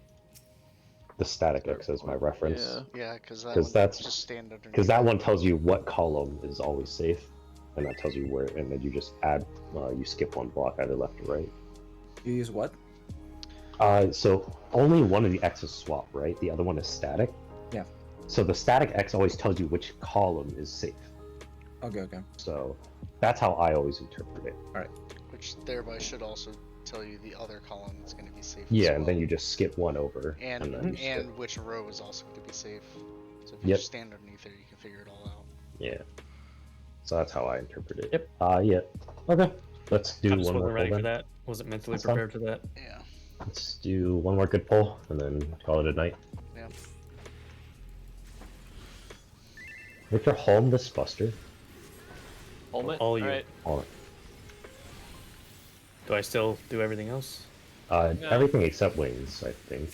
static X as my reference. Yeah, because that 'Cause one that's- just stand underneath. Because that one tells you what column is always safe, and that tells you where, and then you just add, you skip one block, either left or right. You use what? So only one of the X's swap, right? The other one is static. Yeah. So the static X always tells you which column is safe. Okay. So that's how I always interpret it. Which thereby should also tell you the other column that's going to be safe. Yeah, as and then well. you just skip one over, and then you skip. which row is also going to be safe. So if you Yep. just stand underneath it, you can figure it all out. Yeah. So that's how I interpret it. Yep. Yeah. Okay. Let's do I just one more wasn't ready pull for then. that. Wasn't mentally That's fine. prepared for that. Yeah. Let's do one more good pull and then call it a night. Yeah. Victor, home this buster. Hold it. All you. Alright. Hold Do I still do everything else? it. No. Everything except wings, I think.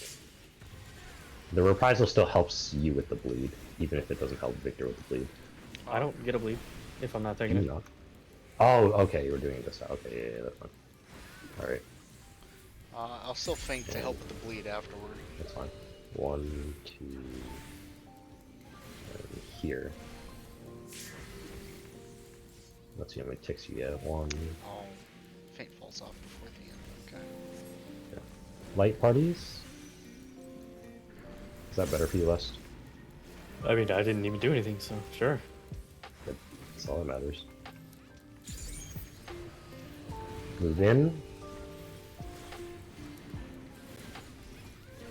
The reprisal still helps you with the bleed, even if it doesn't help Victor with the bleed. I don't get a bleed if I'm not Do taking you it. not? Oh, okay, you were doing this. Okay, yeah, that's fine. Alright, I'll still feint to help with the bleed afterward. that's fine. 1, 2, and here. Let's see how many ticks you get. 1. Oh, feint falls off before the end. Okay. Light parties? Is that better for you, Lest? I mean, I didn't even do anything, so sure. That's all that matters. Move in.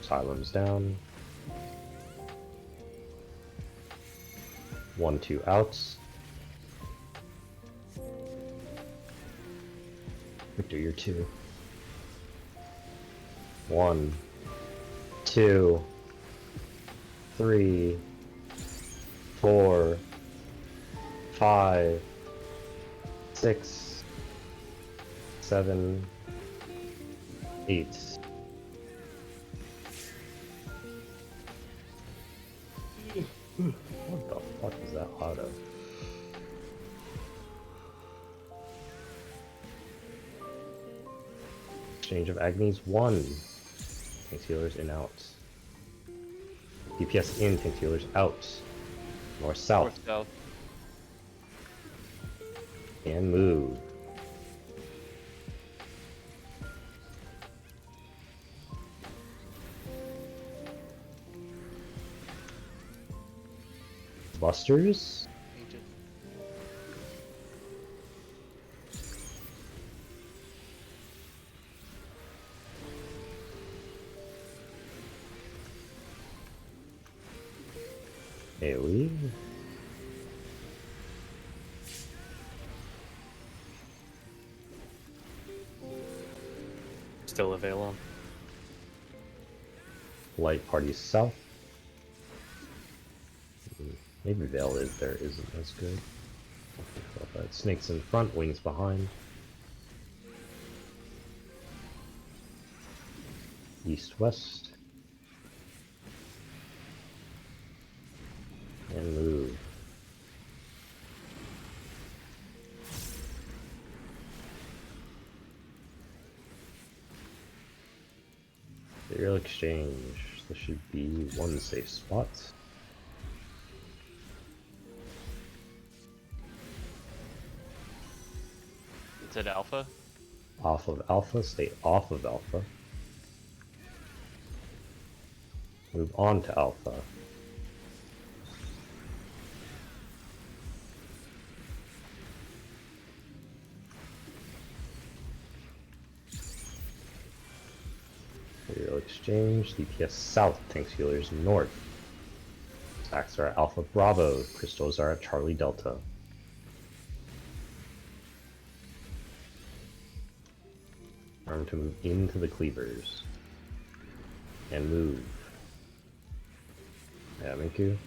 Asylum's down. 1, 2 outs. Victor, you're 2. 1, 2, 3, 4, 5, 6, 7, 8. What the fuck is that auto? Exchange of Agnes 1. Tank healers in out. DPS in, tank healers out. North south. North south. And move. Busters? Feinted. AoE? Still a veil on. Light party south. Maybe Veil is there isn't as good. But snakes in front, wings behind. East west. And move. Serial exchange. This should be one safe spot. It's at alpha. Off of alpha, stay off of alpha. Move on to alpha. Serial exchange, DPS south, tanks healers north. Stacks are at Alpha Bravo, crystals are at Charlie Delta. Arm to move into the cleavers. And move. Yeah, Minku.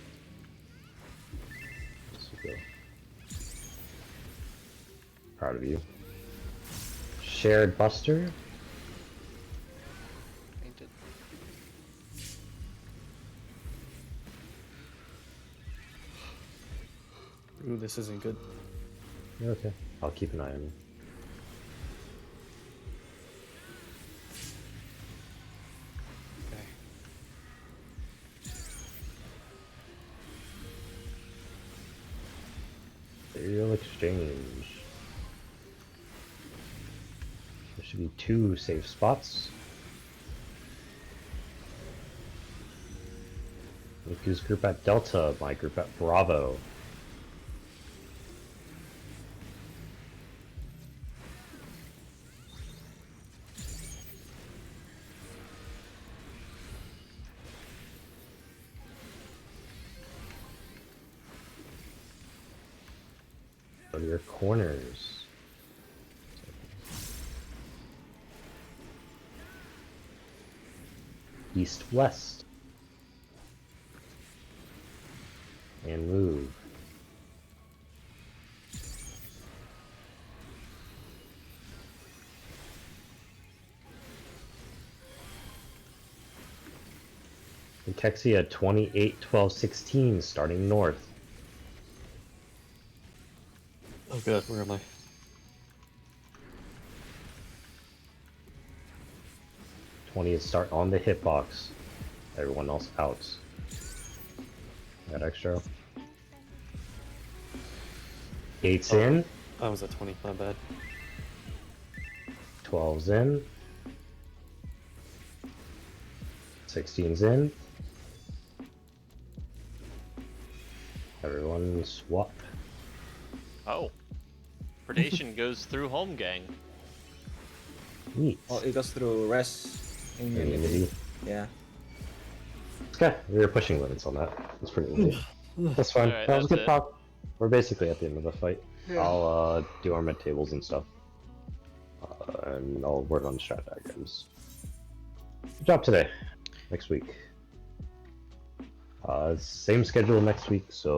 This will go. Proud of you. Shared Buster. Feinted. Ooh, this isn't good. You're okay. I'll keep an eye on you. Okay. Serial exchange. There should be 2 safe spots. Miku's group at Delta, my group at Bravo. are your corners? East, west. And move. Kexi at 28, 12, 16, starting north. Oh god, where am I? '20 start on the hitbox. Everyone else out. Got extra. 8's Oh. in. I was at 20, my bad. 12's in. 16's in. Everyone swap. Oh. Predation goes through home gang. Neat. Oh, it goes through rest immunity. Immunity. Yeah. Okay, we were pushing limits on that. That's pretty neat. That's fine. Alright, That was a that's good it. talk. We're basically at the end of the fight. Yeah. I'll do our mid tables and stuff. And I'll work on strat diagrams. Good job today. Next week. Same schedule next week, so